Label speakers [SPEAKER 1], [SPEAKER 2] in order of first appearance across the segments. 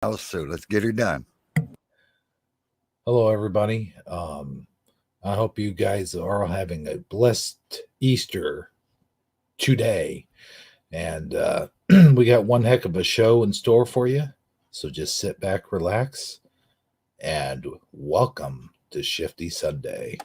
[SPEAKER 1] house, so let's get her done.
[SPEAKER 2] Hello, everybody. I hope you guys are all having a blessed Easter today. And we got one heck of a show in store for you. So just sit back, relax, and welcome to Shifty Sunday.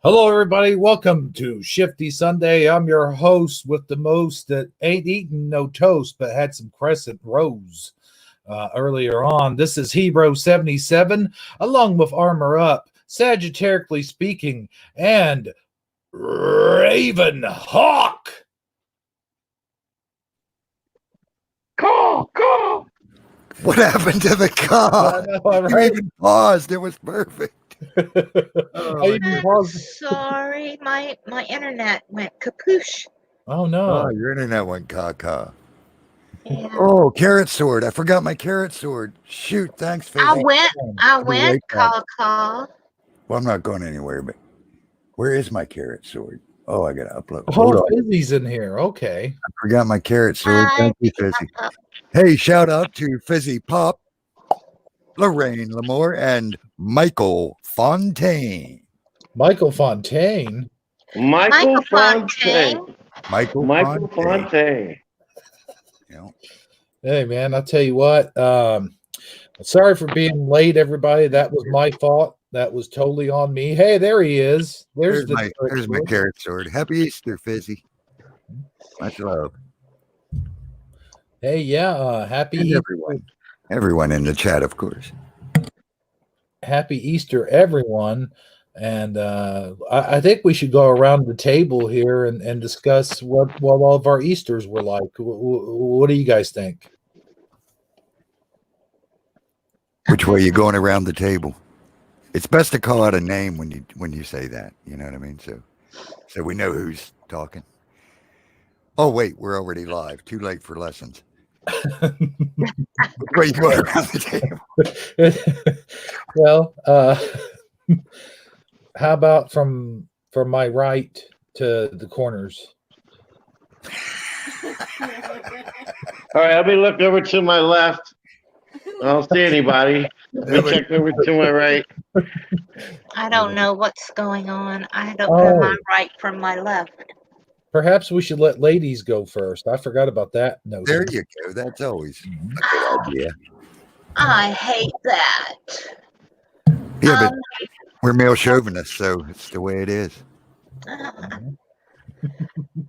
[SPEAKER 2] Hello, everybody. Welcome to Shifty Sunday. I'm your host with the most that ain't eaten no toast, but had some crescent rolls earlier on. This is Hero 77, along with Armor Up, Sagittarically Speaking, and Raven Hawk.
[SPEAKER 3] Call.
[SPEAKER 1] What happened to the car? You even paused. It was perfect.
[SPEAKER 4] Sorry, my internet went kapoosh.
[SPEAKER 2] Oh no!
[SPEAKER 1] Oh, your internet went caca.
[SPEAKER 4] Yeah.
[SPEAKER 1] Oh, carrot sword! I forgot my carrot sword. Shoot! Thanks, Fizzy.
[SPEAKER 4] I went call.
[SPEAKER 1] Well, I'm not going anywhere. But where is my carrot sword? Oh, I gotta upload.
[SPEAKER 2] Oh, Fizzy's in here. Okay.
[SPEAKER 1] I forgot my carrot sword. Thank you, Fizzy. Hey, shout out to Fizzy Pop, Lorraine Lamore, and Michael Fontaine.
[SPEAKER 2] Michael Fontaine.
[SPEAKER 3] Michael Fontaine.
[SPEAKER 1] Yeah.
[SPEAKER 2] Hey, man, I'll tell you what. Sorry for being late, everybody. That was my fault. That was totally on me. Hey, there he is. There's
[SPEAKER 1] my carrot sword. Happy Easter, Fizzy. Much love.
[SPEAKER 2] Hey, yeah. Happy Easter.
[SPEAKER 1] Everyone in the chat, of course.
[SPEAKER 2] Happy Easter, everyone. And I think we should go around the table here and discuss what all of our Easters were like. What do you guys think?
[SPEAKER 1] Which way are you going around the table? It's best to call out a name when you say that. You know what I mean? So we know who's talking. Oh, wait, we're already live. Too late for lessons. Which way you going around the
[SPEAKER 2] table? Well, how about from my right to the corners?
[SPEAKER 3] All right, let me look over to my left. I don't see anybody. Let me check over to my right.
[SPEAKER 4] I don't know what's going on. I don't know my right from my left.
[SPEAKER 2] Perhaps we should let ladies go first. I forgot about that notion.
[SPEAKER 1] There you go. That's always a good idea.
[SPEAKER 4] I hate that.
[SPEAKER 1] Yeah, but we're male chauvinists, so it's the way it is.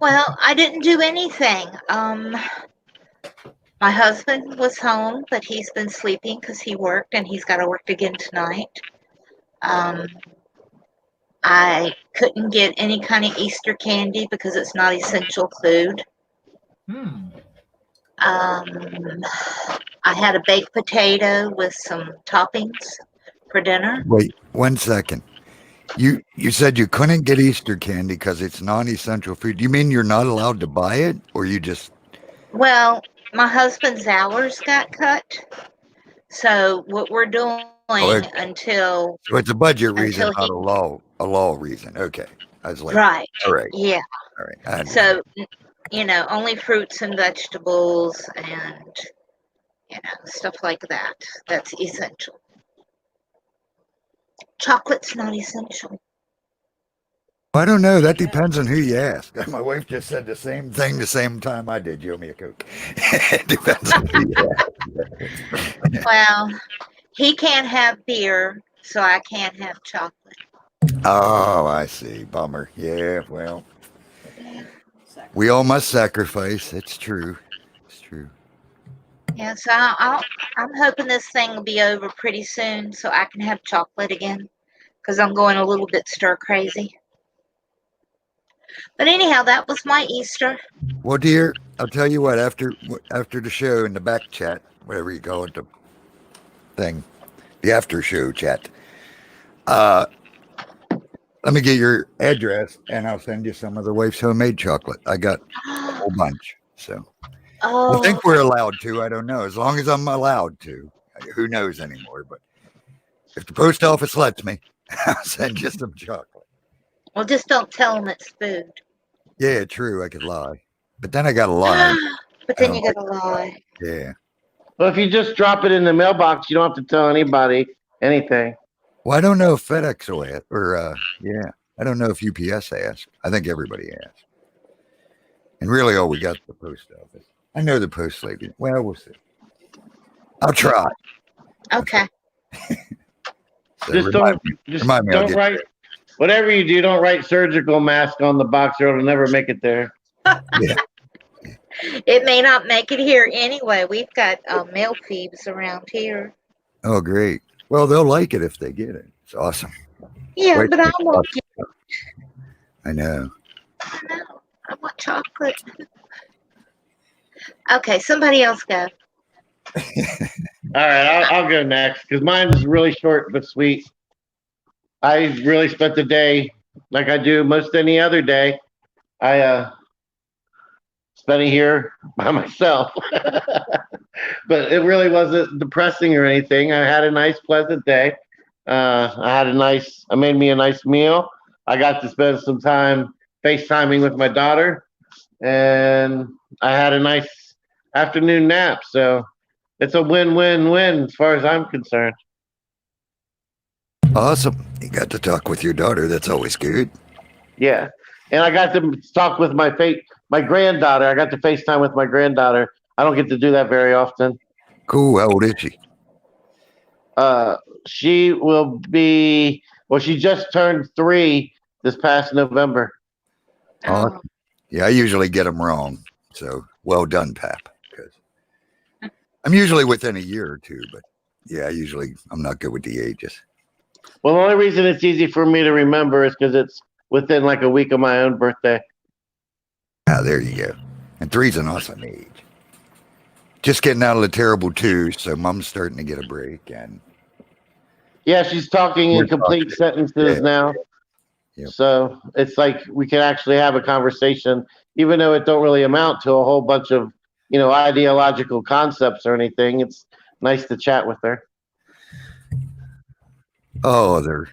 [SPEAKER 4] Well, I didn't do anything. My husband was home, but he's been sleeping because he worked and he's got to work again tonight. I couldn't get any kind of Easter candy because it's not essential food. I had a baked potato with some toppings for dinner.
[SPEAKER 1] Wait 1 second. You said you couldn't get Easter candy because it's non-essential food. You mean you're not allowed to buy it, or you just?
[SPEAKER 4] Well, my husband's hours got cut, so what we're doing until
[SPEAKER 1] so it's a budget reason, not a law reason. Okay, I was like,
[SPEAKER 4] right,
[SPEAKER 1] all right,
[SPEAKER 4] yeah,
[SPEAKER 1] all right.
[SPEAKER 4] So only fruits and vegetables and stuff like that. That's essential. Chocolate's not essential.
[SPEAKER 1] I don't know. That depends on who you ask. My wife just said the same thing the same time I did. You owe me a Coke. It depends on who you ask.
[SPEAKER 4] Well, he can't have beer, so I can't have chocolate.
[SPEAKER 1] Oh, I see. Bummer. Yeah, well, we all must sacrifice. It's true. It's true.
[SPEAKER 4] Yeah, so I'm hoping this thing will be over pretty soon so I can have chocolate again because I'm going a little bit stir crazy. But anyhow, that was my Easter.
[SPEAKER 1] Well, dear, I'll tell you what. After the show in the back chat, whatever you call it, the thing, the after show chat. Let me get your address, and I'll send you some of the wife's homemade chocolate. I got a whole bunch. So I think
[SPEAKER 4] Oh,
[SPEAKER 1] we're allowed to. I don't know. As long as I'm allowed to. Who knows anymore? But if the post office lets me, I'll send you some chocolate.
[SPEAKER 4] well, just don't tell them it's food.
[SPEAKER 1] Yeah, true. I could lie, but then I got to lie.
[SPEAKER 4] But then you gotta lie.
[SPEAKER 1] Yeah.
[SPEAKER 3] Well, if you just drop it in the mailbox, you don't have to tell anybody anything.
[SPEAKER 1] Well, I don't know if FedEx will ask, or yeah, I don't know if UPS asks. I think everybody asks. And really, all we got is the post office. I know the post lady. Well, we'll see. I'll try.
[SPEAKER 4] Okay.
[SPEAKER 1] So
[SPEAKER 3] Just
[SPEAKER 1] remind
[SPEAKER 3] don't
[SPEAKER 1] me, I'll get
[SPEAKER 3] write. Whatever you do, don't write surgical mask on the box, or it'll never make it there.
[SPEAKER 1] Yeah.
[SPEAKER 4] It may not make it here anyway. We've got mail thieves around here.
[SPEAKER 1] Oh, great. Well, they'll like it if they get it. It's awesome.
[SPEAKER 4] Yeah,
[SPEAKER 1] Wait,
[SPEAKER 4] but I won't get
[SPEAKER 1] I know.
[SPEAKER 4] it. I want chocolate. Okay, somebody else go.
[SPEAKER 3] All right, I'll go next because mine is really short but sweet. I really spent the day like I do most any other day. I spent it here by myself, but it really wasn't depressing or anything. I had a nice, pleasant day. I made me a nice meal. I got to spend some time FaceTiming with my daughter, and I had a nice afternoon nap. So it's a win-win-win as far as I'm concerned.
[SPEAKER 1] Awesome. You got to talk with your daughter. That's always good.
[SPEAKER 3] Yeah, and I got to talk with my granddaughter. I got to FaceTime with my granddaughter. I don't get to do that very often.
[SPEAKER 1] Cool. How old is she?
[SPEAKER 3] She will be. Well, she just turned 3 this past November.
[SPEAKER 1] Awesome. Yeah, I usually get them wrong. So well done, Pap. Because I'm usually within a year or two, but yeah, I'm not good with the ages.
[SPEAKER 3] Well, the only reason it's easy for me to remember is because it's within like a week of my own birthday.
[SPEAKER 1] Ah, there you go. And 3's an awesome age. Just getting out of the terrible 2, so Mom's starting to get a break, and
[SPEAKER 3] Yeah, she's talking in complete sentences now.
[SPEAKER 1] Yep.
[SPEAKER 3] So it's like we can actually have a conversation, even though it don't really amount to a whole bunch of, ideological concepts or anything. It's nice to chat with her.
[SPEAKER 1] oh, they're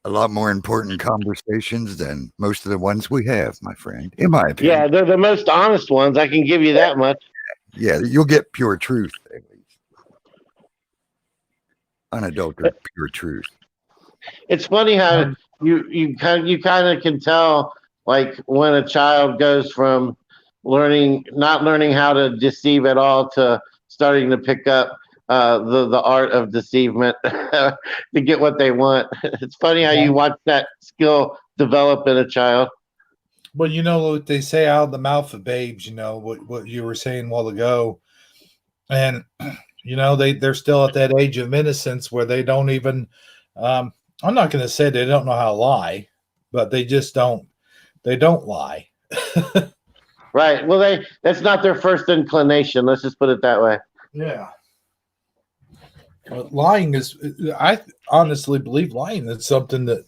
[SPEAKER 1] a lot more important conversations than most of the ones we have, my friend, in my opinion.
[SPEAKER 3] Yeah, they're the most honest ones. I can give you that much.
[SPEAKER 1] Yeah, you'll get pure truth, at least. Unadulterated pure truth.
[SPEAKER 3] It's funny how you kind of can tell, like, when a child goes from not learning how to deceive at all to starting to pick up the art of deceivement to get what they want. It's funny how you watch that skill develop in a child.
[SPEAKER 2] Well, you know what they say out of the mouth of babes, what you were saying a while ago. And, they're still at that age of innocence where they don't even, I'm not going to say they don't know how to lie, but they just don't lie.
[SPEAKER 3] Right. Well, that's not their first inclination. Let's just put it that way.
[SPEAKER 2] Yeah. But lying I honestly believe lying is something that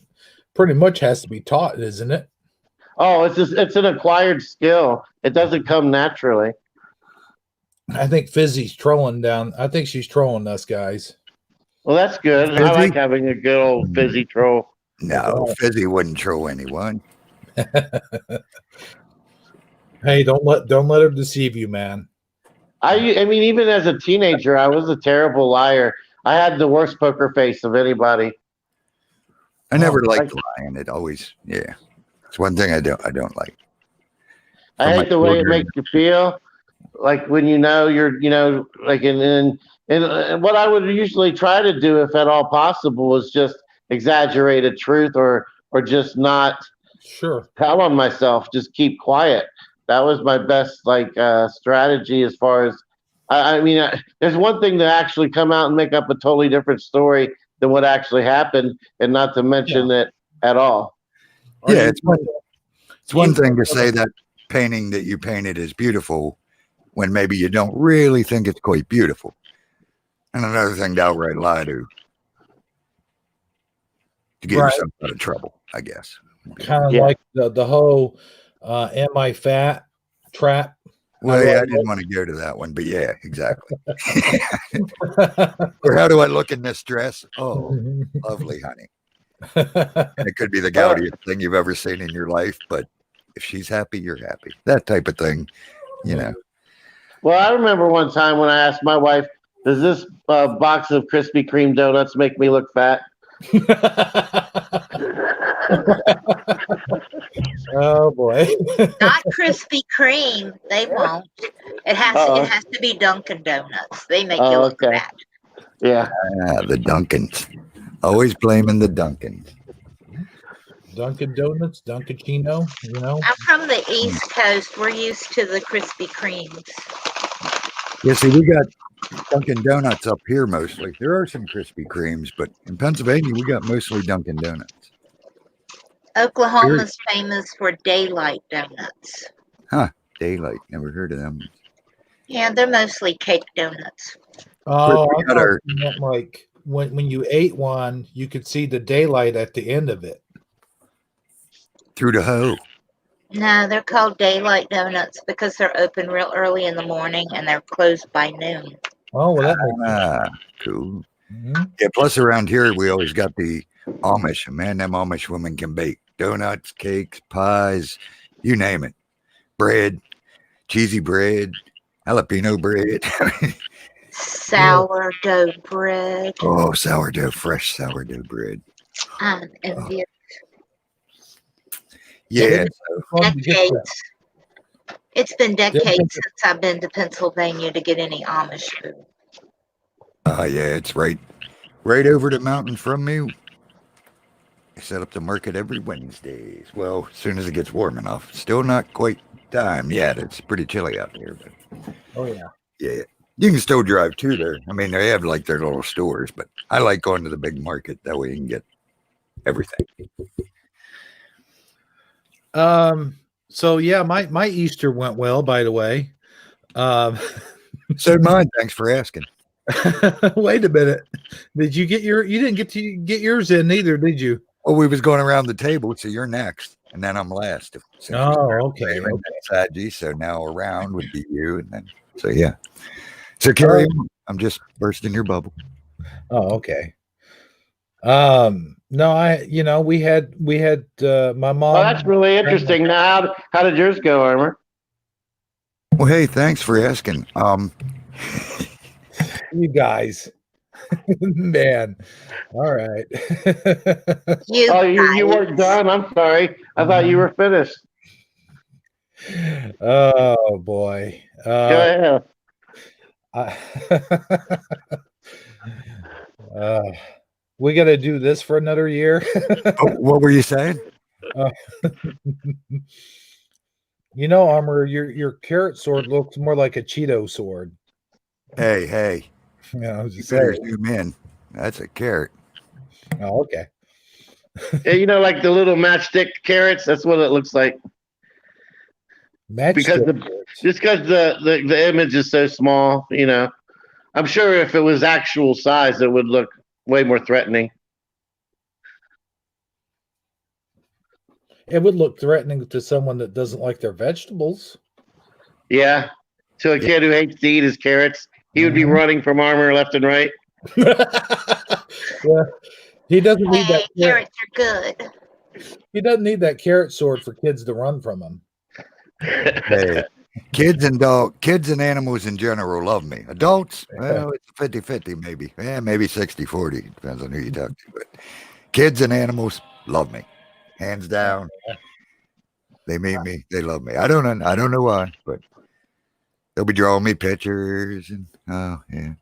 [SPEAKER 2] pretty much has to be taught, isn't it?
[SPEAKER 3] Oh, it's an acquired skill. It doesn't come naturally.
[SPEAKER 2] I think Fizzy's trolling down. I think she's trolling us, guys.
[SPEAKER 3] Well, that's good.
[SPEAKER 1] Fizzy?
[SPEAKER 3] I like having a good old fizzy troll.
[SPEAKER 1] No, Fizzy wouldn't troll anyone.
[SPEAKER 2] Hey, don't let her deceive you, man.
[SPEAKER 3] I mean, even as a teenager, I was a terrible liar. I had the worst poker face of anybody.
[SPEAKER 1] I never liked lying. It always, yeah. It's one thing I don't like.
[SPEAKER 3] I hate the way it makes you feel. Like when you're, like and what I would usually try to do, if at all possible, was just exaggerate a truth or just not tell on myself. Just keep quiet. That was my best strategy as far as I mean. There's one thing to actually come out and make up a totally different story than what actually happened, and not to mention it at all.
[SPEAKER 1] Yeah, it's It's one thing to say that painting that you painted is beautiful when maybe you don't really think it's quite beautiful. And another thing to outright lie to get yourself out of trouble, I guess.
[SPEAKER 2] Kind of like the whole am I fat trap.
[SPEAKER 1] Well, yeah, I didn't want to go to that one, but yeah, exactly. Or how do I look in this dress? Oh, lovely, honey. And it could be the gaudiest thing you've ever seen in your life, but if she's happy, you're happy. That type of thing, you know.
[SPEAKER 3] Well, I remember one time when I asked my wife, does this box of Krispy Kreme donuts make me look fat?
[SPEAKER 2] Oh boy.
[SPEAKER 4] Not Krispy Kreme. They won't. It has to be Dunkin' Donuts. They make you look fat.
[SPEAKER 3] Yeah.
[SPEAKER 1] The Dunkins. Always blaming the Dunkins.
[SPEAKER 2] Dunkin' Donuts, Dunkin'-chino, you know.
[SPEAKER 4] I'm from the East Coast. We're used to the Krispy Kremes.
[SPEAKER 1] Yeah, see, we got Dunkin' Donuts up here mostly. There are some Krispy Kremes, but in Pennsylvania, we got mostly Dunkin' Donuts.
[SPEAKER 4] Oklahoma's famous for Daylight Donuts.
[SPEAKER 1] Huh, Daylight. Never heard of them.
[SPEAKER 4] Yeah, they're mostly cake donuts.
[SPEAKER 2] Oh, I thought you meant like when you ate one, you could see the daylight at the end of it.
[SPEAKER 1] Through the hoe.
[SPEAKER 4] No, they're called Daylight Donuts because they're open real early in the morning and they're closed by noon.
[SPEAKER 2] Oh, well, that makes sense.
[SPEAKER 1] Cool.
[SPEAKER 2] Mm-hmm.
[SPEAKER 1] Yeah, plus around here, we always got the Amish. Man, them Amish women can bake donuts, cakes, pies, you name it. Bread, cheesy bread, jalapeno bread.
[SPEAKER 4] Sourdough bread.
[SPEAKER 1] Oh, sourdough, fresh sourdough bread.
[SPEAKER 4] I'm envious.
[SPEAKER 1] Yeah.
[SPEAKER 4] Decades. It's been decades since I've been to Pennsylvania to get any Amish food.
[SPEAKER 1] Yeah, it's right over the mountain from me. I set up the market every Wednesdays. Well, as soon as it gets warm enough. Still not quite time yet. It's pretty chilly out there. But
[SPEAKER 2] oh, yeah.
[SPEAKER 1] Yeah. You can still drive too there. I mean, they have like their little stores, but I like going to the big market. That way you can get everything.
[SPEAKER 2] So yeah, my Easter went well, by the way.
[SPEAKER 1] So did mine. Thanks for asking.
[SPEAKER 2] Wait a minute. Did you get you didn't get to get yours in either, did you?
[SPEAKER 1] Well, we was going around the table, so you're next, and then I'm last.
[SPEAKER 2] Okay.
[SPEAKER 1] Sagi, so now around would be you, and then so yeah. So carry on. I'm just bursting your bubble.
[SPEAKER 2] Oh, okay. No, we had my mom.
[SPEAKER 3] Well, that's really interesting. Now, how did yours go, Armor?
[SPEAKER 1] Well, hey, thanks for asking.
[SPEAKER 2] You guys, man. All right.
[SPEAKER 3] You weren't done. I'm sorry. I thought you were finished.
[SPEAKER 2] Oh boy.
[SPEAKER 3] Go
[SPEAKER 2] ahead. We got to do this for another year.
[SPEAKER 1] What were you saying?
[SPEAKER 2] Armor, your carrot sword looks more like a Cheeto sword.
[SPEAKER 1] Hey.
[SPEAKER 2] Yeah, I was just
[SPEAKER 1] better
[SPEAKER 2] saying.
[SPEAKER 1] zoom in. That's a carrot.
[SPEAKER 2] Oh, okay.
[SPEAKER 3] Yeah, like the little matchstick carrots. That's what it looks like. Because the image is so small. I'm sure if it was actual size, it would look way more threatening.
[SPEAKER 2] It would look threatening to someone that doesn't like their vegetables.
[SPEAKER 3] Yeah. To a kid who hates to eat his carrots, he would be running from Armor left and right.
[SPEAKER 2] Yeah. He doesn't need that.
[SPEAKER 4] Carrots are good.
[SPEAKER 2] He doesn't need that carrot sword for kids to run from him.
[SPEAKER 1] Hey, kids and animals in general love me. Adults, well, it's 50-50 maybe. Yeah, maybe 60-40. Depends on who you talk to. But kids and animals love me. Hands down. They meet me. They love me. I don't know why, but they'll be drawing me pictures and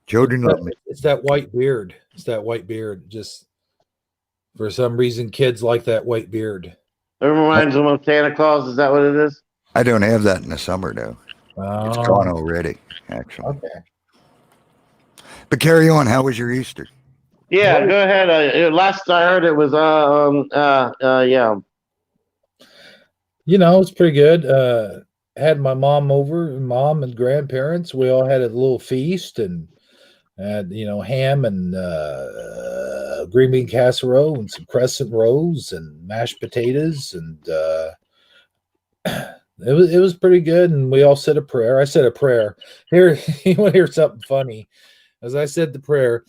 [SPEAKER 1] children love me.
[SPEAKER 2] It's that white beard. Just for some reason, kids like that white beard.
[SPEAKER 3] It reminds them of Santa Claus. Is that what it is?
[SPEAKER 1] I don't have that in the summer though. It's gone already, actually.
[SPEAKER 2] Okay.
[SPEAKER 1] But carry on. How was your Easter?
[SPEAKER 3] Yeah, go ahead. Last I heard, it was
[SPEAKER 2] It's pretty good. Had my mom over, mom and grandparents. We all had a little feast and had, ham and green bean casserole and some crescent rolls and mashed potatoes. And it was pretty good. And we all said a prayer. I said a prayer. Here, you want to hear something funny? As I said the prayer,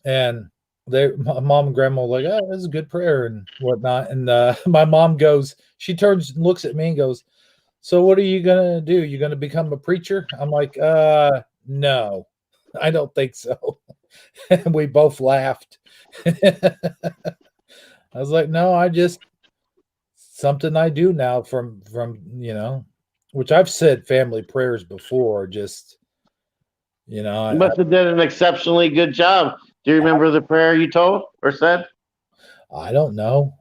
[SPEAKER 2] and my mom and grandma were like, "Oh, that's a good prayer," and whatnot. And my mom goes, she turns and looks at me and goes, "So what are you gonna do? You gonna become a preacher?" I'm like, no, I don't think so." And we both laughed. I was like, "No, I just something I do now from which I've said family prayers before. Just
[SPEAKER 3] You must have done an exceptionally good job. Do you remember the prayer you told or said?
[SPEAKER 2] I don't know.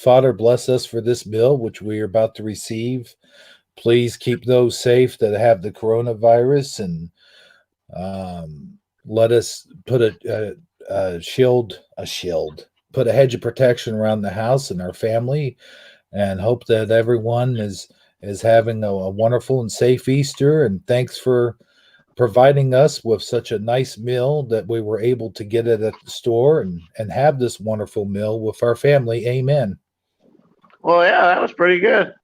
[SPEAKER 2] Father, bless us for this meal which we are about to receive. Please keep those safe that have the coronavirus, and let us put a shield, put a hedge of protection around the house and our family, and hope that everyone is having a wonderful and safe Easter. And thanks for providing us with such a nice meal that we were able to get it at the store and have this wonderful meal with our family. Amen."
[SPEAKER 3] Well, yeah, that was pretty good.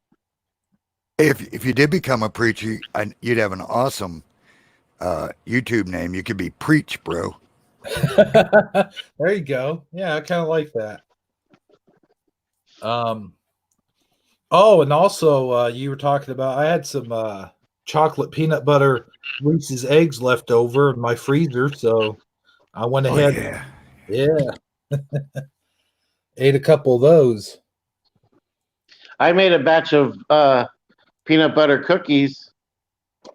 [SPEAKER 1] If you did become a preacher, you'd have an awesome YouTube name. You could be Preach, bro.
[SPEAKER 2] There you go. Yeah, I kind of like that. Oh, and also you were talking about, I had some chocolate peanut butter Reese's eggs left over in my freezer, so I went ahead. Yeah. Ate a couple of those.
[SPEAKER 3] I made a batch of peanut butter cookies.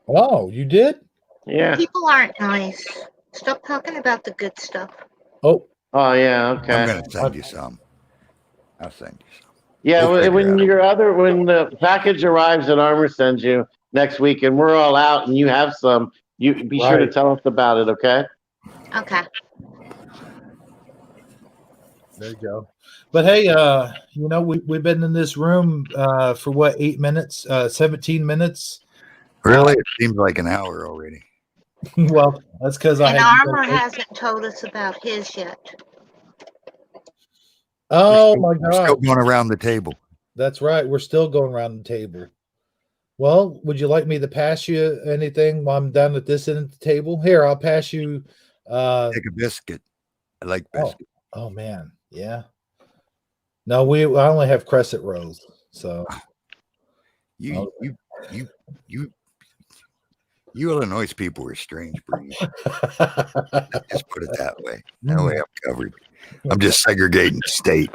[SPEAKER 2] Oh, you did?
[SPEAKER 3] Yeah.
[SPEAKER 4] People aren't nice. Stop talking about the good stuff.
[SPEAKER 3] Oh, yeah. Okay.
[SPEAKER 1] I'm gonna send you some. I'll send you some.
[SPEAKER 3] Yeah,
[SPEAKER 1] We'll
[SPEAKER 3] when the package arrives that Armor sends you next week, and we're all out, and you have some, you be sure to tell us about it. Okay.
[SPEAKER 4] Okay.
[SPEAKER 2] There you go. But hey, we've been in this room for what, 8 minutes, 17 minutes.
[SPEAKER 1] Really? It seems like an hour already.
[SPEAKER 2] Well, that's because
[SPEAKER 4] Armor hasn't told us about his yet.
[SPEAKER 2] Oh my God!
[SPEAKER 1] We're still going around the table.
[SPEAKER 2] That's right. We're still going around the table. Well, would you like me to pass you anything while I'm down at this end of the table? Here, I'll pass you.
[SPEAKER 1] Take a biscuit. I like biscuit.
[SPEAKER 2] Oh man, yeah. No, I only have crescent rolls. So
[SPEAKER 1] you Illinois people are strange breed. Just put it that way. That way I'm covered. I'm just segregating state.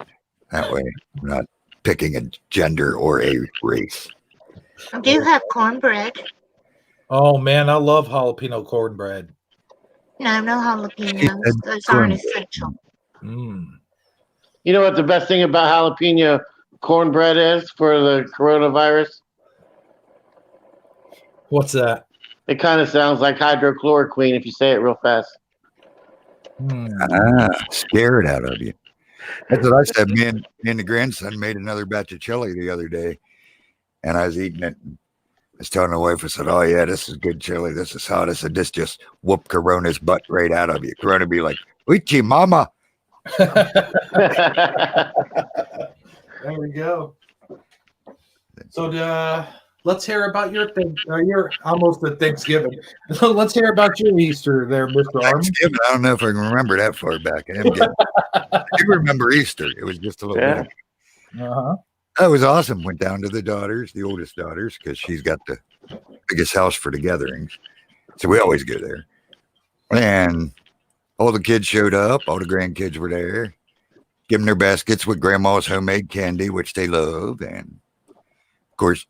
[SPEAKER 1] That way I'm not picking a gender or a race.
[SPEAKER 4] Do you have cornbread?
[SPEAKER 2] Oh man, I love jalapeno cornbread.
[SPEAKER 4] No jalapenos. Those aren't essential.
[SPEAKER 3] You know what the best thing about jalapeno cornbread is for the coronavirus?
[SPEAKER 2] What's that?
[SPEAKER 3] It kind of sounds like hydrochloroquine if you say it real fast.
[SPEAKER 1] Scared out of you. That's what I said. Me and the grandson made another batch of chili the other day, and I was eating it. I was telling the wife, I said, "Oh yeah, this is good chili. This is hot." I said, "This just whoop Corona's butt right out of you." Corona be like, "Uchi mama."
[SPEAKER 2] There we go. So let's hear about your thing. You're almost at Thanksgiving. So let's hear about your Easter there, Mr. Arm.
[SPEAKER 1] Thanksgiving, I don't know if I can remember that far back. I do remember Easter. It was just a little bit. That was awesome. Went down to the oldest daughters, because she's got the biggest house for the gatherings. So we always go there. And all the kids showed up. All the grandkids were there. Give them their baskets with grandma's homemade candy, which they love. And of course,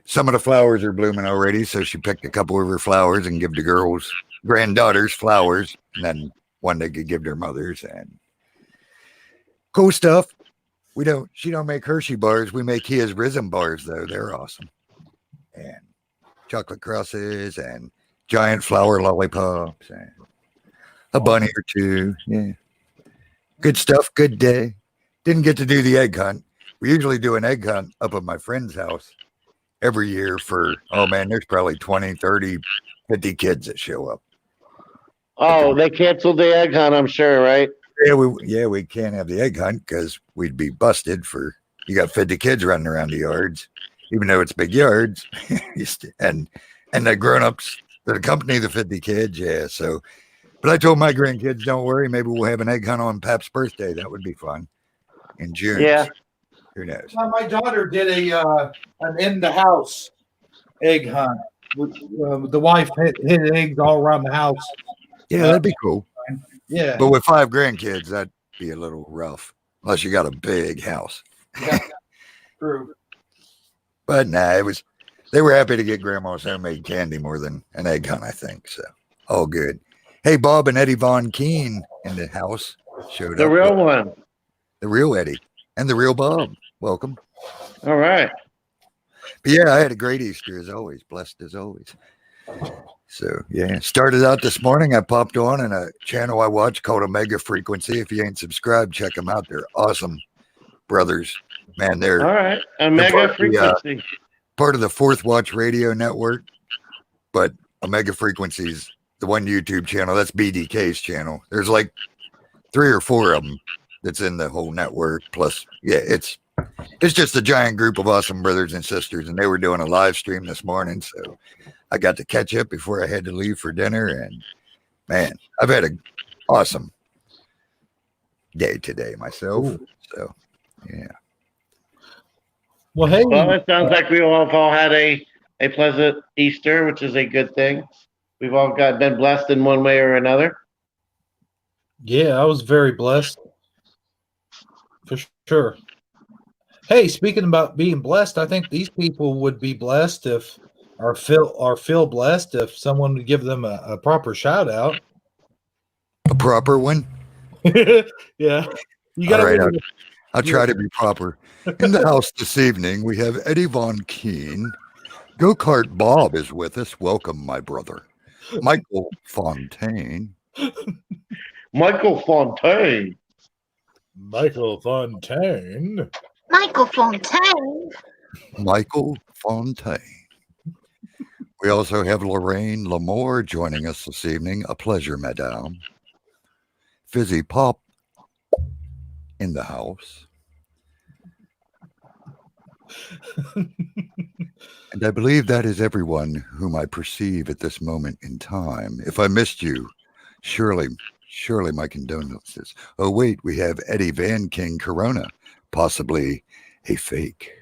[SPEAKER 1] some of the flowers are blooming already. So she picked a couple of her flowers and give the girls, granddaughters, flowers. And then one they could give their mothers. And cool stuff. She don't make Hershey bars. We make Kia's Rhythm bars, though. They're awesome. And chocolate crosses and giant flower lollipops and a bunny or two. Yeah. Good stuff. Good day. Didn't get to do the egg hunt. We usually do an egg hunt up at my friend's house every year for, oh man, there's probably 20, 30, 50 kids that show up.
[SPEAKER 3] Oh, they canceled the egg hunt, I'm sure, right?
[SPEAKER 1] We can't have the egg hunt because we'd be busted for, you got 50 kids running around the yards, even though it's big yards. and the grown-ups that accompany the 50 kids, yeah. So, but I told my grandkids, don't worry, maybe we'll have an egg hunt on Pap's birthday. That would be fun in June.
[SPEAKER 3] Yeah.
[SPEAKER 1] Who knows?
[SPEAKER 2] My daughter did an in the house egg hunt. The wife hid eggs all around the house.
[SPEAKER 1] Yeah, that'd be cool.
[SPEAKER 2] Yeah,
[SPEAKER 1] But with 5 grandkids, that'd be a little rough, unless you got a big house.
[SPEAKER 2] yeah, true.
[SPEAKER 1] But nah, they were happy to get grandma's homemade candy more than an egg hunt, I think. So all good. Hey, Bob and Eddie Von Keen in the house showed up.
[SPEAKER 3] The real one.
[SPEAKER 1] The real Eddie and the real Bob. Welcome.
[SPEAKER 3] All right.
[SPEAKER 1] But yeah, I had a great Easter as always, blessed as always. So yeah, started out this morning. I popped on a channel I watch called Omega Frequency. If you ain't subscribed, check them out. They're awesome brothers. Man, they're
[SPEAKER 3] All right. Omega Frequency.
[SPEAKER 1] Part of the Fourth Watch Radio Network, but Omega Frequency's the one YouTube channel. That's BDK's channel. There's like 3 or 4 of them that's in the whole network. Plus, yeah, it's just a giant group of awesome brothers and sisters, and they were doing a live stream this morning, so I got to catch up before I had to leave for dinner. And man, I've had an awesome day today myself. Ooh. So yeah.
[SPEAKER 2] Well, hey.
[SPEAKER 3] Well, it sounds like we all had a pleasant Easter, which is a good thing. We've all been blessed in one way or another.
[SPEAKER 2] Yeah, I was very blessed. For sure. Hey, speaking about being blessed, I think these people would be blessed or feel blessed if someone would give them a proper shout out.
[SPEAKER 1] A proper one?
[SPEAKER 2] Yeah. You got
[SPEAKER 1] all right, I'll try to be proper. In the house this evening, we have Eddie Von Keen. Go-Kart Bob is with us. Welcome, my brother. Michael Fontaine.
[SPEAKER 3] Michael Fontaine.
[SPEAKER 2] Michael Fontaine.
[SPEAKER 4] Michael Fontaine.
[SPEAKER 1] Michael Fontaine. We also have Lorraine Lamore joining us this evening. A pleasure, madame. Fizzy Pop in the house. And I believe that is everyone whom I perceive at this moment in time. If I missed you, surely my condolences. Oh, wait, we have Eddie Van King Corona, possibly a fake.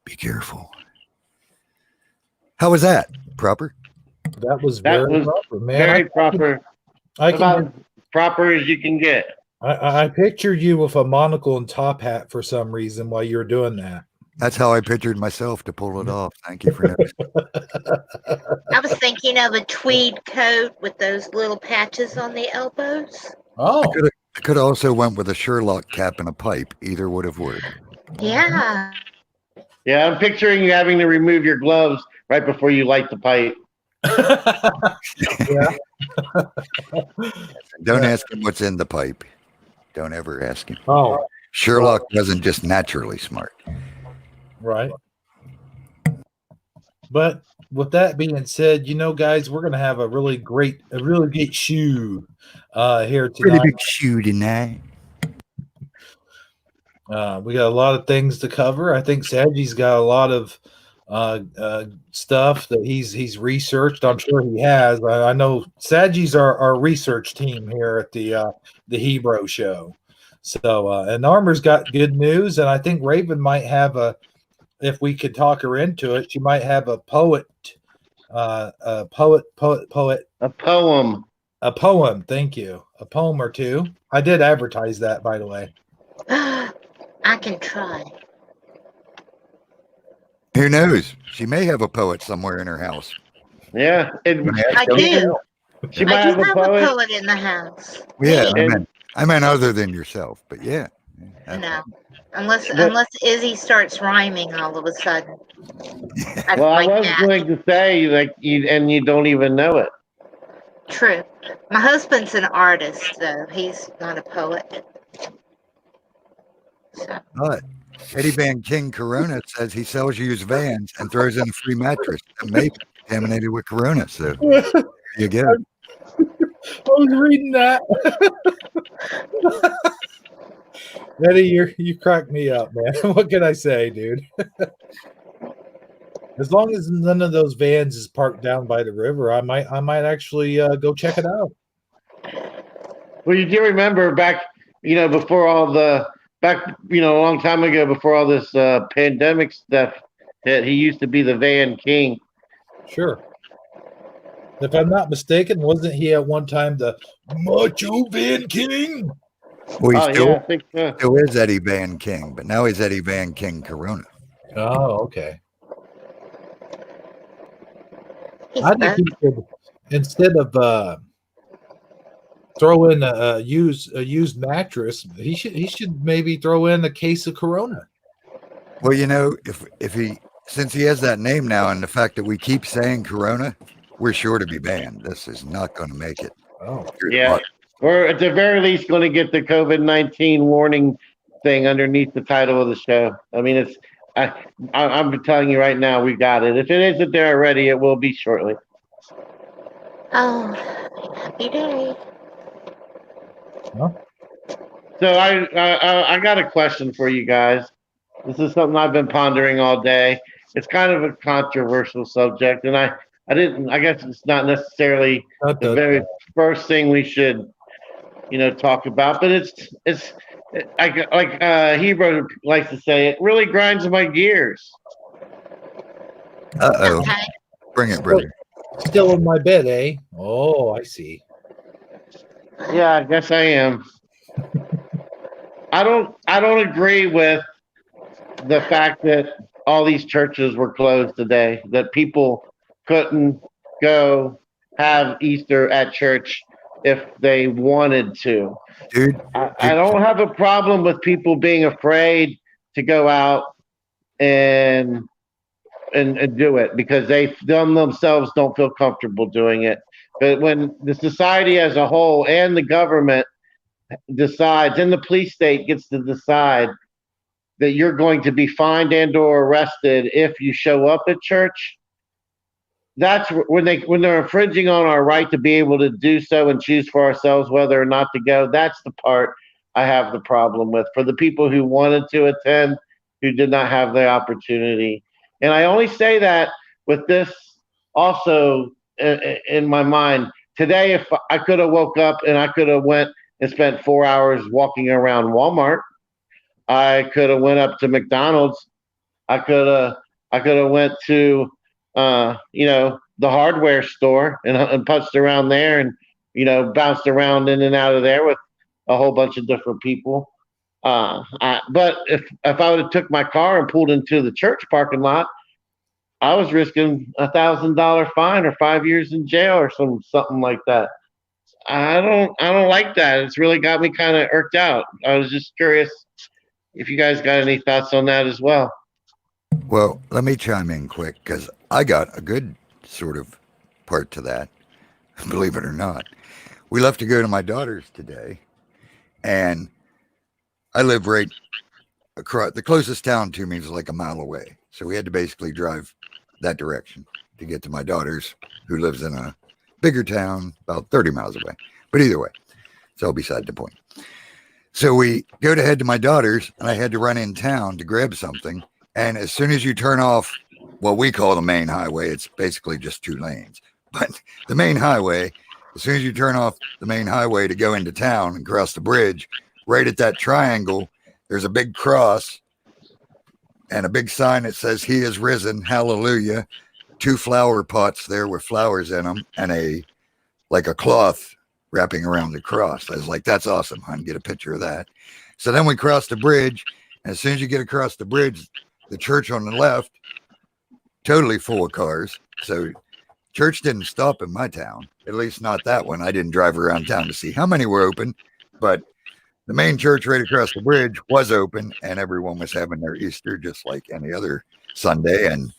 [SPEAKER 1] Be careful. How was that? Proper?
[SPEAKER 2] That was very proper, man.
[SPEAKER 3] Very proper. About proper as you can get.
[SPEAKER 2] I pictured you with a monocle and top hat for some reason while you were doing that.
[SPEAKER 1] That's how I pictured myself to pull it off. Thank you for noticing.
[SPEAKER 4] I was thinking of a tweed coat with those little patches on the elbows.
[SPEAKER 2] Oh.
[SPEAKER 1] I could have also went with a Sherlock cap and a pipe. Either would have worked.
[SPEAKER 4] Yeah.
[SPEAKER 3] Yeah, I'm picturing you having to remove your gloves right before you light the pipe.
[SPEAKER 2] Yeah.
[SPEAKER 1] Don't ask him what's in the pipe. Don't ever ask him.
[SPEAKER 2] Oh.
[SPEAKER 1] Sherlock wasn't just naturally smart.
[SPEAKER 2] Right. But with that being said, guys, we're going to have a really great shoe here tonight.
[SPEAKER 1] Pretty big shoe tonight.
[SPEAKER 2] We got a lot of things to cover. I think Sagi's got a lot of stuff that he's researched. I'm sure he has. I know Sagi's our research team here at the Hebrew show. So and Armor's got good news, and I think Rayven might have if we could talk her into it, she might have a poem. Thank you. A poem or two. I did advertise that, by the way.
[SPEAKER 4] I can try.
[SPEAKER 1] Who knows? She may have a poet somewhere in her house.
[SPEAKER 3] Yeah.
[SPEAKER 4] I do.
[SPEAKER 3] She might have a poet
[SPEAKER 4] in the house.
[SPEAKER 1] Yeah, I meant other than yourself, but yeah.
[SPEAKER 4] No. Unless Izzy starts rhyming all of a sudden.
[SPEAKER 3] I was going to say you don't even know it.
[SPEAKER 4] True. My husband's an artist, though. He's not a poet. So,
[SPEAKER 1] But Eddie Van King Corona says he sells used vans and throws in a free mattress that may be contaminated with Corona. So there you go.
[SPEAKER 2] I was reading that. Eddie, you crack me up, man. What can I say, dude? As long as none of those vans is parked down by the river, I might actually go check it out.
[SPEAKER 3] Well, you do remember back, before all the a long time ago, before all this pandemic stuff, that he used to be the Van King.
[SPEAKER 2] Sure. If I'm not mistaken, wasn't he at one time the Macho Van King?
[SPEAKER 1] Well, he still,
[SPEAKER 3] I think so.
[SPEAKER 1] still is Eddie Van King, but now he's Eddie Van King Corona.
[SPEAKER 2] Oh, okay.
[SPEAKER 4] he's
[SPEAKER 2] I think he should, instead of throw in a used mattress, he should maybe throw in a case of Corona.
[SPEAKER 1] Well, if he, since he has that name now, and the fact that we keep saying Corona, we're sure to be banned. This is not going to make it.
[SPEAKER 2] Oh,
[SPEAKER 3] Yeah. Or at the very least, going to get the COVID-19 warning thing underneath the title of the show. I mean, I'm telling you right now, we got it. If it isn't there already, it will be shortly.
[SPEAKER 4] Oh, happy day.
[SPEAKER 3] So I got a question for you guys. This is something I've been pondering all day. It's kind of a controversial subject, and I guess it's not necessarily the very first thing we should, talk about, but it's like Hebrew likes to say, it really grinds my gears.
[SPEAKER 1] Uh-oh.
[SPEAKER 4] Okay.
[SPEAKER 1] Bring it, brother.
[SPEAKER 2] still in my bed, eh? Oh, I see.
[SPEAKER 3] Yeah, I guess I am. I don't agree with the fact that all these churches were closed today, that people couldn't go have Easter at church if they wanted to.
[SPEAKER 1] Dude,
[SPEAKER 3] I don't have a problem with people being afraid to go out and do it because they themselves don't feel comfortable doing it. But when the society as a whole and the government decides, and the police state gets to decide that you're going to be fined and or arrested if you show up at church, that's when they're infringing on our right to be able to do so and choose for ourselves whether or not to go. That's the part I have the problem with. For the people who wanted to attend, who did not have the opportunity. And I only say that with this also in my mind. Today, if I could have woke up and I could have went and spent 4 hours walking around Walmart, I could have went up to McDonald's. I could have went to the hardware store and punched around there and bounced around in and out of there with a whole bunch of different people. But if I would have took my car and pulled into the church parking lot, I was risking $1,000 fine or 5 years in jail or something like that. I don't like that. It's really got me kind of irked out. I was just curious if you guys got any thoughts on that as well.
[SPEAKER 1] Well, let me chime in quick because I got a good sort of part to that, believe it or not. We left to go to my daughter's today, and I live right across, the closest town to me is like a mile away. So we had to basically drive that direction to get to my daughter's, who lives in a bigger town about 30 miles away. But either way, it's all beside the point. So we go to head to my daughter's, and I had to run in town to grab something. And as soon as you turn off what we call the main highway, it's basically just 2 lanes. But the main highway, as soon as you turn off the main highway to go into town and cross the bridge, right at that triangle, there's a big cross and a big sign that says, "He is risen, hallelujah." 2 flower pots there with flowers in them and a cloth wrapping around the cross. I was like, that's awesome, hon. Get a picture of that. So then we crossed the bridge. And as soon as you get across the bridge, the church on the left, totally full of cars. So church didn't stop in my town, at least not that one. I didn't drive around town to see how many were open, but the main church right across the bridge was open and everyone was having their Easter just like any other Sunday and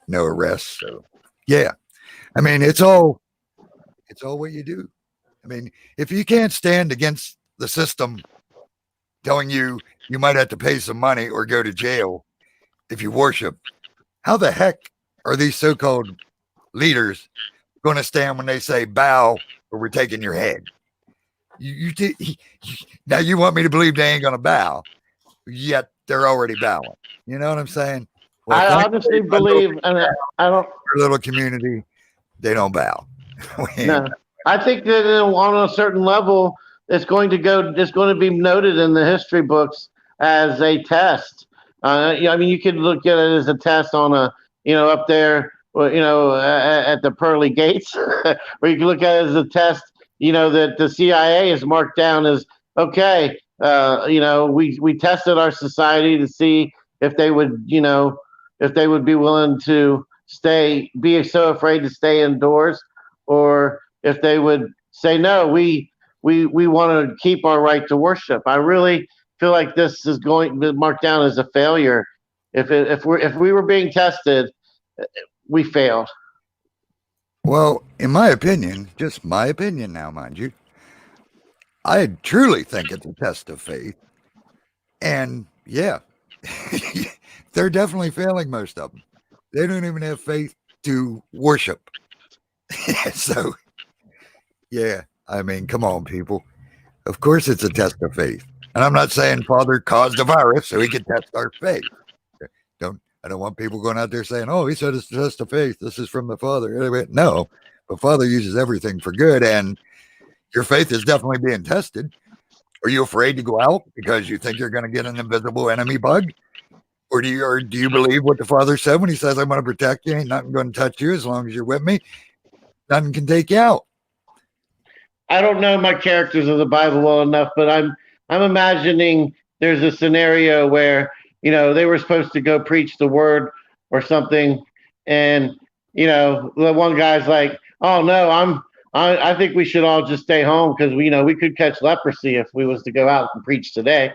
[SPEAKER 1] no arrests. So yeah, I mean, it's all what you do. I mean, if you can't stand against the system telling you you might have to pay some money or go to jail if you worship. How the heck are these so-called leaders going to stand when they say bow or we're taking your head? Now you want me to believe they ain't going to bow, yet they're already bowing. You know what I'm saying? Well,
[SPEAKER 3] I honestly believe, and I don't.
[SPEAKER 1] Our little community, they don't bow.
[SPEAKER 3] No, I think that on a certain level, it's going to go. It's going to be noted in the history books as a test. I mean, you could look at it as a test on a, up there, at the pearly gates, or you can look at it as a test, that the CIA is marked down as okay. We tested our society to see if they would, if they would be willing to be so afraid to stay indoors, or if they would say no, we want to keep our right to worship. I really feel like this is going to be marked down as a failure. If we were being tested, we failed.
[SPEAKER 1] Well, in my opinion, just my opinion now, mind you, I truly think it's a test of faith. And yeah, they're definitely failing, most of them. They don't even have faith to worship. So, yeah, I mean, come on, people. Of course it's a test of faith. And I'm not saying Father caused a virus so he could test our faith. I don't want people going out there saying, oh, he said it's a test of faith. This is from the Father. Anyway, no, the Father uses everything for good, and your faith is definitely being tested. Are you afraid to go out because you think you're going to get an invisible enemy bug? Or do you believe what the Father said when he says, I'm going to protect you? Ain't nothing going to touch you as long as you're with me. Nothing can take you out.
[SPEAKER 3] I don't know my characters of the Bible well enough, but I'm imagining there's a scenario where, they were supposed to go preach the word or something. And, the one guy's like, oh no, I think we should all just stay home because we could catch leprosy if we was to go out and preach today.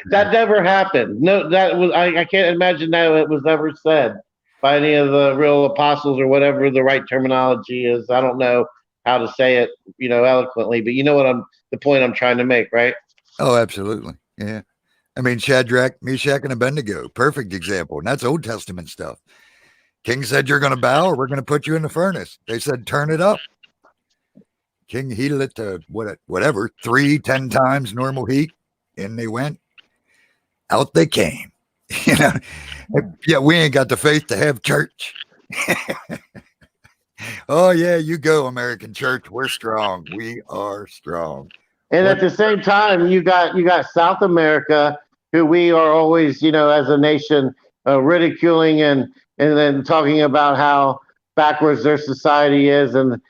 [SPEAKER 3] That never happened. No, that was I can't imagine that it was ever said by any of the real apostles or whatever the right terminology is. I don't know how to say it, eloquently, but you know what the point I'm trying to make, right?
[SPEAKER 1] Oh, absolutely. Yeah. I mean, Shadrach, Meshach, and Abednego, perfect example. And that's Old Testament stuff. King said, you're going to bow or we're going to put you in the furnace. They said, turn it up. King heated it to whatever, 10 times normal heat. In they went. Out they came. Yeah, we ain't got the faith to have church. Oh, yeah, you go, American church. We're strong. We are strong.
[SPEAKER 3] And at the same time, you got South America, who we are always, as a nation, ridiculing and then talking about how backwards their society is, and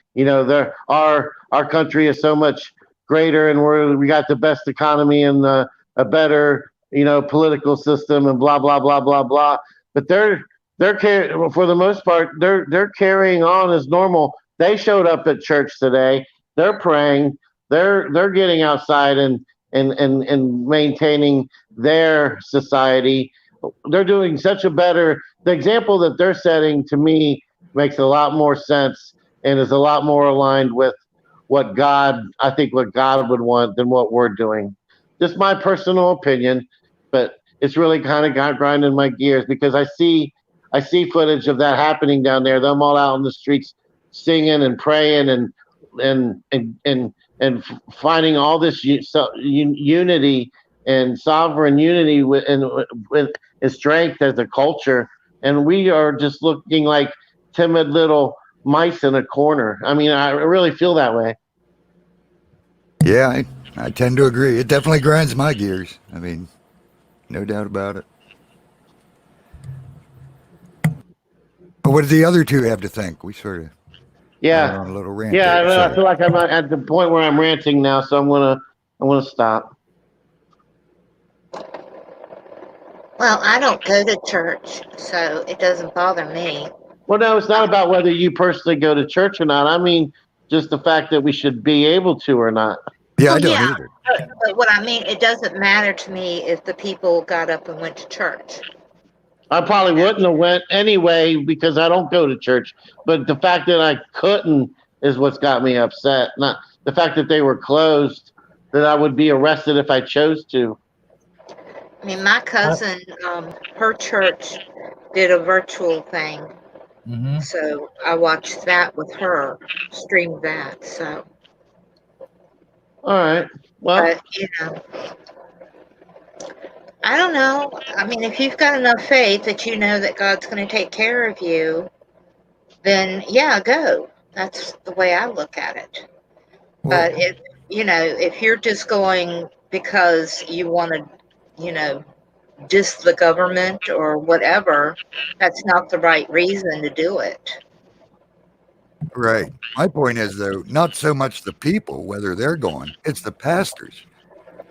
[SPEAKER 3] our country is so much greater, and we got the best economy and a better political system, and blah blah blah blah blah. But they're for the most part they're carrying on as normal. They showed up at church today. They're praying. They're getting outside and maintaining their society. They're doing such a better. The example that they're setting, to me, makes a lot more sense and is a lot more aligned with what God would want than what we're doing. Just my personal opinion, but it's really kind of grinding my gears because I see footage of that happening down there. Them all out in the streets singing and praying and finding all this unity and sovereign unity with strength as a culture, and we are just looking like timid little mice in a corner. I mean, I really feel that way.
[SPEAKER 1] Yeah, I tend to agree. It definitely grinds my gears. I mean, no doubt about it. But what do the other two have to think? We sort of on a little rant.
[SPEAKER 3] Yeah,
[SPEAKER 1] there,
[SPEAKER 3] I feel like I'm at the point where I'm ranting now, so I'm gonna stop.
[SPEAKER 4] Well, I don't go to church, so it doesn't bother me.
[SPEAKER 3] Well, no, it's not about whether you personally go to church or not. I mean, just the fact that we should be able to or not.
[SPEAKER 1] Yeah, I don't either.
[SPEAKER 4] But what I mean, it doesn't matter to me if the people got up and went to church.
[SPEAKER 3] I probably wouldn't have went anyway because I don't go to church. But the fact that I couldn't is what's got me upset. Not the fact that they were closed that I would be arrested if I chose to.
[SPEAKER 4] I mean, my cousin, her church did a virtual thing,
[SPEAKER 2] Mm-hmm.
[SPEAKER 4] so I watched that with her, streamed that. So,
[SPEAKER 3] All right. Well,
[SPEAKER 4] but I don't know. I mean, if you've got enough faith that you know that God's going to take care of you, then yeah, go. That's the way I look at it.
[SPEAKER 1] Well,
[SPEAKER 4] But if you're just going because you want to, diss the government or whatever, that's not the right reason to do it.
[SPEAKER 1] right. My point is, though, not so much the people, whether they're going, it's the pastors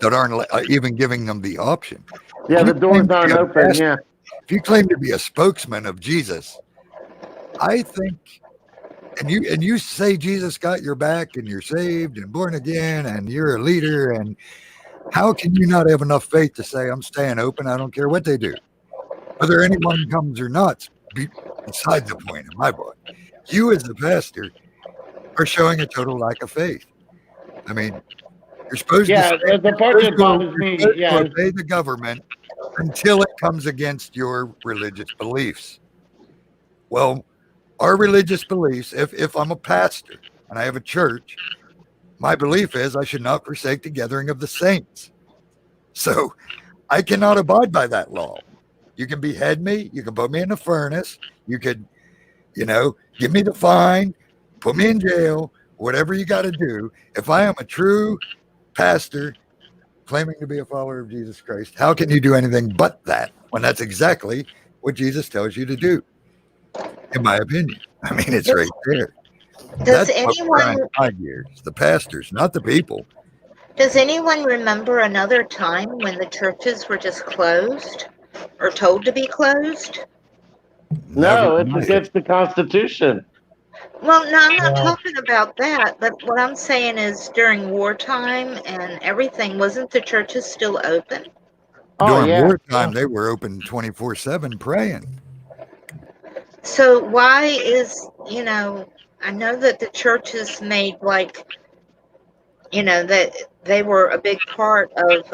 [SPEAKER 1] that aren't even giving them the option.
[SPEAKER 3] yeah,
[SPEAKER 1] If
[SPEAKER 3] the
[SPEAKER 1] you
[SPEAKER 3] doors
[SPEAKER 1] claim to
[SPEAKER 3] aren't
[SPEAKER 1] be a
[SPEAKER 3] open.
[SPEAKER 1] pastor-
[SPEAKER 3] Yeah.
[SPEAKER 1] If you claim to be a spokesman of Jesus, I think, and you say Jesus got your back and you're saved and born again and you're a leader, and how can you not have enough faith to say, I'm staying open, I don't care what they do? Whether anyone comes or not, beside the point in my book. You as the pastor are showing a total lack of faith. I mean, you're supposed
[SPEAKER 3] Yeah,
[SPEAKER 1] to
[SPEAKER 3] the part that bothers
[SPEAKER 1] you're
[SPEAKER 3] me,
[SPEAKER 1] supposed
[SPEAKER 3] yeah,
[SPEAKER 1] to obey the government until it comes against your religious beliefs. Well, our religious beliefs, if I'm a pastor and I have a church, my belief is I should not forsake the gathering of the saints. So I cannot abide by that law. You can behead me, you can put me in the furnace, you could, give me the fine, put me in jail, whatever you got to do. If I am a true pastor claiming to be a follower of Jesus Christ, how can you do anything but that when that's exactly what Jesus tells you to do? In my opinion, I mean, it's right there.
[SPEAKER 4] Does
[SPEAKER 1] That's what we're
[SPEAKER 4] anyone
[SPEAKER 1] trying 5 years. The pastors, not the people.
[SPEAKER 4] does anyone remember another time when the churches were just closed or told to be closed?
[SPEAKER 1] Never
[SPEAKER 3] no,
[SPEAKER 1] in
[SPEAKER 3] it's
[SPEAKER 1] my
[SPEAKER 3] against the Constitution.
[SPEAKER 4] Well, no, I'm not
[SPEAKER 2] Well,
[SPEAKER 4] talking about that, but what I'm saying is during wartime and everything, wasn't the churches still open?
[SPEAKER 3] Oh
[SPEAKER 1] during
[SPEAKER 3] yeah,
[SPEAKER 1] wartime, they were open 24/7 praying.
[SPEAKER 4] So why is, I know that the churches made that they were a big part of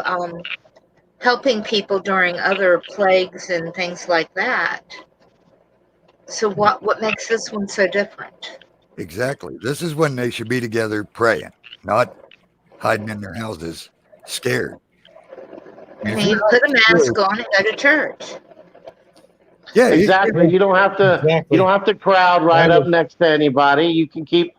[SPEAKER 4] helping people during other plagues and things like that. So what makes this one so different?
[SPEAKER 1] Exactly. This is when they should be together praying, not hiding in their houses scared. I
[SPEAKER 4] I
[SPEAKER 1] mean, if you're
[SPEAKER 4] mean, put a
[SPEAKER 1] not
[SPEAKER 4] mask
[SPEAKER 1] scared,
[SPEAKER 4] on and go to church.
[SPEAKER 1] yeah,
[SPEAKER 3] exactly. You don't have to.
[SPEAKER 2] exactly.
[SPEAKER 3] You don't have to crowd right
[SPEAKER 2] I
[SPEAKER 3] up
[SPEAKER 2] was-
[SPEAKER 3] next to anybody. You can keep.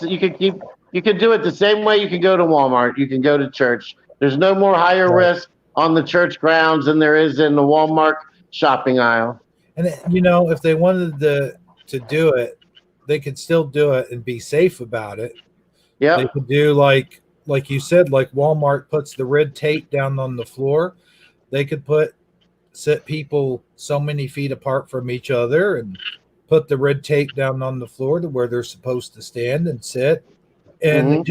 [SPEAKER 3] You can keep. You can do it the same way you can go to Walmart. You can go to church. There's no more higher
[SPEAKER 2] Right.
[SPEAKER 3] risk on the church grounds than there is in the Walmart shopping aisle.
[SPEAKER 2] And if they wanted to do it, they could still do it and be safe about it. They
[SPEAKER 3] Yep.
[SPEAKER 2] could do like you said, like Walmart puts the red tape down on the floor. They could set people so many feet apart from each other and put the red tape down on the floor to where they're supposed to stand and sit. And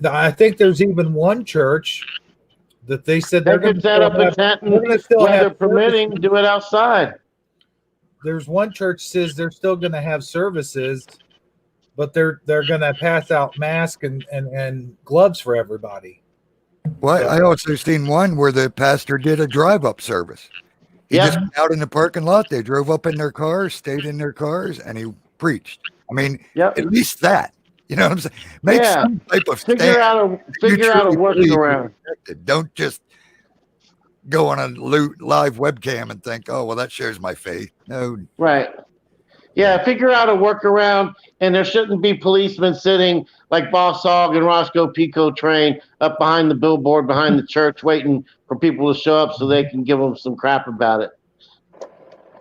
[SPEAKER 2] I think there's even one church that they said
[SPEAKER 3] They
[SPEAKER 2] they're going
[SPEAKER 3] could
[SPEAKER 2] to
[SPEAKER 3] set up a tent
[SPEAKER 2] they're
[SPEAKER 3] and,
[SPEAKER 2] going to still
[SPEAKER 3] weather
[SPEAKER 2] have
[SPEAKER 3] permitting,
[SPEAKER 2] services.
[SPEAKER 3] do it outside.
[SPEAKER 2] There's one church says they're still going to have services, but they're going to pass out masks and gloves for everybody.
[SPEAKER 1] well,
[SPEAKER 2] So-
[SPEAKER 1] I also seen one where the pastor did a drive-up service. He
[SPEAKER 3] Yep.
[SPEAKER 1] just went out in the parking lot. They drove up in their cars, stayed in their cars, and he preached. I mean,
[SPEAKER 3] Yep.
[SPEAKER 1] at least that. You know what I'm saying? Make
[SPEAKER 3] Yeah.
[SPEAKER 1] some type of
[SPEAKER 3] Figure
[SPEAKER 1] stand.
[SPEAKER 3] out a
[SPEAKER 1] You
[SPEAKER 3] figure out a
[SPEAKER 1] truly believe you're
[SPEAKER 3] workaround.
[SPEAKER 1] protected. Don't just go on a live webcam and think, oh, well, that shows my faith. No,
[SPEAKER 3] Right. Yeah, figure out a workaround, and there shouldn't be policemen sitting like Boss Hogg and Roscoe Pico Train up behind the billboard behind the church waiting for people to show up so they can give them some crap about it.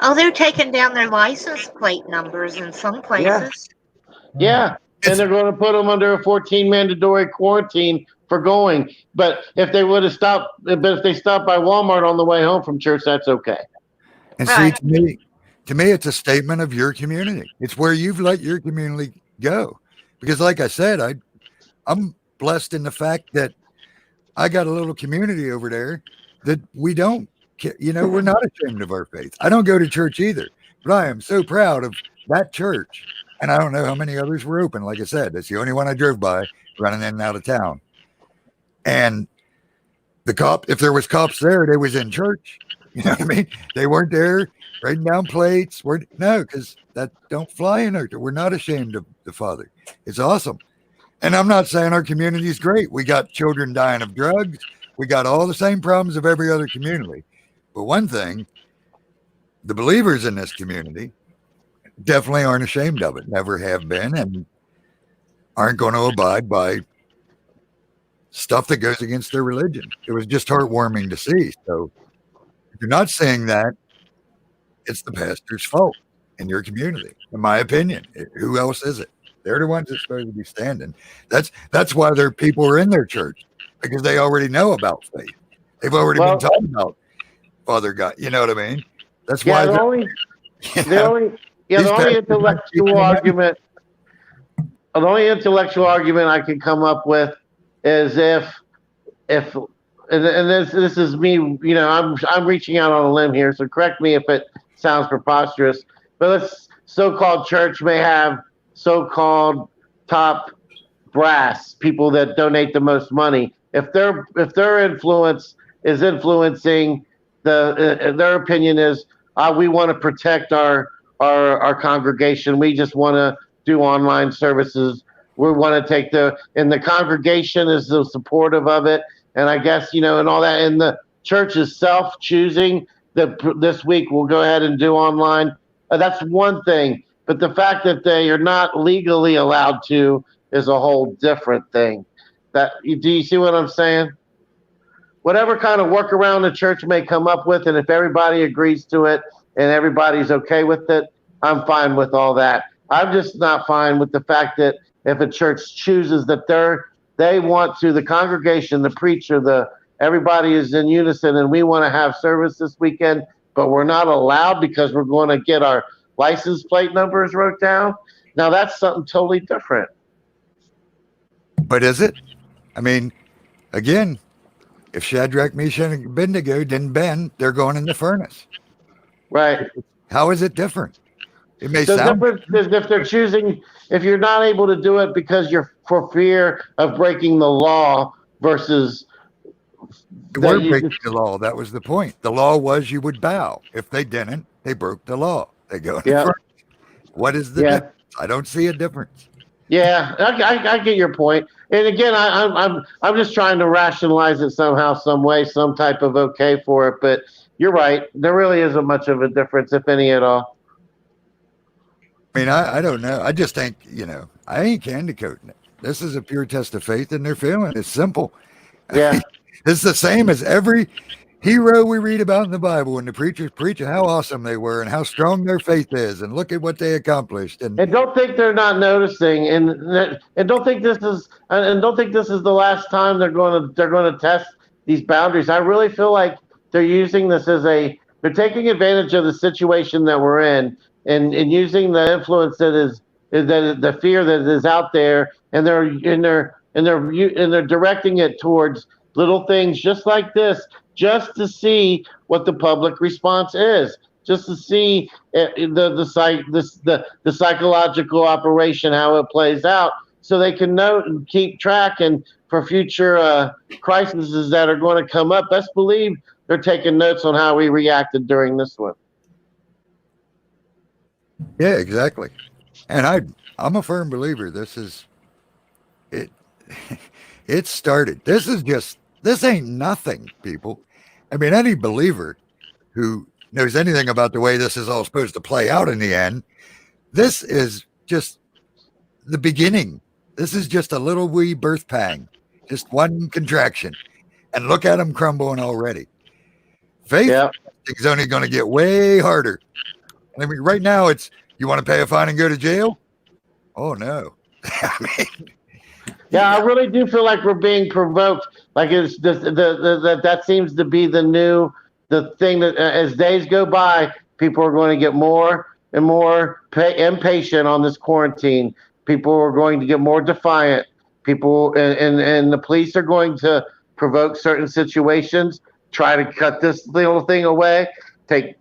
[SPEAKER 4] Oh, they're taking down their license plate numbers in some places.
[SPEAKER 3] Yeah, and they're going to put them under a 14 mandatory quarantine for going. But if they would have stopped, but if they stopped by Walmart on the way home from church, that's okay.
[SPEAKER 1] and
[SPEAKER 4] Right.
[SPEAKER 1] see, to me, it's a statement of your community. It's where you've let your community go. Because, like I said, I'm blessed in the fact that I got a little community over there that we don't, we're not ashamed of our faith. I don't go to church either, but I am so proud of that church. And I don't know how many others were open. Like I said, it's the only one I drove by running in and out of town. And the cop, if there was cops there, they was in church. You know what I mean? They weren't there writing down plates. No, because that don't fly in our. We're not ashamed of the Father. It's awesome. And I'm not saying our community is great. We got children dying of drugs. We got all the same problems of every other community. But one thing, the believers in this community definitely aren't ashamed of it, never have been, and aren't going to abide by stuff that goes against their religion. It was just heartwarming to see. So if you're not saying that, it's the pastor's fault in your community, in my opinion. Who else is it? They're the ones that's supposed to be standing. That's why their people are in their church, because they already know about faith. They've already been talking about Father God. You know what I mean? That's why
[SPEAKER 3] the only intellectual argument. The only intellectual argument I can come up with is if this is me, you know, I'm reaching out on a limb here, so correct me if it sounds preposterous, but this so-called church may have so-called top brass people that donate the most money. If their influence is influencing their opinion is we want to protect our congregation, we just want to do online services. We want to take and the congregation is so supportive of it. And I guess, you know, and all that, and the church is self-choosing that this week we'll go ahead and do online. That's one thing. But the fact that they are not legally allowed to is a whole different thing. Do you see what I'm saying? Whatever kind of workaround the church may come up with, and if everybody agrees to it and everybody's okay with it, I'm fine with all that. I'm just not fine with the fact that if a church chooses that they want to, the congregation, the preacher, everybody is in unison, and we want to have service this weekend, but we're not allowed because we're going to get our license plate numbers wrote down. Now that's something totally different.
[SPEAKER 1] But is it? I mean, again, if Shadrach, Meshach, and Abednego didn't bend, they're going in the furnace.
[SPEAKER 3] Right.
[SPEAKER 1] How is it different? It may
[SPEAKER 3] The
[SPEAKER 1] sound
[SPEAKER 3] difference is if they're choosing, if you're not able to do it because you're for fear of breaking the law versus
[SPEAKER 1] they were breaking the law. That was the point. The law was you would bow. If they didn't, they broke the law. They go in the furnace. What is the difference? I don't see a difference.
[SPEAKER 3] Yeah, I get your point. And again, I'm just trying to rationalize it somehow, some way, some type of okay for it. But you're right. There really isn't much of a difference, if any at all.
[SPEAKER 1] I mean, I don't know. I just think, you know, I ain't candy coating it. This is a pure test of faith, and they're feeling it's simple.
[SPEAKER 3] Yeah.
[SPEAKER 1] It's the same as every hero we read about in the Bible when the preachers preach how awesome they were and how strong their faith is, and look at what they accomplished. And
[SPEAKER 3] don't think they're not noticing, and don't think this is the last time they're going to test these boundaries. I really feel like they're using this they're taking advantage of the situation that we're in, and using the influence that is the fear that is out there, and they're directing it towards little things just like this, just to see what the public response is, just to see the psychological operation, how it plays out, so they can note and keep track, and for future crises that are going to come up, best believe they're taking notes on how we reacted during this one.
[SPEAKER 1] yeah, exactly. And I'm a firm believer. This is it. It started. This ain't nothing, people. I mean, any believer who knows anything about the way this is all supposed to play out in the end, this is just the beginning. This is just a little wee birth pang, just one contraction. And look at them crumbling already. Faith is only going to get way harder. I mean, right now it's, you want to pay a fine and go to jail? Oh, no. I mean,
[SPEAKER 3] yeah, I really do feel like we're being provoked. Like it's that seems to be the thing that as days go by, people are going to get more and more impatient on this quarantine. People are going to get more defiant. People and the police are going to provoke certain situations, try to cut this little thing away, take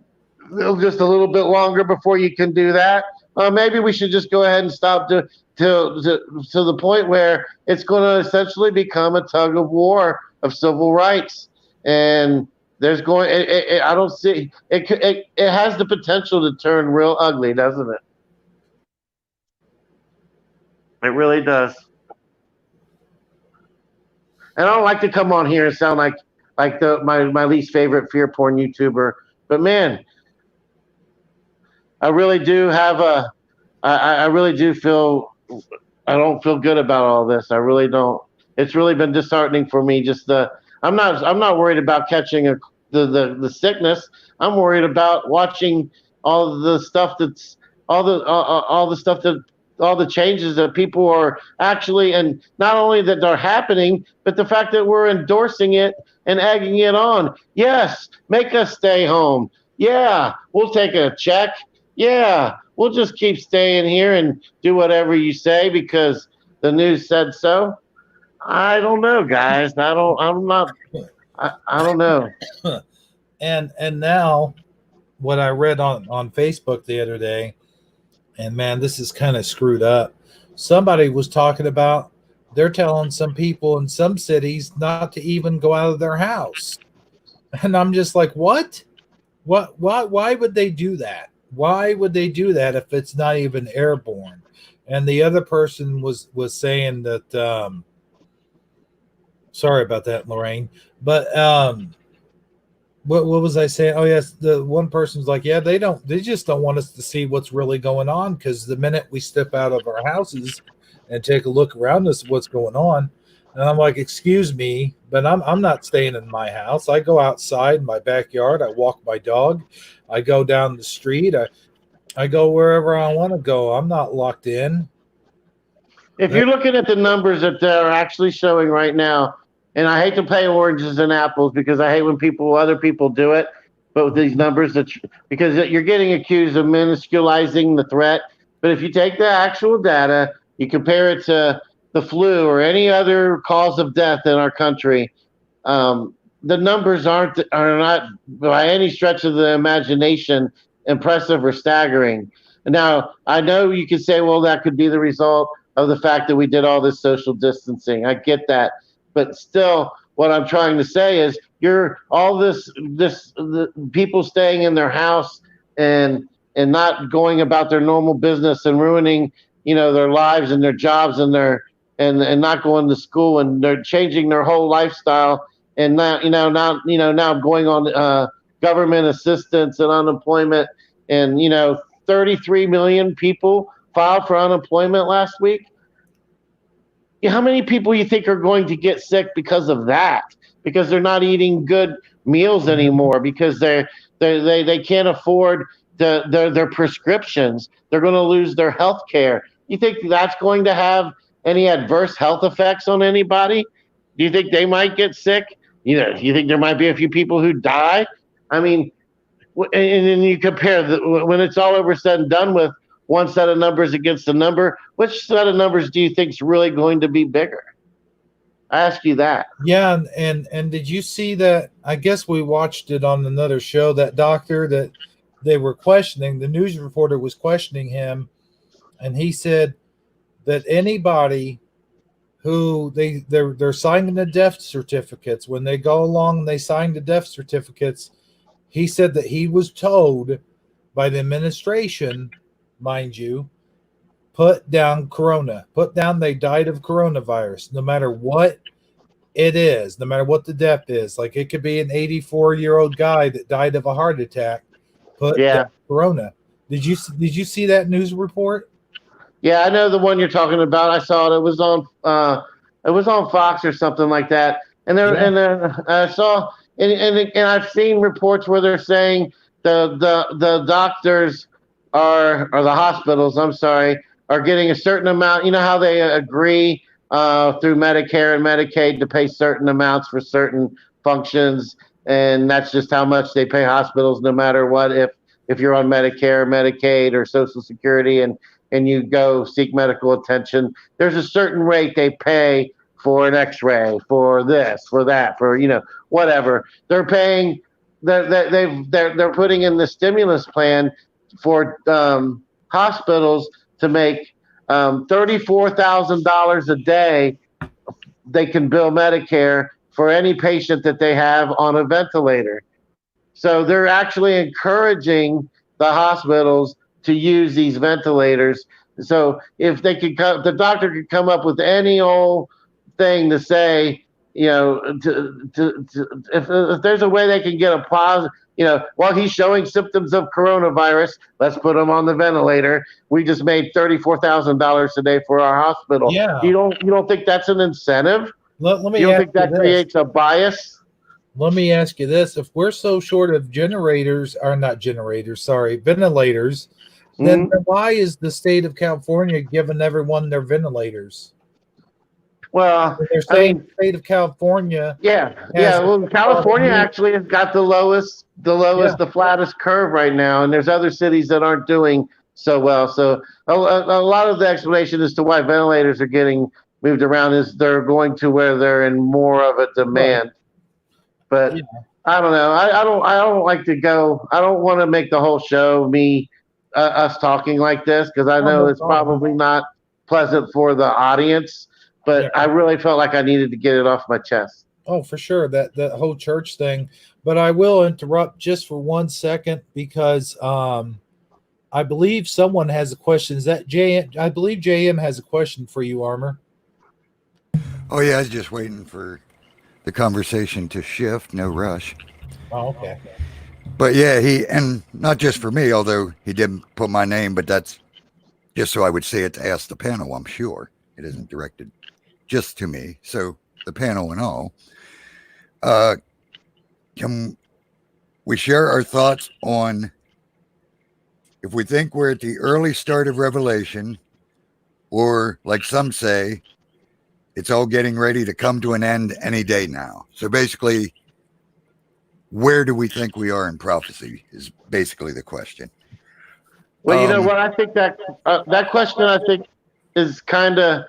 [SPEAKER 3] just a little bit longer before you can do that. maybe we should just go ahead and stop to the point where it's going to essentially become a tug of war of civil rights. And there's going, I don't see it. It has the potential to turn real ugly, doesn't it? It really does. And I don't like to come on here and sound like my least favorite fear porn YouTuber, but man, I really do have I really do feel I don't feel good about all this. I really don't. It's really been disheartening for me. I'm not worried about catching the sickness. I'm worried about watching all the stuff that's all the stuff that all the changes that people are actually, and not only that they're happening, but the fact that we're endorsing it and egging it on. Yes, make us stay home. Yeah, we'll take a check. Yeah, we'll just keep staying here and do whatever you say because the news said so. I don't know, guys. I don't know.
[SPEAKER 2] And now what I read on Facebook the other day, and man, this is kind of screwed up. Somebody was talking about they're telling some people in some cities not to even go out of their house. And I'm just like, what? Why would they do that? Why would they do that if it's not even airborne? And the other person was saying that sorry about that, Lorraine. But what was I saying? Oh yes, the one person's like, yeah, they just don't want us to see what's really going on, because the minute we step out of our houses and take a look around us, what's going on. And I'm like, excuse me, but I'm not staying in my house. I go outside in my backyard. I walk my dog. I go down the street. I go wherever I want to go. I'm not locked in.
[SPEAKER 3] If you're looking at the numbers that they're actually showing right now, and I hate to play oranges and apples because I hate when other people do it, but with these numbers because you're getting accused of minusculizing the threat. But if you take the actual data, you compare it to the flu or any other cause of death in our country, the numbers are not by any stretch of the imagination impressive or staggering. Now, I know you could say, well, that could be the result of the fact that we did all this social distancing. I get that. But still, what I'm trying to say is the people staying in their house and not going about their normal business and ruining, their lives and their jobs and and not going to school, and they're changing their whole lifestyle, and now going on government assistance and unemployment, and 33 million people filed for unemployment last week. How many people you think are going to get sick because of that? Because they're not eating good meals anymore, because they can't afford their prescriptions. They're going to lose their health care. You think that's going to have any adverse health effects on anybody? Do you think they might get sick? You think there might be a few people who die? I mean, and then you compare when it's all over said and done with, one set of numbers against the number, which set of numbers do you think is really going to be bigger? I ask you that.
[SPEAKER 2] Yeah, and did you see that? I guess we watched it on another show. That doctor that they were questioning, the news reporter was questioning him, and he said that anybody who they're signing the death certificates, when they go along and they sign the death certificates, he said that he was told by the administration, mind you, put down corona, put down they died of coronavirus, no matter what it is, no matter what the death is. Like, it could be an 84-year-old guy that died of a heart attack, put down corona. Did you see that news report?
[SPEAKER 3] Yeah, I know the one you're talking about. I saw it. It was on Fox or something like that. And I saw and I've seen reports where they're saying the doctors or the hospitals, I'm sorry, are getting a certain amount. You know how they agree through Medicare and Medicaid to pay certain amounts for certain functions, and that's just how much they pay hospitals, no matter what. If you're on Medicare, Medicaid, or Social Security, and you go seek medical attention, there's a certain rate they pay for an X-ray, for this, for that, for whatever. They're paying. They're putting in the stimulus plan for hospitals to make $34,000 a day. They can bill Medicare for any patient that they have on a ventilator. So they're actually encouraging the hospitals to use these ventilators. So if they could, the doctor could come up with any old thing to say, if there's a way they can get a positive, while he's showing symptoms of coronavirus, let's put him on the ventilator. We just made $34,000 a day for our hospital.
[SPEAKER 2] Yeah.
[SPEAKER 3] You don't think that's an incentive?
[SPEAKER 2] Let me
[SPEAKER 3] You don't
[SPEAKER 2] ask
[SPEAKER 3] think that
[SPEAKER 2] this.
[SPEAKER 3] creates a bias?
[SPEAKER 2] Let me ask you this. If we're so short of ventilators, then why is the state of California giving everyone their ventilators?
[SPEAKER 3] Well,
[SPEAKER 2] They're saying the state of California.
[SPEAKER 3] Yeah. Well, California actually has got the flattest curve right now, and there's other cities that aren't doing so well. So a lot of the explanation as to why ventilators are getting moved around is they're going to where they're in more of a demand. Right. But yeah. I don't know. I don't like to go. I don't want to make the whole show us talking like this, because I know it's probably not pleasant for the audience. But I really felt like I needed to get it off my chest.
[SPEAKER 2] Oh, for sure. That whole church thing. But I will interrupt just for 1 second, because I believe someone has a question. Is that JM? I believe JM has a question for you, Armor.
[SPEAKER 1] Oh, yeah. I was just waiting for the conversation to shift. No rush.
[SPEAKER 2] Oh, okay.
[SPEAKER 1] But yeah, and not just for me, although he didn't put my name, but that's just so I would say it to ask the panel, I'm sure. It isn't directed just to me. So the panel and all, can we share our thoughts on if we think we're at the early start of Revelation, or like some say, it's all getting ready to come to an end any day now. So basically, where do we think we are in prophecy is basically the question.
[SPEAKER 3] Well, you know what? I think that question, I think, is kind of,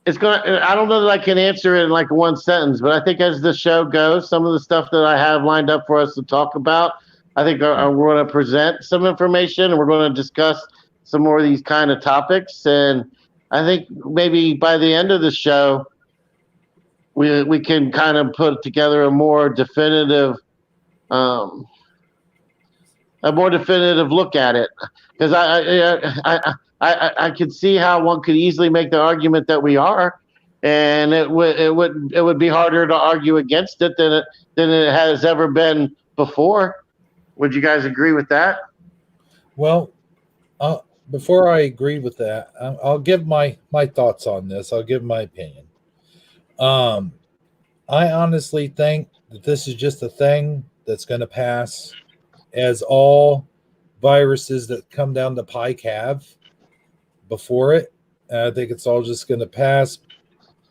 [SPEAKER 3] it's going to, I don't know that I can answer it in like one sentence, but I think as the show goes, some of the stuff that I have lined up for us to talk about, I think we're going to present some information, and we're going to discuss some more of these kind of topics. And I think maybe by the end of the show, we can kind of put together a more definitive look at it, because I could see how one could easily make the argument that we are, and it would be harder to argue against it than it has ever been before. Would you guys agree with that?
[SPEAKER 2] Well, before I agree with that, I'll give my thoughts on this. I'll give my opinion. I honestly think that this is just a thing that's going to pass, as all viruses that come down the pike have before it. I think it's all just going to pass.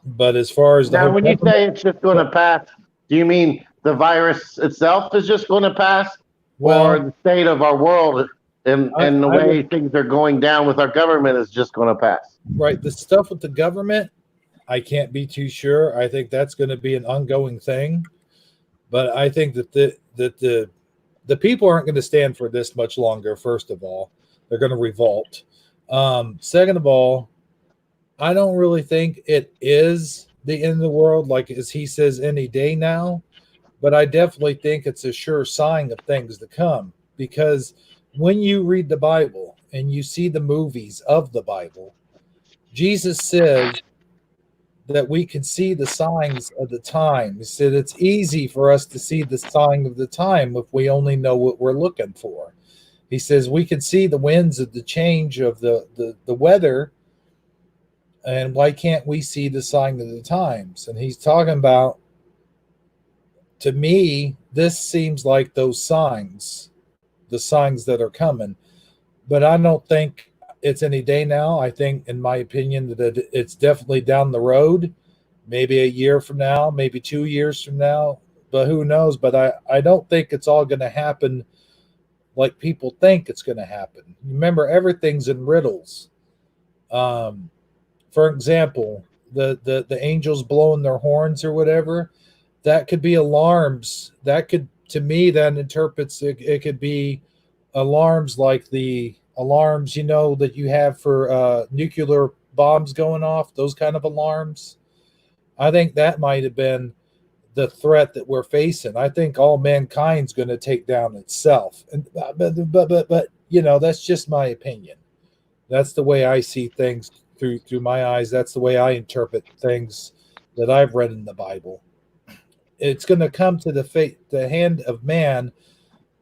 [SPEAKER 2] But as far as
[SPEAKER 3] now, when you say it's just going to pass, do you mean the virus itself is just going to pass, or the state of our world and the way things are going down with our government is just going to pass?
[SPEAKER 2] Right. The stuff with the government, I can't be too sure. I think that's going to be an ongoing thing. But I think that the people aren't going to stand for this much longer. First of all, they're going to revolt. Second of all, I don't really think it is the end of the world, like as he says, any day now. But I definitely think it's a sure sign of things to come, because when you read the Bible and you see the movies of the Bible, Jesus says that we can see the signs of the time. He said it's easy for us to see the sign of the time if we only know what we're looking for. He says we can see the winds of the change of the weather, and why can't we see the sign of the times? And he's talking about, to me, this seems like those signs, the signs that are coming. But I don't think it's any day now. I think, in my opinion, that it's definitely down the road, maybe a year from now, maybe 2 years from now, but who knows? But I don't think it's all going to happen like people think it's going to happen. Remember, everything's in riddles. For example, the angels blowing their horns or whatever, that could be alarms. That could, to me, that interprets it could be alarms like the alarms, that you have for nuclear bombs going off, those kind of alarms. I think that might have been the threat that we're facing. I think all mankind's going to take down itself. And but that's just my opinion. That's the way I see things through my eyes. That's the way I interpret things that I've read in the Bible. It's going to come to the hand of man,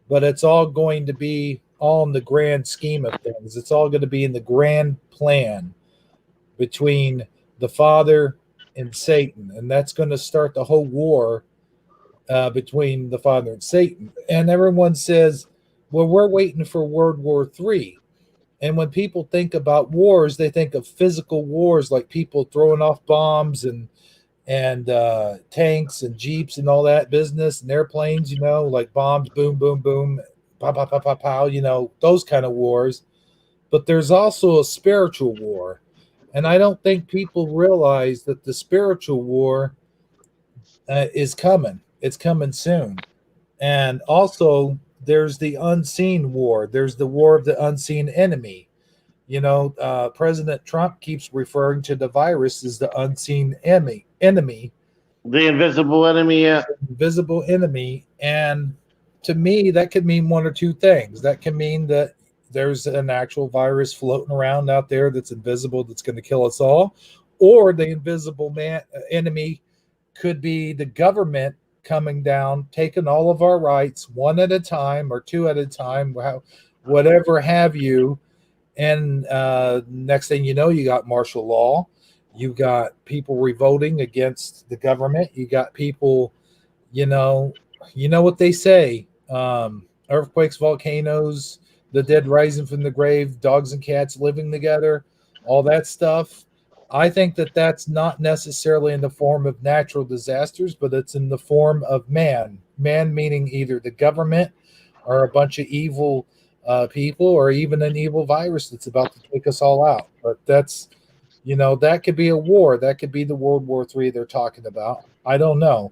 [SPEAKER 2] but it's all going to be all in the grand scheme of things. It's all going to be in the grand plan between the Father and Satan, and that's going to start the whole war between the Father and Satan. And everyone says, well, we're waiting for World War III. And when people think about wars, they think of physical wars, like people throwing off bombs and tanks and jeeps and all that business, and airplanes, like bombs, boom, boom, boom, pow, pow, pow, pow, pow, those kind of wars. But there's also a spiritual war. And I don't think people realize that the spiritual war is coming. It's coming soon. And also, there's the unseen war. There's the war of the unseen enemy. President Trump keeps referring to the virus as the unseen enemy.
[SPEAKER 3] The invisible enemy, yeah.
[SPEAKER 2] Invisible enemy. And to me, that could mean one or two things. That can mean that there's an actual virus floating around out there that's invisible, that's going to kill us all. Or the invisible enemy could be the government coming down, taking all of our rights one at a time or two at a time, whatever have you. And next thing you know, you got martial law. You got people revolting against the government. You got people, you know what they say, earthquakes, volcanoes, the dead rising from the grave, dogs and cats living together, all that stuff. I think that that's not necessarily in the form of natural disasters, but it's in the form of man. Man meaning either the government or a bunch of evil people, or even an evil virus that's about to take us all out. But that's, that could be a war. That could be the World War III they're talking about. I don't know.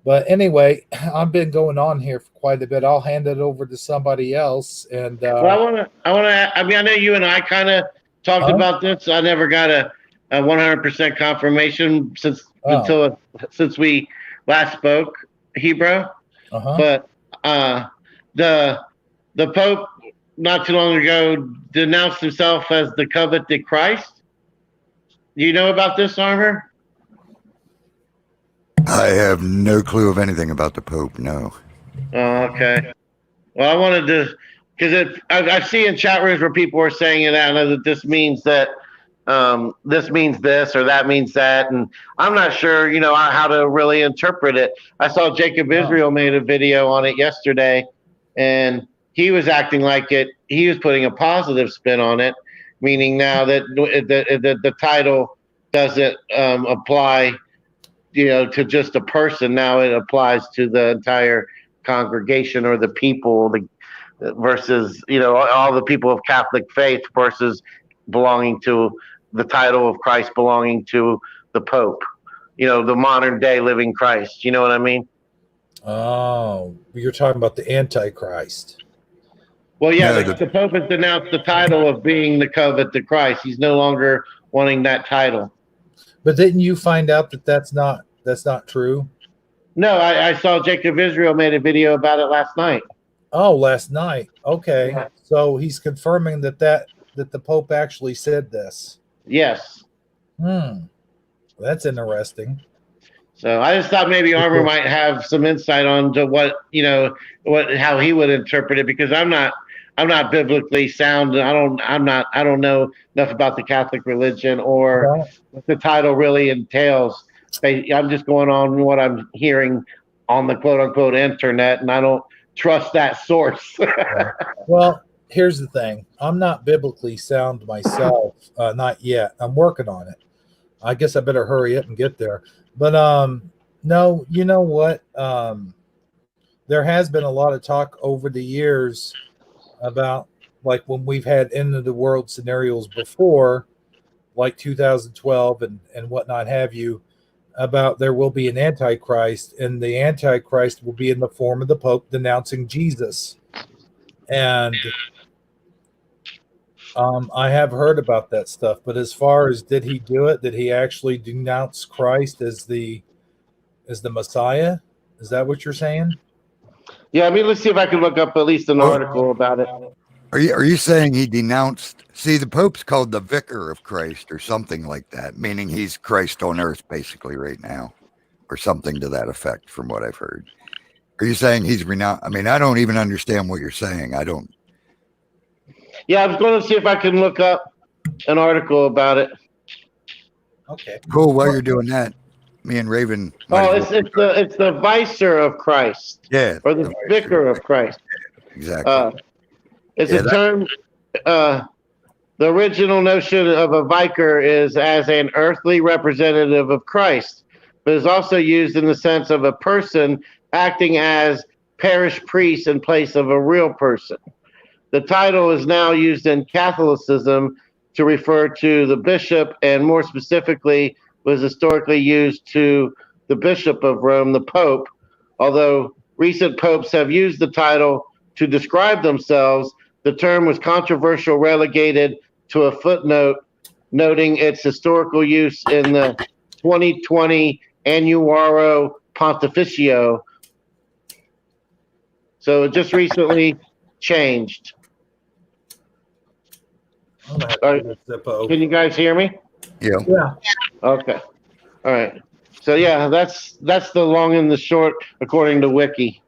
[SPEAKER 2] But anyway, I've been going on here for quite a bit. I'll hand it over to somebody else. And
[SPEAKER 3] well, I know you and I kind of talked about this. I never got a 100% confirmation since we last spoke, Hebrew. But the Pope not too long ago denounced himself as the coveted Christ. Do you know about this, Armor?
[SPEAKER 1] I have no clue of anything about the Pope. No.
[SPEAKER 3] Oh, okay. Well, I wanted to, because I see in chat rooms where people are saying it. I know that this means that this means this or that means that, and I'm not sure, how to really interpret it. I saw Jacob Israel made a video on it yesterday, and he was acting like he was putting a positive spin on it, meaning now that the title doesn't apply, to just a person. Now it applies to the entire congregation or the people, versus, all the people of Catholic faith versus belonging to the title of Christ, belonging to the Pope, the modern day living Christ. You know what I mean?
[SPEAKER 2] Oh, you're talking about the Antichrist.
[SPEAKER 3] Well, yeah, no, the Pope has denounced the title of being the coveted Christ. He's no longer wanting that title.
[SPEAKER 2] But didn't you find out that that's not true?
[SPEAKER 3] No, I saw Jacob Israel made a video about it last night.
[SPEAKER 2] Oh, last night. Okay. Yeah. So he's confirming that the Pope actually said this.
[SPEAKER 3] Yes.
[SPEAKER 2] That's interesting.
[SPEAKER 3] So I just thought maybe Armor might have some insight on to how he would interpret it, because I'm not biblically sound. I don't know enough about the Catholic religion or what the title really entails. I'm just going on what I'm hearing on the quote unquote internet, and I don't trust that source.
[SPEAKER 2] Well, here's the thing. I'm not biblically sound myself, not yet. I'm working on it. I guess I better hurry up and get there. But no, you know what? There has been a lot of talk over the years about, like, when we've had end of the world scenarios before, like 2012 and whatnot have you, about there will be an Antichrist, and the Antichrist will be in the form of the Pope denouncing Jesus. And I have heard about that stuff, but as far as did he do it? Did he actually denounce Christ as the Messiah? Is that what you're saying?
[SPEAKER 3] Yeah, I mean, let's see if I can look up at least an article about it.
[SPEAKER 1] Are you saying he denounced? See, the Pope's called the Vicar of Christ or something like that, meaning he's Christ on earth basically right now, or something to that effect, from what I've heard. Are you saying he's renounced? I mean, I don't even understand what you're saying. I don't.
[SPEAKER 3] Yeah, I was going to see if I can look up an article about it.
[SPEAKER 2] Okay.
[SPEAKER 1] Cool. While you're doing that, me and Rayven.
[SPEAKER 3] Oh, it's the Vicar of Christ.
[SPEAKER 1] Yeah,
[SPEAKER 3] Or the Vicar of Christ.
[SPEAKER 1] exactly.
[SPEAKER 3] It's a term. The original notion of a vicar is as an earthly representative of Christ, but is also used in the sense of a person acting as parish priest in place of a real person. The title is now used in Catholicism to refer to the bishop, and more specifically, was historically used to the Bishop of Rome, the Pope, although recent popes have used the title to describe themselves. The term was controversial, relegated to a footnote, noting its historical use in the 2020 Annuario Pontificio. So it just recently changed. Can you guys hear me?
[SPEAKER 1] Yeah.
[SPEAKER 2] Yeah.
[SPEAKER 3] Okay. All right. So yeah, that's the long and the short, according to Wiki.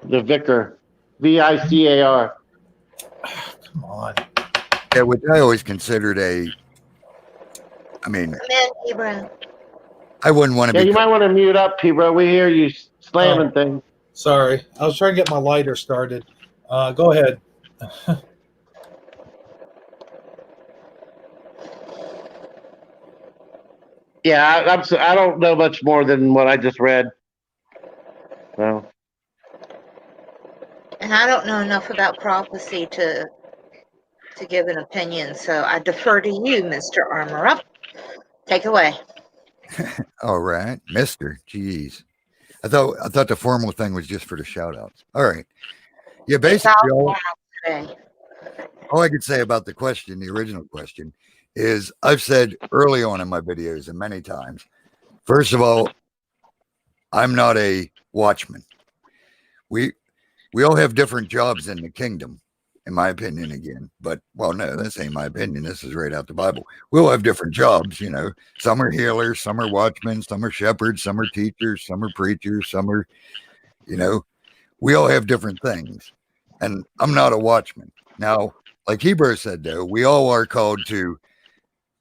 [SPEAKER 3] The Vicar, Vicar.
[SPEAKER 2] Come on.
[SPEAKER 1] Yeah, which I always considered I mean,
[SPEAKER 4] Amen, Hebrew.
[SPEAKER 1] I wouldn't want to
[SPEAKER 3] Yeah,
[SPEAKER 1] be.
[SPEAKER 3] you might want to mute up, P-Bro. We hear you slamming things.
[SPEAKER 2] Sorry, I was trying to get my lighter started. Go ahead.
[SPEAKER 3] Yeah, I don't know much more than what I just read. So.
[SPEAKER 4] And I don't know enough about prophecy to give an opinion, so I defer to you, Mr. Armor Up. Take it away.
[SPEAKER 1] All right, Mister. Jeez, I thought the formal thing was just for the shout outs. All right. Yeah, basically all I could say about the question, the original question, is I've said early on in my videos and many times, first of all, I'm not a watchman. We all have different jobs in the kingdom, in my opinion, again. But, well, no, this ain't my opinion. This is right out the Bible. We all have different jobs, you know. Some are healers, some are watchmen, some are shepherds, some are teachers, some are preachers, some are, you know, we all have different things. And I'm not a watchman. Now, like Hebrew said, though, we all are called to,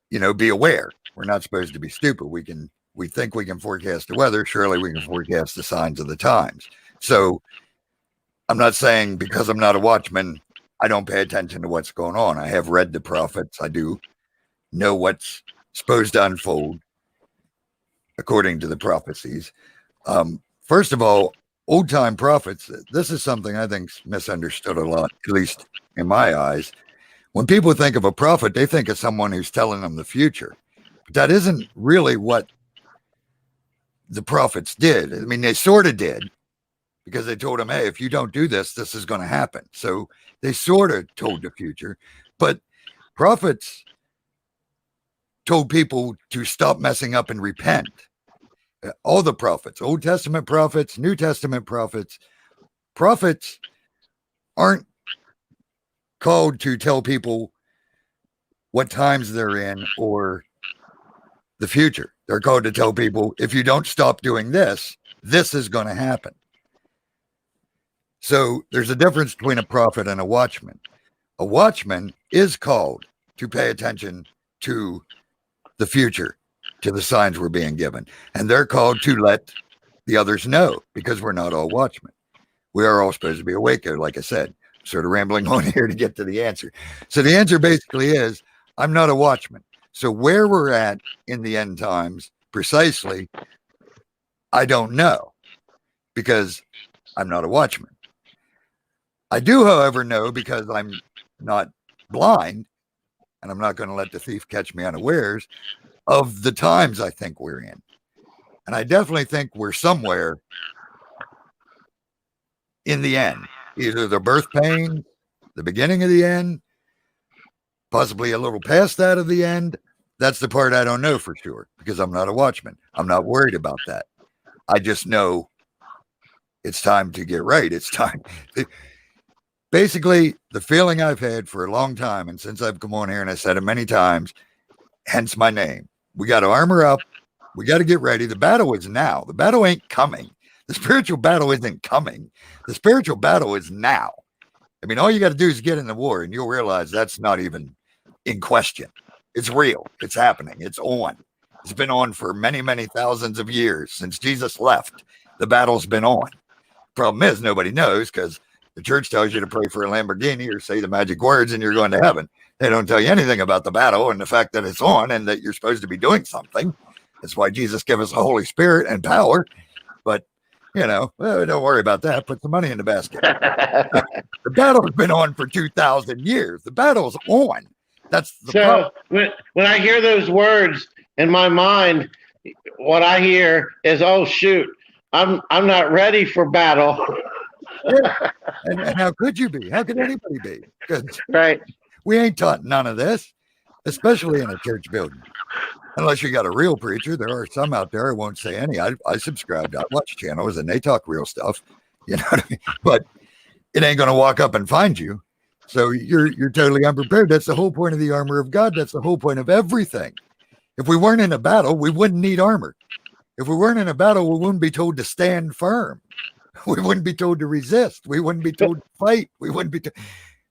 [SPEAKER 1] you know, be aware. We're not supposed to be stupid. We think we can forecast the weather. Surely we can forecast the signs of the times. So I'm not saying because I'm not a watchman, I don't pay attention to what's going on. I have read the prophets. I do know what's supposed to unfold according to the prophecies. First of all, old time prophets, this is something I think's misunderstood a lot, at least in my eyes. When people think of a prophet, they think of someone who's telling them the future. But that isn't really what the prophets did. I mean, they sort of did, because they told them, hey, if you don't do this, this is going to happen. So they sort of told the future, but prophets told people to stop messing up and repent. All the prophets, Old Testament prophets, New Testament prophets aren't called to tell people what times they're in or the future. They're called to tell people, if you don't stop doing this, this is going to happen. So there's a difference between a prophet and a watchman. A watchman is called to pay attention to the future, to the signs we're being given. And they're called to let the others know, because we're not all watchmen. We are all supposed to be awake, like I said. Sort of rambling on here to get to the answer. So the answer basically is, I'm not a watchman. So where we're at in the end times, precisely, I don't know, because I'm not a watchman. I do, however, know, because I'm not blind, and I'm not going to let the thief catch me unawares, of the times I think we're in. And I definitely think we're somewhere in the end, either the birth pain, the beginning of the end, possibly a little past that of the end. That's the part I don't know for sure because I'm not a watchman. I'm not worried about that. I just know it's time to get right. It's time. Basically, the feeling I've had for a long time, and since I've come on here and I said it many times, hence my name. We got to armor up. We got to get ready. The battle is now. The battle ain't coming. The spiritual battle isn't coming. The spiritual battle is now. I mean, all you got to do is get in the war, and you'll realize that's not even in question. It's real. It's happening. It's on. It's been on for many, many thousands of years since Jesus left. The battle's been on. Problem is, nobody knows because the church tells you to pray for a Lamborghini or say the magic words and you're going to heaven. They don't tell you anything about the battle and the fact that it's on and that you're supposed to be doing something. That's why Jesus gave us the Holy Spirit and power. But, well, don't worry about that. Put the money in the basket. The battle's been on for 2,000 years. The battle's on. That's the problem.
[SPEAKER 3] When I hear those words in my mind, what I hear is, oh, shoot, I'm not ready for battle.
[SPEAKER 1] Yeah. And how could you be? How could anybody be? Because
[SPEAKER 3] right.
[SPEAKER 1] We ain't taught none of this, especially in a church building. Unless you got a real preacher. There are some out there. I won't say any. I subscribe. I watch channels and they talk real stuff. You know what I mean? But it ain't going to walk up and find you. So you're totally unprepared. That's the whole point of the armor of God. That's the whole point of everything. If we weren't in a battle, we wouldn't need armor. If we weren't in a battle, we wouldn't be told to stand firm. We wouldn't be told to resist. We wouldn't be told to fight. We wouldn't be.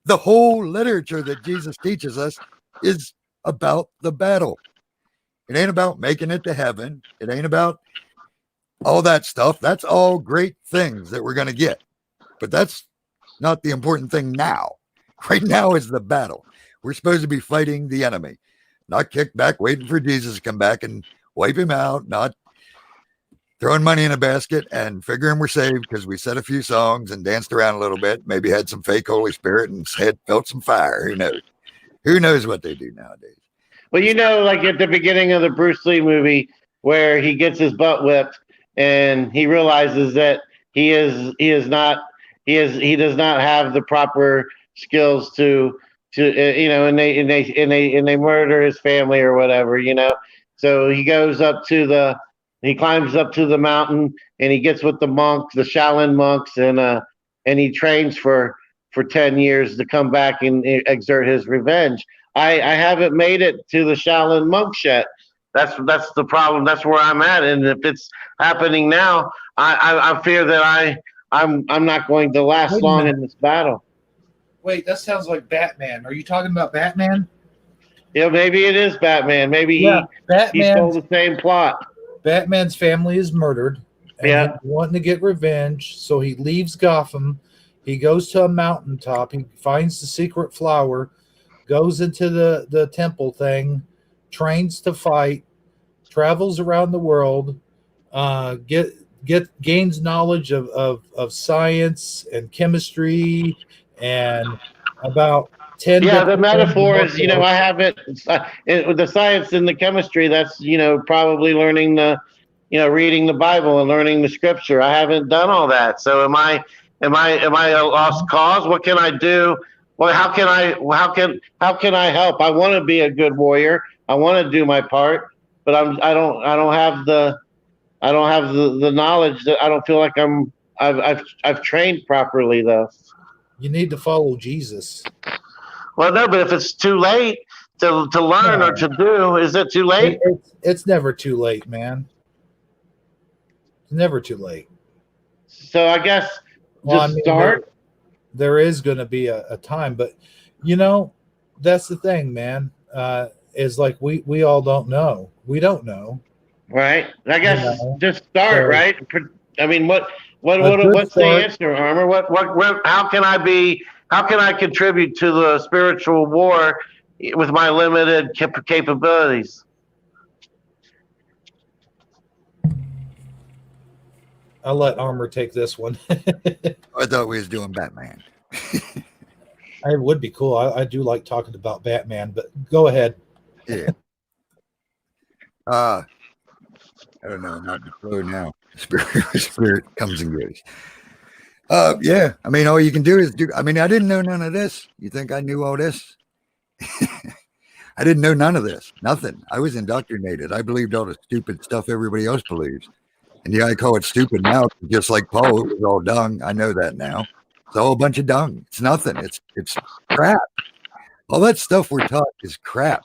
[SPEAKER 1] The whole literature that Jesus teaches us is about the battle. It ain't about making it to heaven. It ain't about all that stuff. That's all great things that we're going to get. But that's not the important thing now. Right now is the battle. We're supposed to be fighting the enemy, not kick back, waiting for Jesus to come back and wipe him out, not throwing money in a basket and figuring we're saved because we said a few songs and danced around a little bit, maybe had some fake Holy Spirit and felt some fire. Who knows? Who knows what they do nowadays?
[SPEAKER 3] Well, like at the beginning of the Bruce Lee movie where he gets his butt whipped and he realizes that he does not have the proper skills to and they murder his family or whatever, So he climbs up to the mountain and he gets with the monks, the Shaolin monks, and he trains for 10 years to come back and exert his revenge. I haven't made it to the Shaolin monks yet. That's the problem. That's where I'm at. And if it's happening now, I fear that I'm not going to last long in this battle.
[SPEAKER 2] Wait, that sounds like Batman. Are you talking about Batman?
[SPEAKER 3] Yeah, maybe it is Batman. Maybe he told the same plot.
[SPEAKER 2] Batman's family is murdered. And he's wanting to get revenge, so he leaves Gotham. He goes to a mountaintop. He finds the secret flower, goes into the temple thing, trains to fight, travels around the world, gains knowledge of science and chemistry and about 10.
[SPEAKER 3] Yeah, the metaphor is, I haven't with the science and the chemistry. That's probably learning reading the Bible and learning the Scripture. I haven't done all that. So am I a lost cause? What can I do? Well, how can I help? I want to be a good warrior. I want to do my part, but I don't have the knowledge. That I don't feel like I've trained properly though.
[SPEAKER 2] You need to follow Jesus.
[SPEAKER 3] Well, no, but if it's too late to learn or to do, is it too late?
[SPEAKER 2] It's never too late, man. It's never too late.
[SPEAKER 3] So I guess start.
[SPEAKER 2] There is going to be a time, but that's the thing, man. Is like we all don't know. We don't know.
[SPEAKER 3] Right. I guess just start. Right. I mean, what's the answer, Armor? How can I contribute to the spiritual war with my limited capabilities?
[SPEAKER 2] I'll let Armor take this one.
[SPEAKER 1] I thought we was doing Batman.
[SPEAKER 2] It would be cool. I do like talking about Batman, but go ahead.
[SPEAKER 1] Yeah. I don't know. Not before now. Spirit comes and goes. Yeah. I mean, all you can do is I didn't know none of this. You think I knew all this? I didn't know none of this. Nothing. I was indoctrinated. I believed all the stupid stuff everybody else believes. And yeah, I call it stupid now, just like Paul. It was all dung. I know that now. It's all a bunch of dung. It's nothing. It's crap. All that stuff we're taught is crap.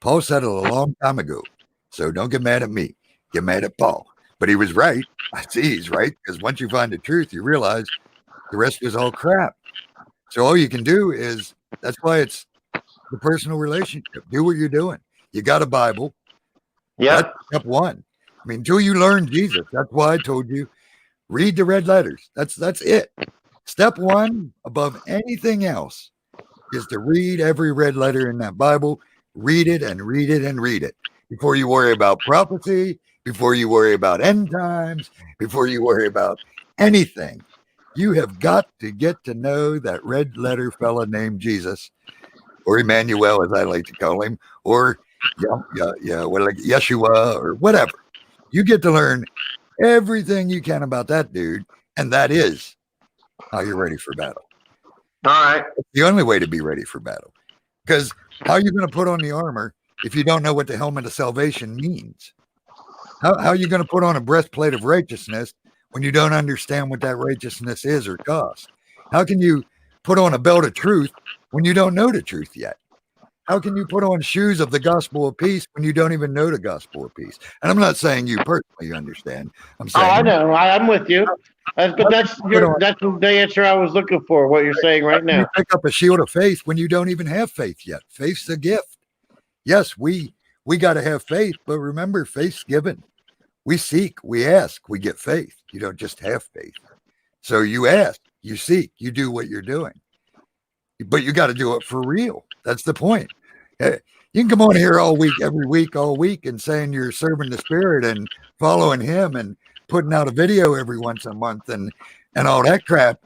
[SPEAKER 1] Paul said it a long time ago. So don't get mad at me. Get mad at Paul. But he was right. I see he's right, because once you find the truth, you realize the rest was all crap. So all you can do is, that's why it's the personal relationship. Do what you're doing. You got a Bible.
[SPEAKER 3] Yeah.
[SPEAKER 1] That's step one. I mean, until you learn Jesus, that's why I told you, read the red letters. That's it. Step one, above anything else, is to read every red letter in that Bible. Read it and read it and read it before you worry about prophecy, before you worry about end times, before you worry about anything. You have got to get to know that red letter fella named Jesus, or Emmanuel, as I like to call him, or like Yeshua, or whatever. You get to learn everything you can about that dude, and that is how you're ready for battle.
[SPEAKER 3] All right.
[SPEAKER 1] It's the only way to be ready for battle. Because how are you going to put on the armor if you don't know what the helmet of salvation means? How are you going to put on a breastplate of righteousness when you don't understand what that righteousness is or costs? How can you put on a belt of truth when you don't know the truth yet? How can you put on shoes of the gospel of peace when you don't even know the gospel of peace? And I'm not saying you personally understand. I'm saying,
[SPEAKER 3] I know. I'm with you. But that's the answer I was looking for, what you're saying right now.
[SPEAKER 1] You pick up a shield of faith when you don't even have faith yet. Faith's a gift. Yes, we got to have faith, but remember, faith's given. We seek, we ask, we get faith. You don't just have faith. So you ask, you seek, you do what you're doing. But you got to do it for real. That's the point. You can come on here all week, every week, all week, and saying you're serving the Spirit and following Him and putting out a video every once a month and all that crap.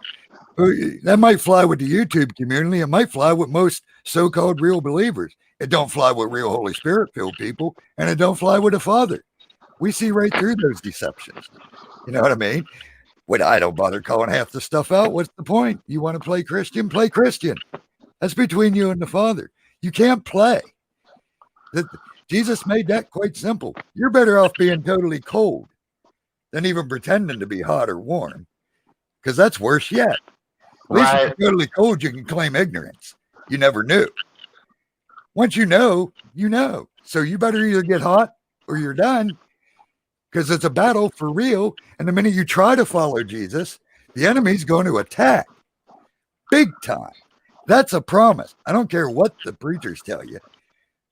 [SPEAKER 1] That might fly with the YouTube community. It might fly with most so-called real believers. It don't fly with real Holy Spirit-filled people, and it don't fly with the Father. We see right through those deceptions. You know what I mean? When I don't bother calling half the stuff out, what's the point? You want to play Christian? Play Christian. That's between you and the Father. You can't play. Jesus made that quite simple. You're better off being totally cold than even pretending to be hot or warm, because that's worse yet. At least if you're totally cold, you can claim ignorance. You never knew. Once you know, you know. So you better either get hot or you're done, because it's a battle for real. And the minute you try to follow Jesus, the enemy's going to attack big time. That's a promise. I don't care what the preachers tell you.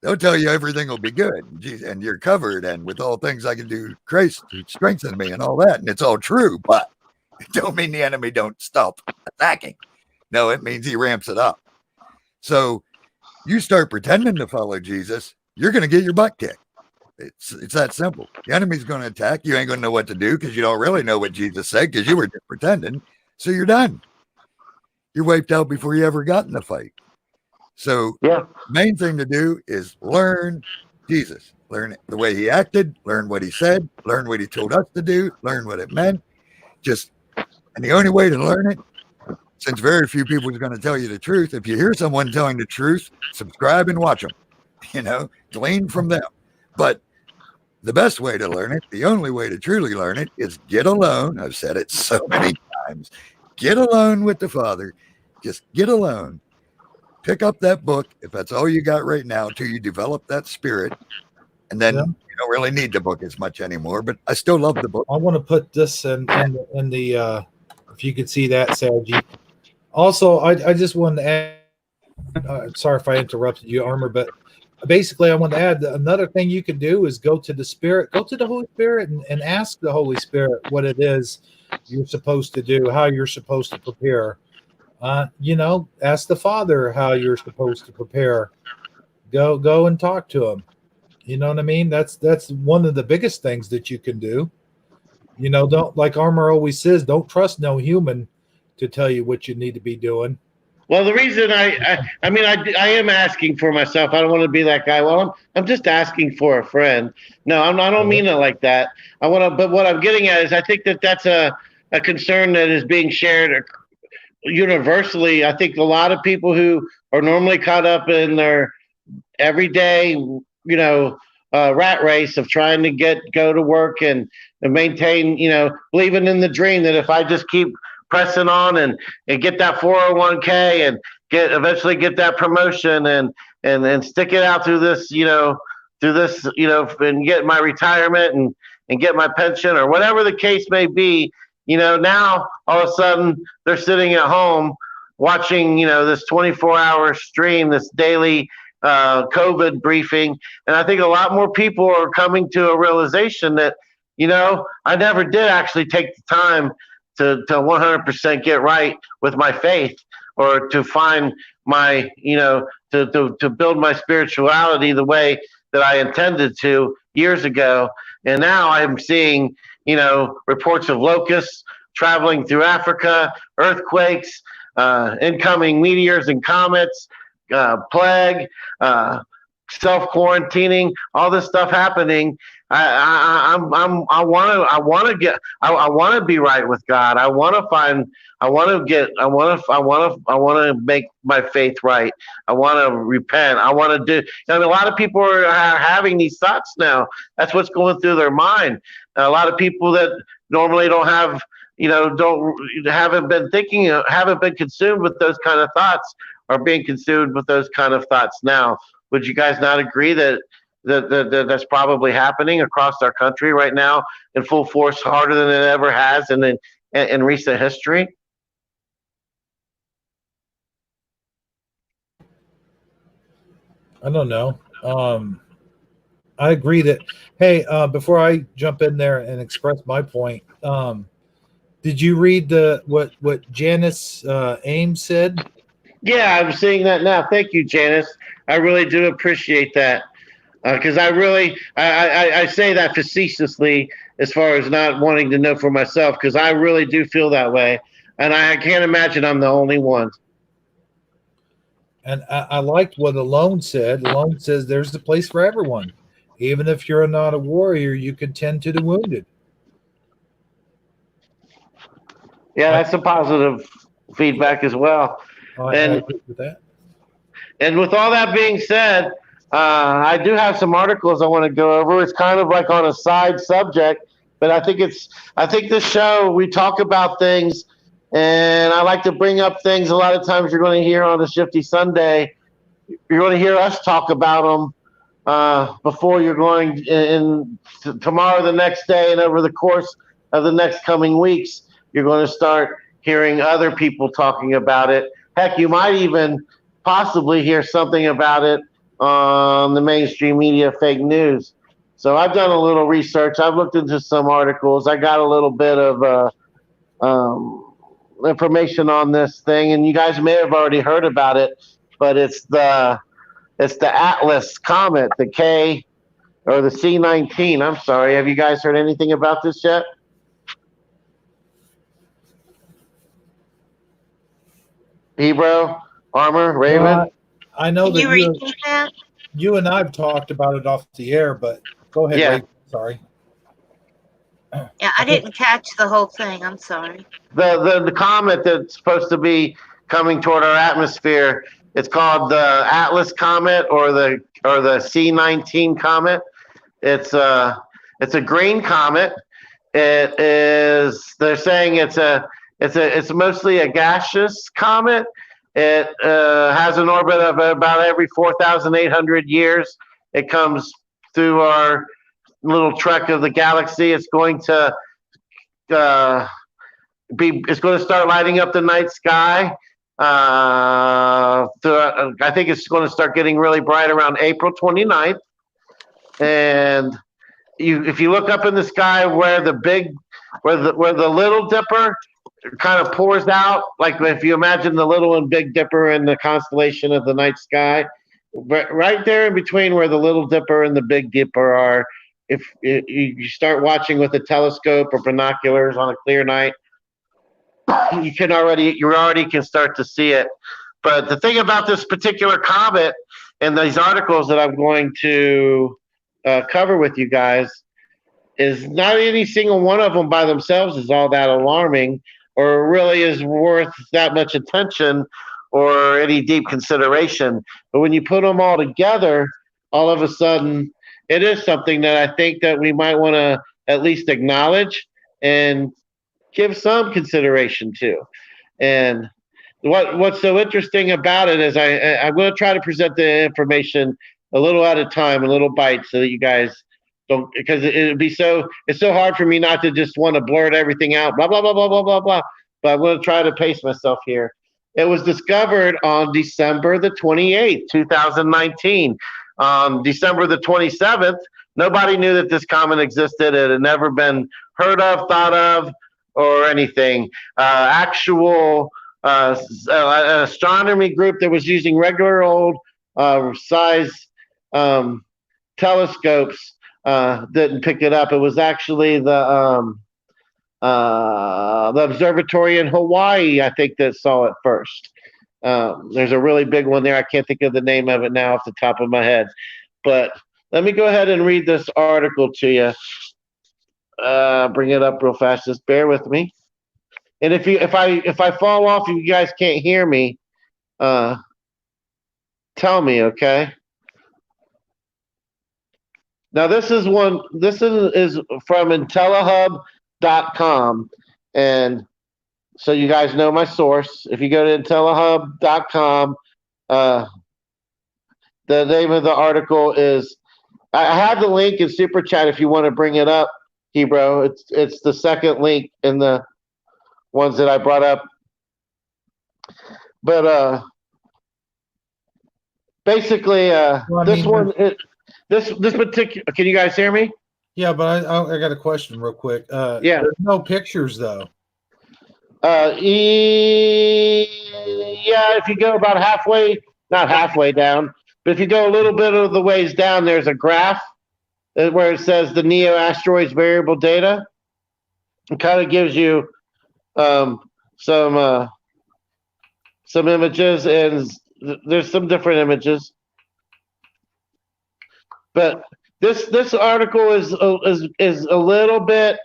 [SPEAKER 1] They'll tell you everything will be good and you're covered, and with all things I can do, Christ strengthen me and all that. And it's all true, but it don't mean the enemy don't stop attacking. No, it means he ramps it up. So you start pretending to follow Jesus, you're going to get your butt kicked. It's that simple. The enemy's going to attack. You ain't going to know what to do because you don't really know what Jesus said, because you were just pretending. So you're done. You're wiped out before you ever got in the fight. So main thing to do is learn Jesus. Learn the way he acted. Learn what he said. Learn what he told us to do. Learn what it meant. And the only way to learn it, since very few people are going to tell you the truth, if you hear someone telling the truth, subscribe and watch them. Glean from them. But the best way to learn it, the only way to truly learn it, is get alone. I've said it so many times. Get alone with the Father. Just get alone. Pick up that book, if that's all you got right now, till you develop that spirit. And then you don't really need the book as much anymore, but I still love the book.
[SPEAKER 2] I want to put this in the if you could see that, Sagi. Also, I just wanted to add, sorry if I interrupted you, Armor, but basically I want to add that another thing you can do is go to the Holy Spirit and ask the Holy Spirit what it is you're supposed to do, how you're supposed to prepare. Ask the Father how you're supposed to prepare. Go and talk to him. You know what I mean? That's one of the biggest things that you can do. Don't, like Armor always says, don't trust no human to tell you what you need to be doing.
[SPEAKER 3] Well, the reason I am asking for myself. I don't want to be that guy. Well, I'm just asking for a friend. No, I don't mean it like that. But what I'm getting at is I think that's a concern that is being shared universally, I think a lot of people who are normally caught up in their everyday, rat race of trying to go to work and maintain, believing in the dream that if I just keep pressing on and get that 401k and eventually get that promotion and stick it out through this, and get my retirement and get my pension or whatever the case may be, now all of a sudden they're sitting at home watching, this 24-hour stream, this daily COVID briefing. And I think a lot more people are coming to a realization that, I never did actually take the time to 100% get right with my faith or to find my, to build my spirituality the way that I intended to years ago. And now I'm seeing, reports of locusts traveling through Africa, earthquakes, incoming meteors and comets, plague, self-quarantining, all this stuff happening. I want to be right with God. I want to make my faith right. I want to repent. I want to do. And a lot of people are having these thoughts now. That's what's going through their mind. A lot of people that normally don't have, haven't been consumed with those kind of thoughts are being consumed with those kind of thoughts now. Would you guys not agree that that's probably happening across our country right now in full force, harder than it ever has in recent history?
[SPEAKER 2] I don't know. I agree that. Hey, before I jump in there and express my point, did you read what Janice Ames said?
[SPEAKER 3] Yeah, I'm seeing that now. Thank you, Janice. I really do appreciate that. Because I say that facetiously as far as not wanting to know for myself, because I really do feel that way. And I can't imagine I'm the only one.
[SPEAKER 2] And I liked what Alone said. Alone says there's a place for everyone. Even if you're not a warrior, you can tend to the wounded.
[SPEAKER 3] Yeah, that's a positive feedback as well.
[SPEAKER 2] I agree with that.
[SPEAKER 3] And with all that being said, I do have some articles I want to go over. It's kind of like on a side subject, but I think this show, we talk about things, and I like to bring up things. A lot of times you're going to hear on the Shifty Sunday, you're going to hear us talk about them before you're going in tomorrow, the next day, and over the course of the next coming weeks, you're going to start hearing other people talking about it. Heck, you might even possibly hear something about it on the mainstream media, fake news. So I've done a little research. I've looked into some articles. I got a little bit of information on this thing, and you guys may have already heard about it, but it's the Atlas comet, the C-19. I'm sorry. Have you guys heard anything about this yet? Hebrew, Armor, Rayven?
[SPEAKER 2] Well, I know
[SPEAKER 4] Can you
[SPEAKER 2] that
[SPEAKER 4] repeat that?
[SPEAKER 2] you and I have talked about it off the air, but go ahead,
[SPEAKER 3] Yeah.
[SPEAKER 2] Ray. Sorry.
[SPEAKER 4] Yeah, I didn't catch the whole thing. I'm sorry.
[SPEAKER 3] The comet that's supposed to be coming toward our atmosphere, it's called the Atlas comet or the C-19 comet. It's a green comet. It is. They're saying it's mostly a gaseous comet. It has an orbit of about every 4,800 years. It comes through our little trek of the galaxy. It's going to start lighting up the night sky. I think it's going to start getting really bright around April 29th. And if you look up in the sky where the Little Dipper kind of pours out, like if you imagine the Little and Big Dipper in the constellation of the night sky, right there in between where the Little Dipper and the Big Dipper are, if you start watching with a telescope or binoculars on a clear night, you already can start to see it. But the thing about this particular comet and these articles that I'm going to cover with you guys is not any single one of them by themselves is all that alarming. or really is worth that much attention or any deep consideration. But when you put them all together, all of a sudden, it is something that I think that we might want to at least acknowledge and give some consideration to. And what's so interesting about it is I'm going to try to present the information a little at a time, a little bites, so that you guys don't, because it's so hard for me not to just want to blurt everything out, blah blah blah blah blah blah blah. But I'm going to try to pace myself here. It was discovered on December the 28th, 2019. On December the 27th, nobody knew that this comet existed. It had never been heard of, thought of, or anything. Actual an astronomy group that was using regular old size telescopes didn't pick it up. It was actually the observatory in Hawaii, I think, that saw it first. There's a really big one there. I can't think of the name of it now off the top of my head. But let me go ahead and read this article to you. Bring it up real fast. Just bear with me. And if I fall off, if you guys can't hear me, tell me, okay? Now this is from IntelliHub.com, and so you guys know my source. If you go to IntelliHub.com, the name of the article is, I have the link in Super Chat if you want to bring it up, Hebrew. It's the second link in the ones that I brought up. But basically, this particular, can you guys hear me?
[SPEAKER 2] Yeah, but I got a question real quick.
[SPEAKER 3] Yeah.
[SPEAKER 2] There's no pictures though.
[SPEAKER 3] Yeah, if you go about halfway, not halfway down, but if you go a little bit of the ways down, there's a graph where it says the NEO asteroids variable data. It kind of gives you some images, and there's some different images. But this article is a little bit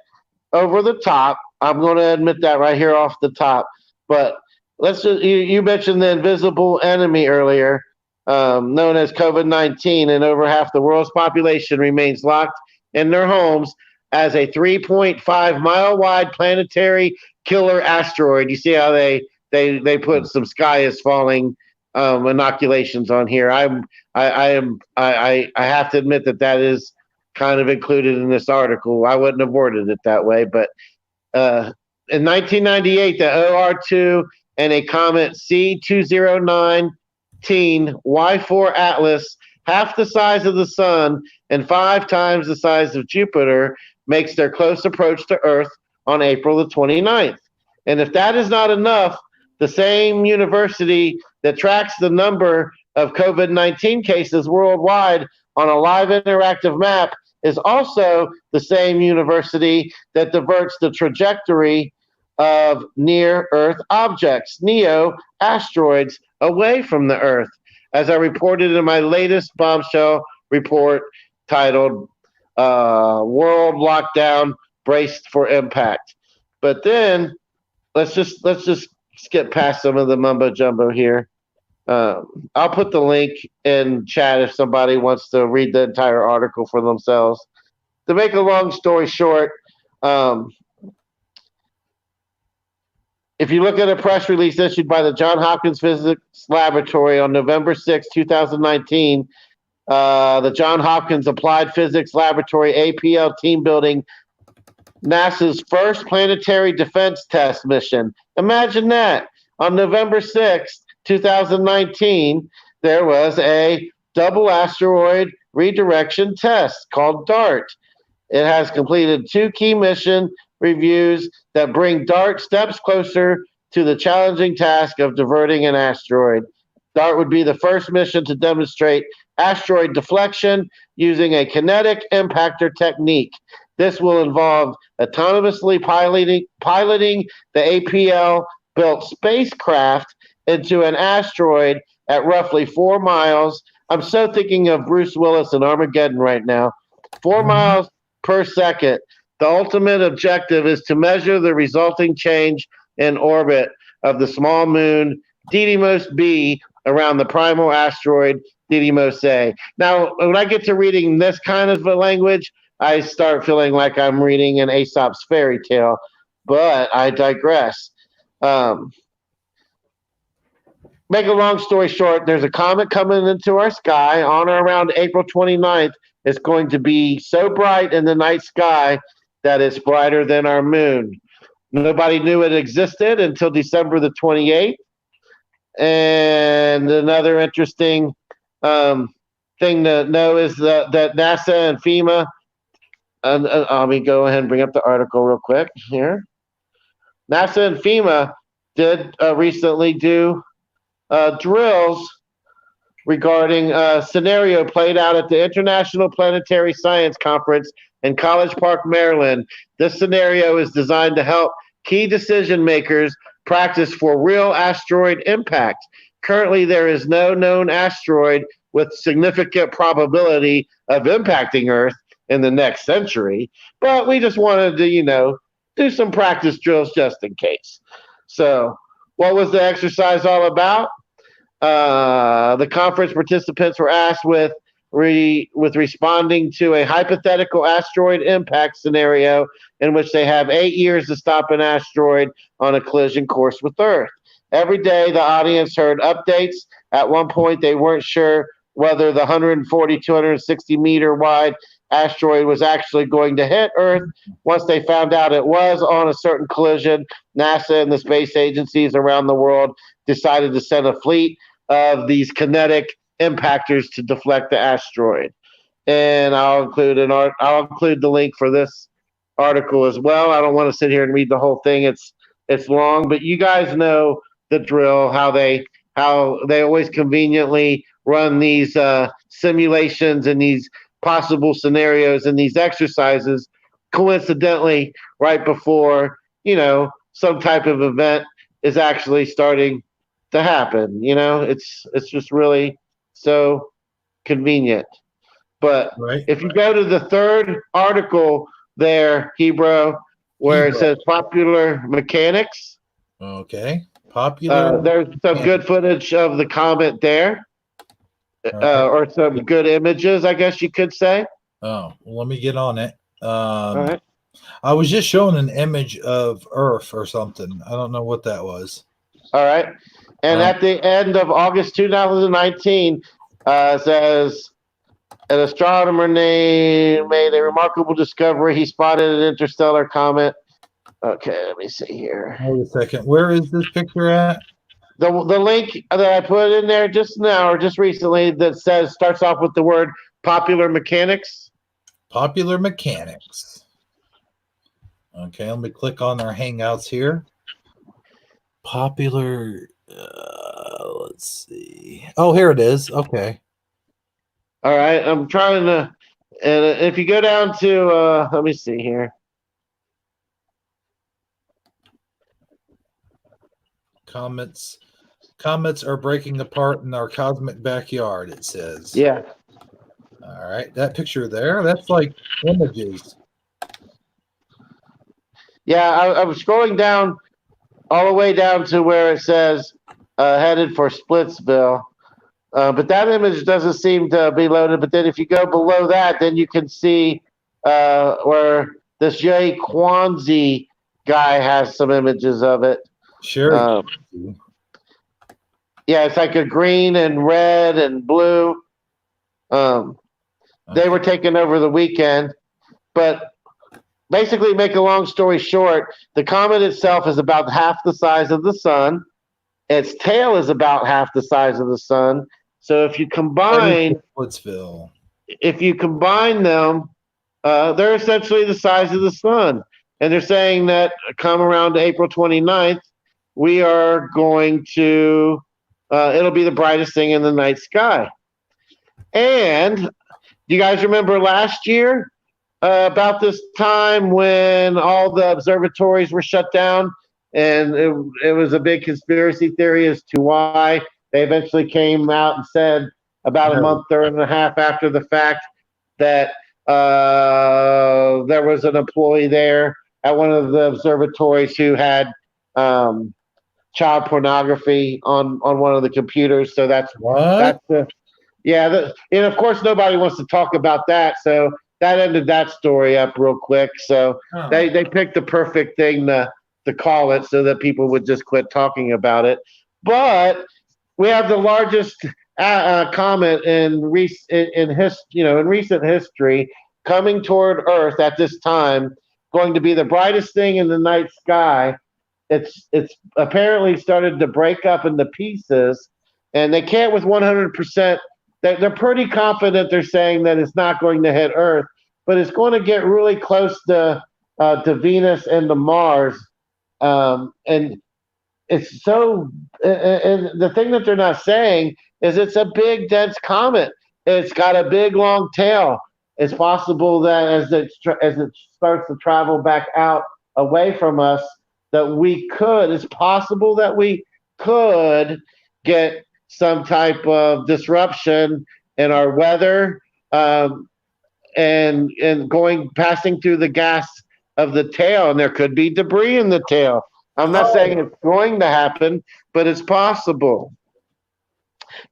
[SPEAKER 3] over the top. I'm going to admit that right here off the top. But let's just, you mentioned the invisible enemy earlier, known as COVID-19, and over half the world's population remains locked in their homes as a 3.5 mile wide planetary killer asteroid. You see how they put some sky is falling inoculations on here. I have to admit that is kind of included in this article. I wouldn't have worded it that way, but in 1998, the OR2 and a comet C209 Y4 Atlas, half the size of the sun and 5 times the size of Jupiter, makes their close approach to Earth on April the 29th. And if that is not enough, the same university that tracks the number of COVID-19 cases worldwide on a live interactive map is also the same university that diverts the trajectory of near-Earth objects, NEO asteroids, away from the Earth, as I reported in my latest bombshell report titled World Lockdown Braced for Impact. But then let's just skip past some of the mumbo jumbo here. I'll put the link in chat if somebody wants to read the entire article for themselves. To make a long story short, if you look at a press release issued by the Johns Hopkins Physics Laboratory on November 6, 2019, the Johns Hopkins Applied Physics Laboratory APL team building NASA's first planetary defense test mission. Imagine that. On November 6th, 2019, there was a double asteroid redirection test called DART. It has completed 2 key mission reviews that bring DART steps closer to the challenging task of diverting an asteroid. DART would be the first mission to demonstrate asteroid deflection using a kinetic impactor technique. This will involve autonomously piloting the APL-built spacecraft into an asteroid at roughly 4 miles. I'm so thinking of Bruce Willis in Armageddon right now. 4 miles per second. The ultimate objective is to measure the resulting change in orbit of the small moon Didymos B around the primal asteroid Didymos A. Now, when I get to reading this kind of a language, I start feeling like I'm reading an Aesop's fairy tale, but I digress. Make a long story short, there's a comet coming into our sky on or around April 29th. It's going to be so bright in the night sky that it's brighter than our moon. Nobody knew it existed until December the 28th. And another interesting thing to know is that NASA and FEMA, let me go ahead and bring up the article real quick here. NASA and FEMA did recently do drills regarding a scenario played out at the International Planetary Science Conference in College Park, Maryland. This scenario is designed to help key decision makers practice for real asteroid impact. Currently, there is no known asteroid with significant probability of impacting Earth in the next century, but we just wanted to, do some practice drills just in case. So, what was the exercise all about? The conference participants were asked with responding to a hypothetical asteroid impact scenario in which they have 8 years to stop an asteroid on a collision course with Earth. Every day, the audience heard updates. At one point, they weren't sure whether the 140, 260 meter wide asteroid was actually going to hit Earth. Once they found out it was on a certain collision, NASA and the space agencies around the world decided to send a fleet of these kinetic impactors to deflect the asteroid. And I'll include the link for this article as well. I don't want to sit here and read the whole thing. It's long, but you guys know the drill, how they always conveniently run these simulations and these possible scenarios and these exercises coincidentally right before, some type of event is actually starting to happen. It's just really so convenient. But
[SPEAKER 2] Right.
[SPEAKER 3] if you go to the third article there, Hebrew, where it says popular mechanics.
[SPEAKER 2] Okay. Popular.
[SPEAKER 3] There's some good footage of the comet there, or some good images, I guess you could say.
[SPEAKER 2] Oh, well, let me get on it.
[SPEAKER 3] All right.
[SPEAKER 2] I was just showing an image of Earth or something. I don't know what that was.
[SPEAKER 3] All right. And at the end of August 2019, says an astronomer made a remarkable discovery. He spotted an interstellar comet. Okay, let me see here.
[SPEAKER 2] Wait a second. Where is this picture at?
[SPEAKER 3] The link that I put in there just now or just recently that starts off with the word popular mechanics.
[SPEAKER 2] Popular mechanics. Okay, let me click on our Hangouts here. Popular. Let's see. Oh, here it is. Okay.
[SPEAKER 3] All right, I'm trying to, and if you go down to, let me see here.
[SPEAKER 2] Comets are breaking apart in our cosmic backyard, it says.
[SPEAKER 3] Yeah.
[SPEAKER 2] All right, that picture there, that's like images.
[SPEAKER 3] Yeah, I was scrolling down all the way down to where it says headed for Splitsville. But that image doesn't seem to be loaded. But then if you go below that, then you can see where this Jay Kwanzi guy has some images of it.
[SPEAKER 2] Sure.
[SPEAKER 3] Yeah, it's like a green and red and blue. They were taken over the weekend. But basically, make a long story short, the comet itself is about half the size of the sun. Its tail is about half the size of the sun. So if you combine them, they're essentially the size of the sun. And they're saying that come around April 29th, we are going to, it'll be the brightest thing in the night sky. And do you guys remember last year about this time when all the observatories were shut down? And it was a big conspiracy theory as to why. They eventually came out and said about a month and a half after the fact that there was an employee there at one of the observatories who had child pornography on one of the computers. So that's
[SPEAKER 2] What?
[SPEAKER 3] the and of course nobody wants to talk about that. So that ended that story up real quick. So
[SPEAKER 2] Oh.
[SPEAKER 3] they picked the perfect thing to call it so that people would just quit talking about it. But we have the largest comet in recent history coming toward Earth at this time, going to be the brightest thing in the night sky. It's apparently started to break up into pieces, and they can't with 100%. They're pretty confident. They're saying that it's not going to hit Earth, but it's going to get really close to Venus and to Mars, and it's so. And the thing that they're not saying is it's a big, dense comet. It's got a big, long tail. It's possible that as it starts to travel back out away from us, it's possible that we could get some type of disruption in our weather, and passing through the gas of the tail, and there could be debris in the tail. I'm not saying it's going to happen, but it's possible.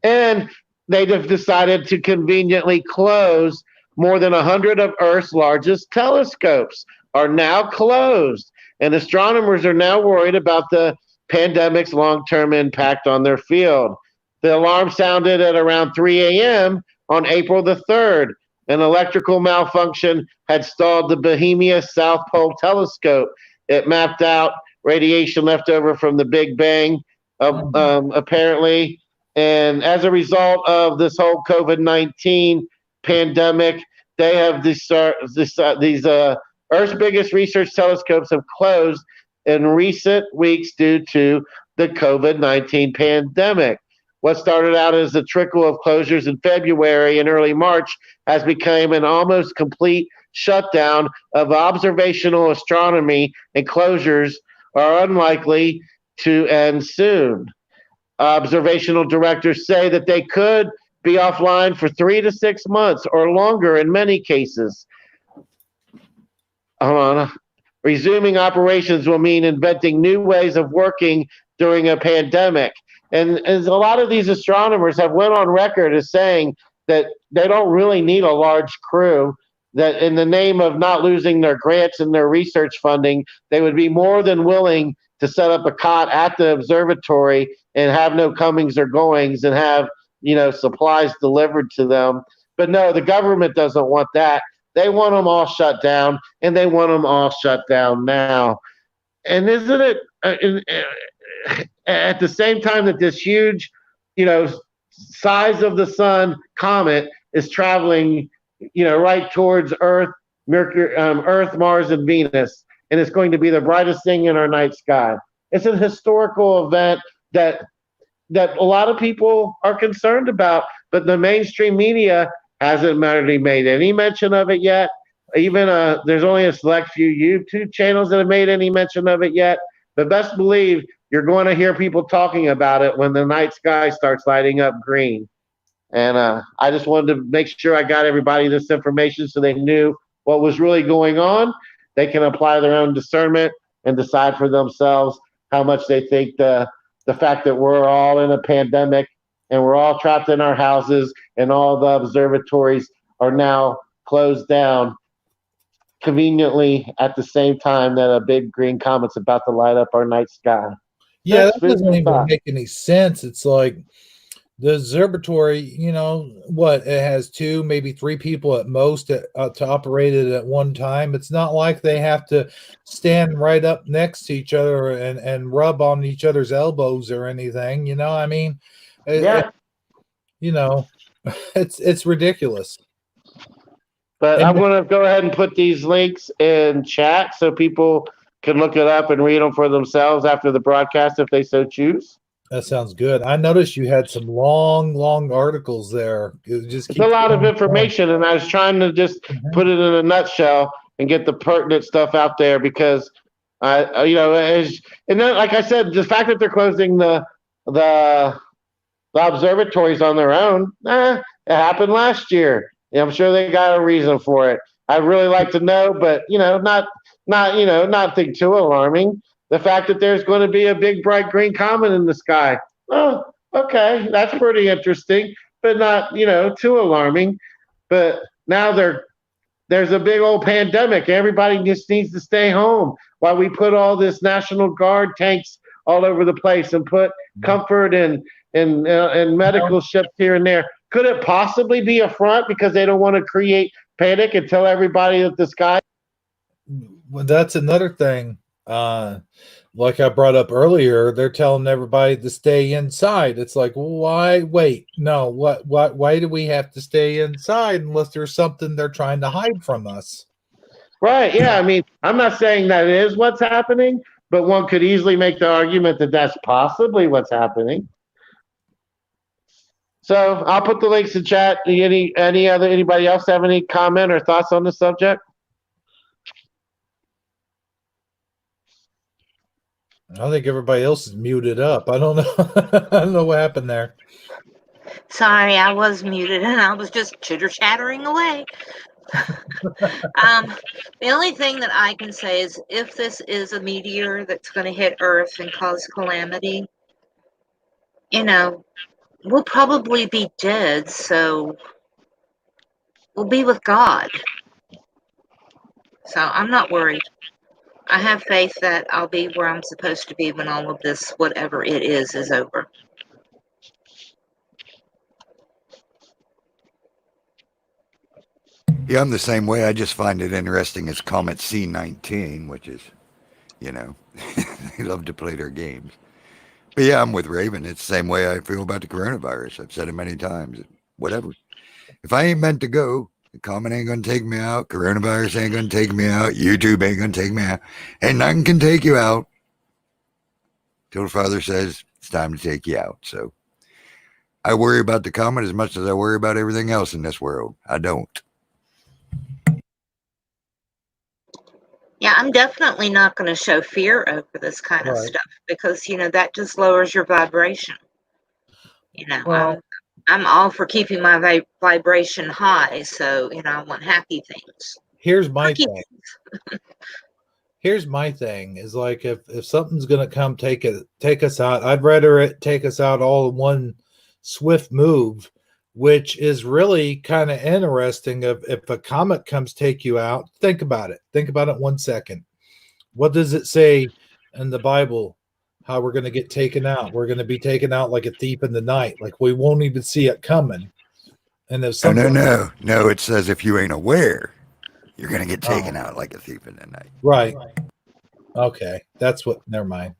[SPEAKER 3] And they've decided to conveniently close more than 100 of Earth's largest telescopes are now closed. And astronomers are now worried about the pandemic's long-term impact on their field. The alarm sounded at around 3 a.m. on April the 3rd. An electrical malfunction had stalled the Bohemia South Pole telescope. It mapped out radiation left over from the Big Bang, apparently. And as a result of this whole COVID-19 pandemic, they have these Earth's biggest research telescopes have closed in recent weeks due to the COVID-19 pandemic. What started out as a trickle of closures in February and early March has become an almost complete shutdown of observational astronomy, and closures are unlikely to end soon. Observational directors say that they could be offline for 3 to 6 months or longer in many cases. Resuming operations will mean inventing new ways of working during a pandemic. And as a lot of these astronomers have went on record as saying that they don't really need a large crew, that in the name of not losing their grants and their research funding, they would be more than willing to set up a cot at the observatory and have no comings or goings and have, supplies delivered to them. But no, the government doesn't want that. They want them all shut down, and they want them all shut down now. And isn't it at the same time that this huge, size of the sun comet is traveling, right towards Earth, Mercury, Earth, Mars, and Venus, and it's going to be the brightest thing in our night sky. It's a historical event that a lot of people are concerned about, but the mainstream media hasn't really made any mention of it yet. Even there's only a select few YouTube channels that have made any mention of it yet. But best believe you're going to hear people talking about it when the night sky starts lighting up green. And I just wanted to make sure I got everybody this information so they knew what was really going on. They can apply their own discernment and decide for themselves how much they think the fact that we're all in a pandemic and we're all trapped in our houses and all the observatories are now closed down conveniently at the same time that a big green comet's about to light up our night sky.
[SPEAKER 2] Yeah, that doesn't even make any sense. It's like the observatory, it has 2, maybe 3 people at most to operate it at one time. It's not like they have to stand right up next to each other and rub on each other's elbows or anything. It's ridiculous.
[SPEAKER 3] But I'm going to go ahead and put these links in chat so people can look it up and read them for themselves after the broadcast if they so choose.
[SPEAKER 2] That sounds good. I noticed you had some long articles there.
[SPEAKER 3] It's a lot of information, and I was trying to just put it in a nutshell and get the pertinent stuff out there because, and then, like I said, the fact that they're closing the observatories on their own, it happened last year. I'm sure they got a reason for it. I'd really like to know, but not think too alarming. The fact that there's going to be a big bright green comet in the sky. Oh, okay, that's pretty interesting, but not, too alarming. But now there's a big old pandemic. Everybody just needs to stay home while we put all this National Guard tanks all over the place and put comfort and medical ships here and there. Could it possibly be a front because they don't want to create panic and tell everybody that the sky?
[SPEAKER 2] Well, that's another thing. Like I brought up earlier, they're telling everybody to stay inside. It's like, why? Wait, no. What? Why do we have to stay inside unless there's something they're trying to hide from us?
[SPEAKER 3] Right. Yeah. I mean, I'm not saying that is what's happening, but one could easily make the argument that that's possibly what's happening. So I'll put the links in chat. Anybody else have any comment or thoughts on the subject?
[SPEAKER 2] I think everybody else is muted up. I don't know. I don't know what happened there.
[SPEAKER 4] Sorry, I was muted and I was just chitter-chattering away. The only thing that I can say is if this is a meteor that's going to hit Earth and cause calamity, we'll probably be dead, so we'll be with God. So I'm not worried. I have faith that I'll be where I'm supposed to be when all of this, whatever it is over.
[SPEAKER 1] Yeah, I'm the same way. I just find it interesting as Comet C19, which is, they love to play their games. But yeah, I'm with Rayven. It's the same way I feel about the coronavirus. I've said it many times. Whatever. If I ain't meant to go, the comet ain't going to take me out. Coronavirus ain't going to take me out. YouTube ain't going to take me out. And nothing can take you out till the Father says it's time to take you out. So I worry about the comet as much as I worry about everything else in this world. I don't.
[SPEAKER 4] Yeah, I'm definitely not going to show fear over this kind of stuff because, that just lowers your vibration.
[SPEAKER 2] Well,
[SPEAKER 4] I'm all for keeping my vibration high. So, I want happy things.
[SPEAKER 2] Here's my thing. Here's my thing is like, if something's going to come take us out, I'd rather it take us out all in one swift move, which is really kind of interesting. If a comet comes take you out, think about it. Think about it 1 second. What does it say in the Bible? How we're going to get taken out? We're going to be taken out like a thief in the night. Like we won't even see it coming. And if something,
[SPEAKER 1] no. It says if you ain't aware, you're going to get taken out like a thief in the night.
[SPEAKER 2] Right. Okay, that's what. Never mind.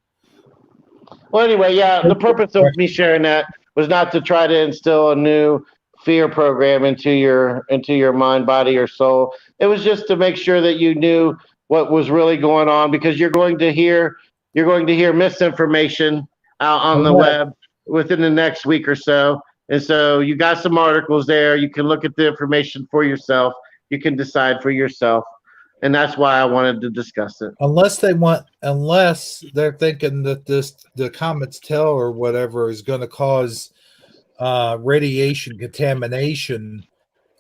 [SPEAKER 3] Well, anyway, yeah. The purpose of me sharing that was not to try to instill a new fear program into your mind, body, or soul. It was just to make sure that you knew what was really going on, because you're going to hear misinformation out on the web within the next week or so. And so you got some articles there. You can look at the information for yourself. You can decide for yourself. And that's why I wanted to discuss it.
[SPEAKER 2] Unless they're thinking that the comet's tail or whatever is going to cause radiation contamination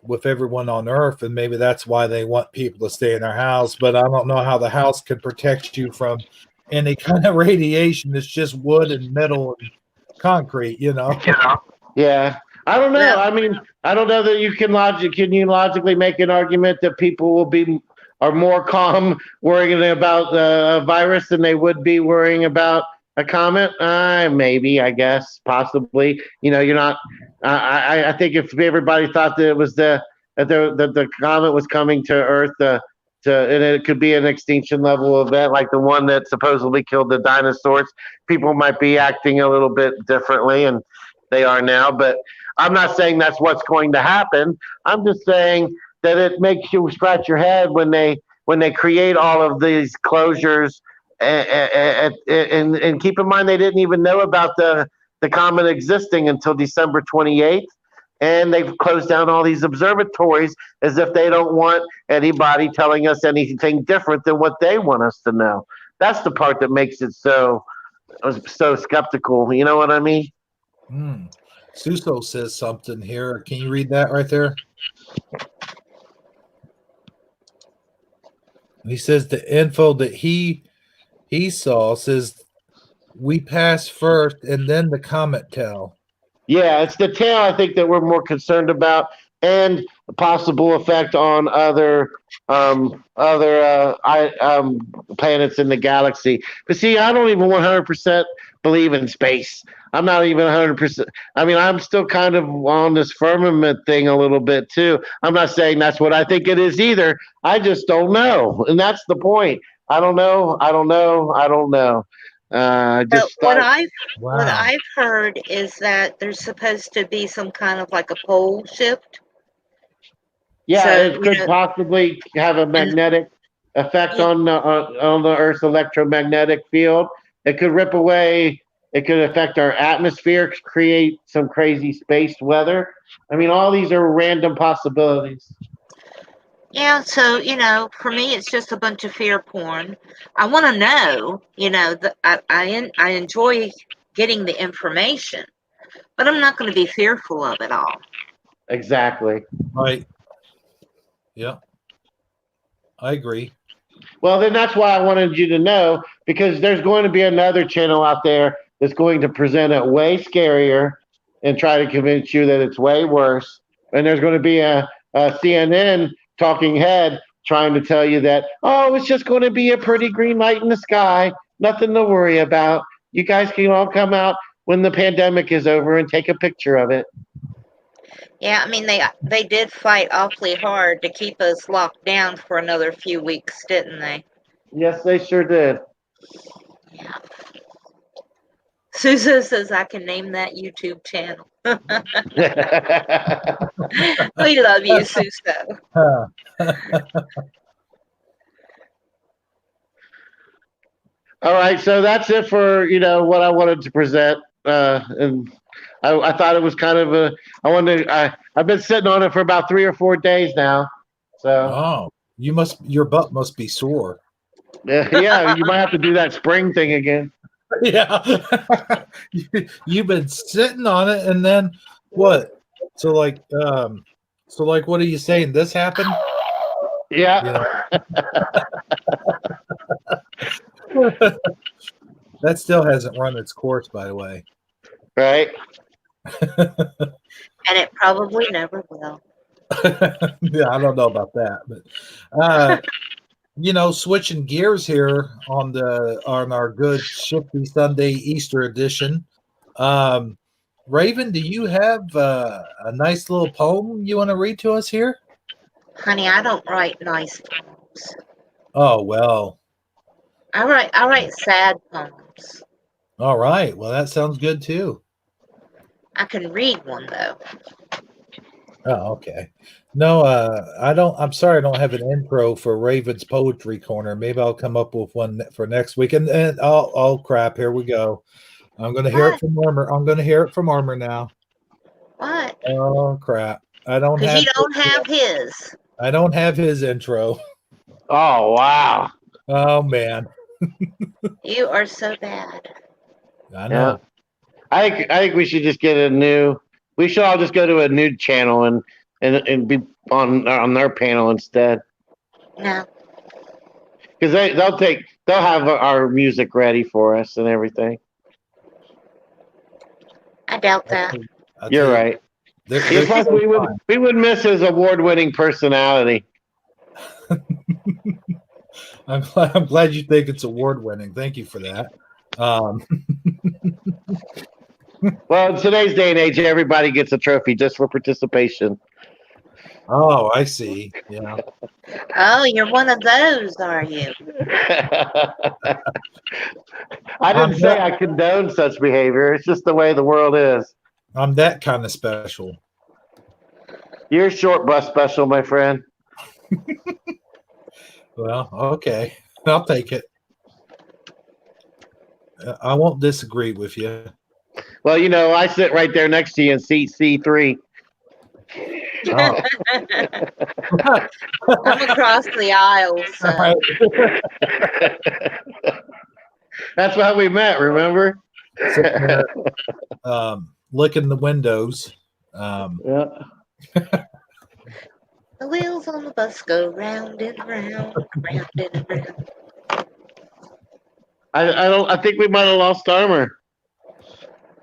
[SPEAKER 2] with everyone on Earth, and maybe that's why they want people to stay in their house. But I don't know how the house can protect you from any kind of radiation. It's just wood and metal and concrete,
[SPEAKER 3] Yeah, I don't know. I mean, I don't know that you can logically make an argument that people are more calm worrying about a virus than they would be worrying about a comet? Maybe, I guess, possibly. You're not. I think if everybody thought that it was that the comet was coming to Earth, and it could be an extinction level event like the one that supposedly killed the dinosaurs, people might be acting a little bit differently, and they are now. But I'm not saying that's what's going to happen. I'm just saying that it makes you scratch your head when they create all of these closures. And keep in mind, they didn't even know about the comet existing until December 28th. And they've closed down all these observatories as if they don't want anybody telling us anything different than what they want us to know. That's the part that makes it so skeptical. You know what I mean?
[SPEAKER 2] Suso says something here. Can you read that right there? He says the info that he he saw says we pass first and then the comet tail.
[SPEAKER 3] Yeah, it's the tail I think that we're more concerned about, and a possible effect on planets in the galaxy. But see, I don't even 100% believe in space. I'm not even 100%. I mean, I'm still kind of on this firmament thing a little bit too. I'm not saying that's what I think it is either. I just don't know, and that's the point. I don't know. I don't know. I don't know.
[SPEAKER 4] But
[SPEAKER 3] Just thought,
[SPEAKER 4] what
[SPEAKER 2] Wow.
[SPEAKER 4] I've heard is that there's supposed to be some kind of like a pole shift.
[SPEAKER 3] yeah,
[SPEAKER 4] So,
[SPEAKER 3] it could possibly have a
[SPEAKER 4] and
[SPEAKER 3] magnetic effect
[SPEAKER 4] y-
[SPEAKER 3] on the Earth's electromagnetic field. It could rip away. It could affect our atmosphere, create some crazy space weather. I mean, all these are random possibilities.
[SPEAKER 4] yeah, so, for me, it's just a bunch of fear porn. I want to know, that I enjoy getting the information, but I'm not going to be fearful of it all.
[SPEAKER 3] Exactly.
[SPEAKER 2] Right. Yeah. I agree.
[SPEAKER 3] Well, then that's why I wanted you to know, because there's going to be another channel out there that's going to present it way scarier and try to convince you that it's way worse. And there's going to be a CNN talking head trying to tell you that, oh, it's just going to be a pretty green light in the sky, nothing to worry about. You guys can all come out when the pandemic is over and take a picture of it.
[SPEAKER 4] Yeah, I mean, they did fight awfully hard to keep us locked down for another few weeks, didn't they?
[SPEAKER 3] Yes, they sure did.
[SPEAKER 4] Yeah. Susan says I can name that YouTube channel. We love you, Suso.
[SPEAKER 3] All right, so that's it for what I wanted to present, and I thought it was kind of a. I wanted. I've been sitting on it for about 3 or 4 days now, so
[SPEAKER 2] Oh, your butt must be sore.
[SPEAKER 3] yeah, you might have to do that spring thing again.
[SPEAKER 2] Yeah. You've been sitting on it and then what? So like what are you saying? This happened?
[SPEAKER 3] Yeah,
[SPEAKER 2] That still hasn't run its course, by the way.
[SPEAKER 3] right.
[SPEAKER 4] And it probably never will.
[SPEAKER 2] Yeah, I don't know about that, but switching gears here on our good Shifty Sunday Easter edition. Rayven, do you have a nice little poem you want to read to us here?
[SPEAKER 4] Honey, I don't write nice poems.
[SPEAKER 2] Oh well.
[SPEAKER 4] I write sad poems.
[SPEAKER 2] All right. Well, that sounds good too.
[SPEAKER 4] I can read one though.
[SPEAKER 2] Oh, okay. No, I don't. I'm sorry, I don't have an intro for Raven's Poetry Corner. Maybe I'll come up with one for next week. And oh crap, here we go. I'm going to hear it from Armor. I'm going to hear it from Armor now.
[SPEAKER 4] What?
[SPEAKER 2] Oh crap! I don't
[SPEAKER 4] Because
[SPEAKER 2] have.
[SPEAKER 4] you don't have his.
[SPEAKER 2] I don't have his intro.
[SPEAKER 3] Oh wow.
[SPEAKER 2] Oh man,
[SPEAKER 4] You are so bad.
[SPEAKER 2] I
[SPEAKER 3] Yeah.
[SPEAKER 2] know.
[SPEAKER 3] I think we should just get a new. We should all just go to a new channel and be on their panel instead,
[SPEAKER 4] No,
[SPEAKER 3] because they'll have our music ready for us and everything.
[SPEAKER 4] I doubt that.
[SPEAKER 2] I'll
[SPEAKER 3] You're
[SPEAKER 2] tell you,
[SPEAKER 3] right.
[SPEAKER 2] they're
[SPEAKER 3] Yes,
[SPEAKER 2] so
[SPEAKER 3] we would miss his award-winning personality.
[SPEAKER 2] I'm glad you think it's award winning. Thank you for that.
[SPEAKER 3] Well, in today's day and age, everybody gets a trophy just for participation.
[SPEAKER 2] Oh, I see. Yeah.
[SPEAKER 4] Oh, you're one of those, are you?
[SPEAKER 3] I didn't say I condone such behavior. It's just the way the world is.
[SPEAKER 2] I'm that kind of special.
[SPEAKER 3] You're short bus special, my friend.
[SPEAKER 2] Well, okay. I'll take it. I won't disagree with you.
[SPEAKER 3] Well, I sit right there next to you in seat C3.
[SPEAKER 2] Oh.
[SPEAKER 4] I'm across the aisle, so
[SPEAKER 3] That's how we met, remember?
[SPEAKER 2] Sitting there, licking the windows.
[SPEAKER 3] Yeah.
[SPEAKER 4] the wheels on the bus go round and round, round and round.
[SPEAKER 3] I think we might have lost Armor.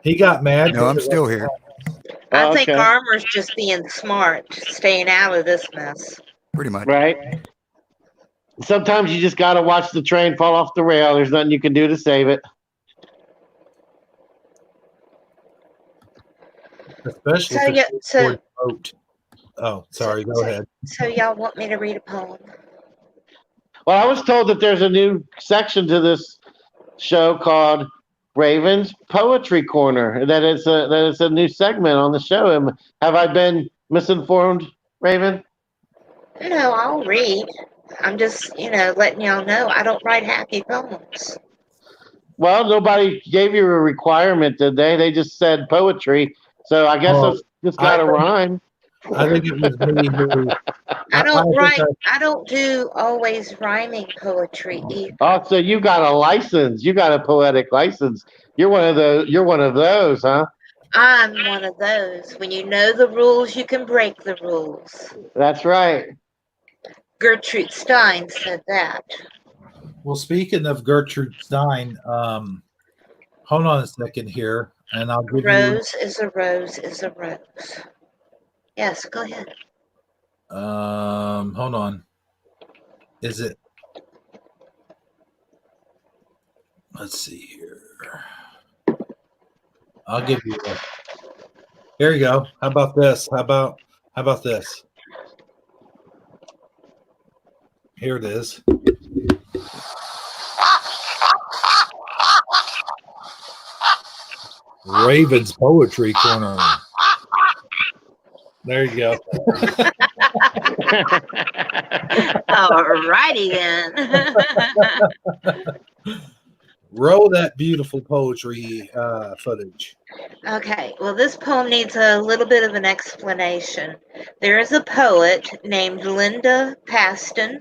[SPEAKER 2] He got mad.
[SPEAKER 1] No, I'm still here.
[SPEAKER 4] I
[SPEAKER 3] Oh,
[SPEAKER 4] think
[SPEAKER 3] okay.
[SPEAKER 4] Armor's just being smart, staying out of this mess.
[SPEAKER 1] Pretty much.
[SPEAKER 3] Right. Sometimes you just gotta watch the train fall off the rail. There's nothing you can do to save it.
[SPEAKER 2] Especially
[SPEAKER 4] So
[SPEAKER 2] if
[SPEAKER 4] yeah,
[SPEAKER 2] it's
[SPEAKER 4] so
[SPEAKER 2] toward the boat. Oh, sorry. Go ahead.
[SPEAKER 4] so y'all want me to read a poem?
[SPEAKER 3] Well, I was told that there's a new section to this show called Raven's Poetry Corner. That it's a new segment on the show. Have I been misinformed, Raven?
[SPEAKER 4] No, I'll read. I'm just, letting y'all know I don't write happy poems.
[SPEAKER 3] Well, nobody gave you a requirement, did they? They just said poetry. So I guess
[SPEAKER 2] Oh,
[SPEAKER 3] it's just got to rhyme.
[SPEAKER 2] I think it was me who.
[SPEAKER 4] I don't
[SPEAKER 2] think
[SPEAKER 4] write. I don't do always rhyming poetry either.
[SPEAKER 3] Oh, so you got a license. You got a poetic license. You're one of the. You're one of those, huh?
[SPEAKER 4] I'm one of those. When you know the rules, you can break the rules.
[SPEAKER 3] That's right.
[SPEAKER 4] Gertrude Stein said that.
[SPEAKER 2] Well, speaking of Gertrude Stein, hold on a second here, and I'll give
[SPEAKER 4] Rose is a rose is a rose. Yes, go ahead.
[SPEAKER 2] you. Hold on. Is it? Let's see here. I'll give you. Here you go. How about this? How about this? Here it is. Raven's Poetry Corner. There you go.
[SPEAKER 4] Alrighty then.
[SPEAKER 2] Roll that beautiful poetry footage.
[SPEAKER 4] Okay, well, this poem needs a little bit of an explanation. There is a poet named Linda Paston.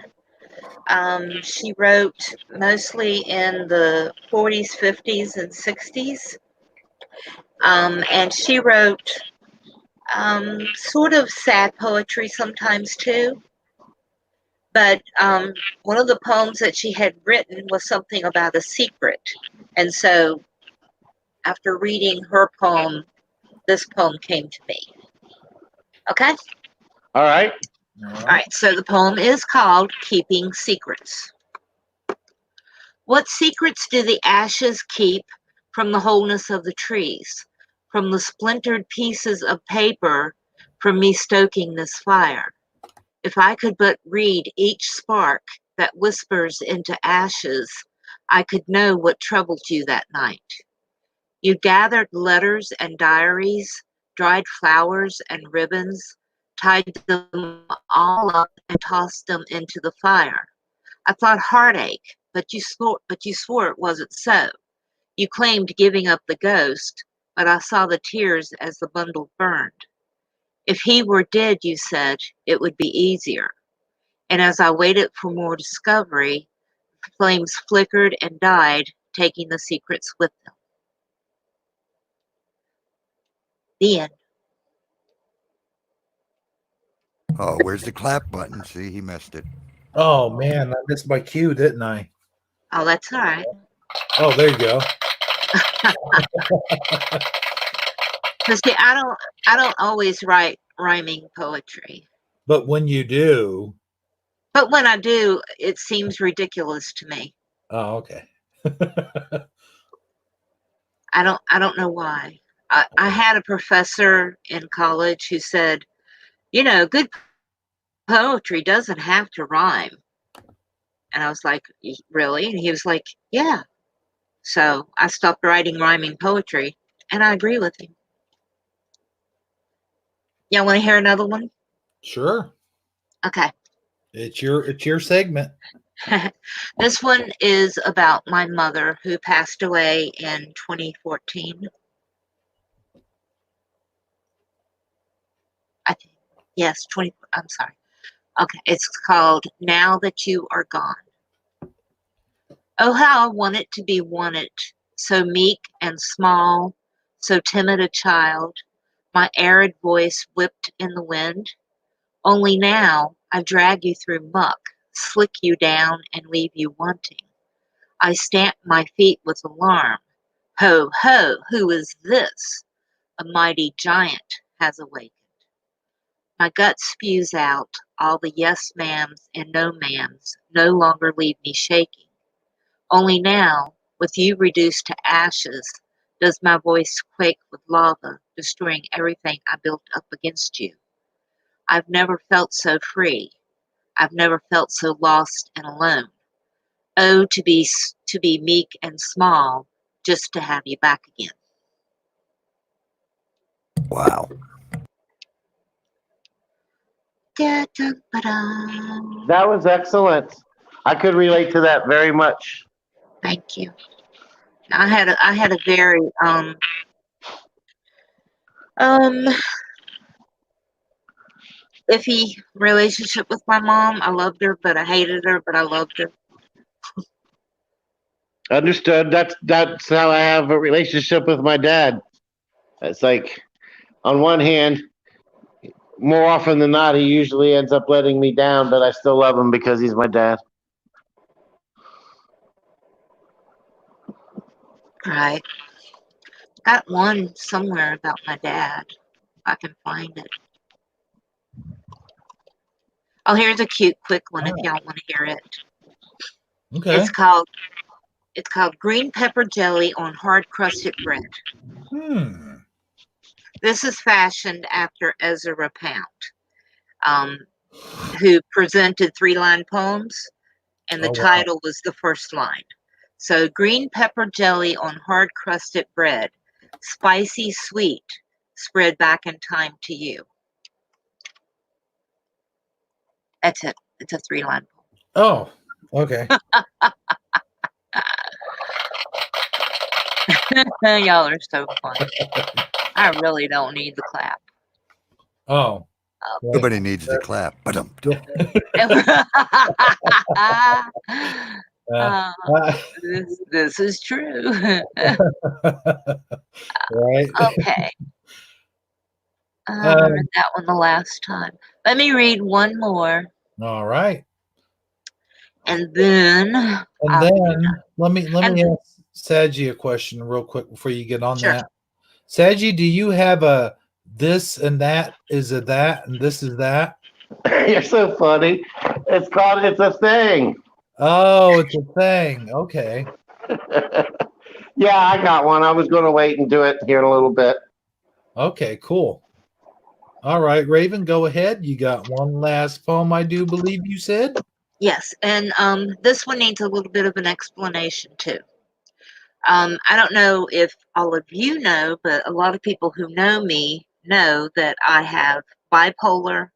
[SPEAKER 4] She wrote mostly in the 40s, 50s, and 60s. And she wrote sort of sad poetry sometimes too. But one of the poems that she had written was something about a secret. And so after reading her poem, this poem came to me. Okay?
[SPEAKER 3] All right.
[SPEAKER 4] All right, so the poem is called Keeping Secrets. What secrets do the ashes keep from the wholeness of the trees, from the splintered pieces of paper, from me stoking this fire? If I could but read each spark that whispers into ashes, I could know what troubled you that night. You gathered letters and diaries, dried flowers and ribbons, tied them all up and tossed them into the fire. I thought heartache, but you swore it wasn't so. You claimed giving up the ghost, but I saw the tears as the bundle burned. If he were dead, you said, it would be easier. And as I waited for more discovery, the flames flickered and died, taking the secrets with them. The end.
[SPEAKER 1] Oh, where's the clap button? See, he missed it.
[SPEAKER 2] Oh man, I missed my cue, didn't I?
[SPEAKER 4] Oh, that's all right.
[SPEAKER 2] Oh, there you go.
[SPEAKER 4] Because see, I don't always write rhyming poetry.
[SPEAKER 2] But when you do,
[SPEAKER 4] But when I do, it seems ridiculous to me.
[SPEAKER 2] oh, okay.
[SPEAKER 4] I don't know why. I had a professor in college who said, good poetry doesn't have to rhyme. And I was like, really? And he was like, yeah. So I stopped writing rhyming poetry, and I agree with him. Y'all want to hear another one?
[SPEAKER 2] Sure.
[SPEAKER 4] Okay.
[SPEAKER 2] It's your segment.
[SPEAKER 4] This one is about my mother who passed away in 2014. I think, yes, I'm sorry. Okay, it's called Now That You Are Gone. Oh, how I wanted to be wanted, so meek and small, so timid a child, my arid voice whipped in the wind. Only now I drag you through muck, slick you down and leave you wanting. I stamp my feet with alarm. Ho, ho, who is this? A mighty giant has awakened. My gut spews out all the yes ma'ams and no ma'ams no longer leave me shaking. Only now, with you reduced to ashes, does my voice quake with lava, destroying everything I built up against you. I've never felt so free. I've never felt so lost and alone. Oh, to be meek and small, just to have you back again.
[SPEAKER 1] Wow.
[SPEAKER 4] Da-dum-ba-dum.
[SPEAKER 3] That was excellent. I could relate to that very much.
[SPEAKER 4] Thank you. I had a very um iffy relationship with my mom. I loved her, but I hated her, but I loved her.
[SPEAKER 3] Understood. That's how I have a relationship with my dad. It's like, on one hand, more often than not, he usually ends up letting me down, but I still love him because he's my dad.
[SPEAKER 4] Right. Got one somewhere about my dad. If I can find it. Oh, here's a cute, quick one if y'all want to hear it.
[SPEAKER 2] Okay.
[SPEAKER 4] It's called green pepper jelly on hard crusted bread. This is fashioned after Ezra Pound, who presented 3-line poems, and the
[SPEAKER 2] Oh, wow.
[SPEAKER 4] title was the first line. So green pepper jelly on hard crusted bread, spicy sweet, spread back in time to you. That's it. It's a 3-line
[SPEAKER 2] Oh, okay.
[SPEAKER 4] poem. Y'all are so funny. I really don't need the clap.
[SPEAKER 2] Oh. Right.
[SPEAKER 1] Nobody needs the clap. But
[SPEAKER 4] This is true.
[SPEAKER 2] Right.
[SPEAKER 4] Okay. I read that one the last time. Let me read one more,
[SPEAKER 2] All right.
[SPEAKER 4] and then
[SPEAKER 2] let me
[SPEAKER 4] And-
[SPEAKER 2] ask Sagi a question real quick before you get on
[SPEAKER 4] Sure.
[SPEAKER 2] that. Sagi, do you have a this and that is a that and this is that?
[SPEAKER 3] You're so funny. It's a thing.
[SPEAKER 2] Oh, it's a thing. Okay.
[SPEAKER 3] Yeah, I got one. I was going to wait and do it here in a little bit.
[SPEAKER 2] Okay, cool. All right, Rayven, go ahead. You got one last poem, I do believe you said.
[SPEAKER 4] yes, and this one needs a little bit of an explanation too. I don't know if all of you know, but a lot of people who know me know that I have bipolar,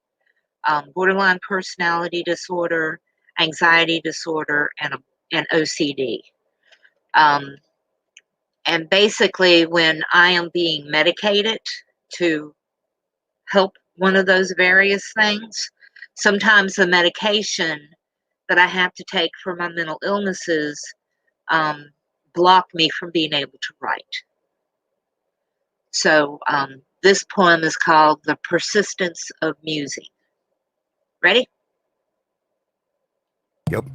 [SPEAKER 4] borderline personality disorder, anxiety disorder, and OCD. And basically, when I am being medicated to help one of those various things, sometimes the medication that I have to take for my mental illnesses block me from being able to write. So this poem is called The Persistence of Musing. Ready?
[SPEAKER 1] Yep.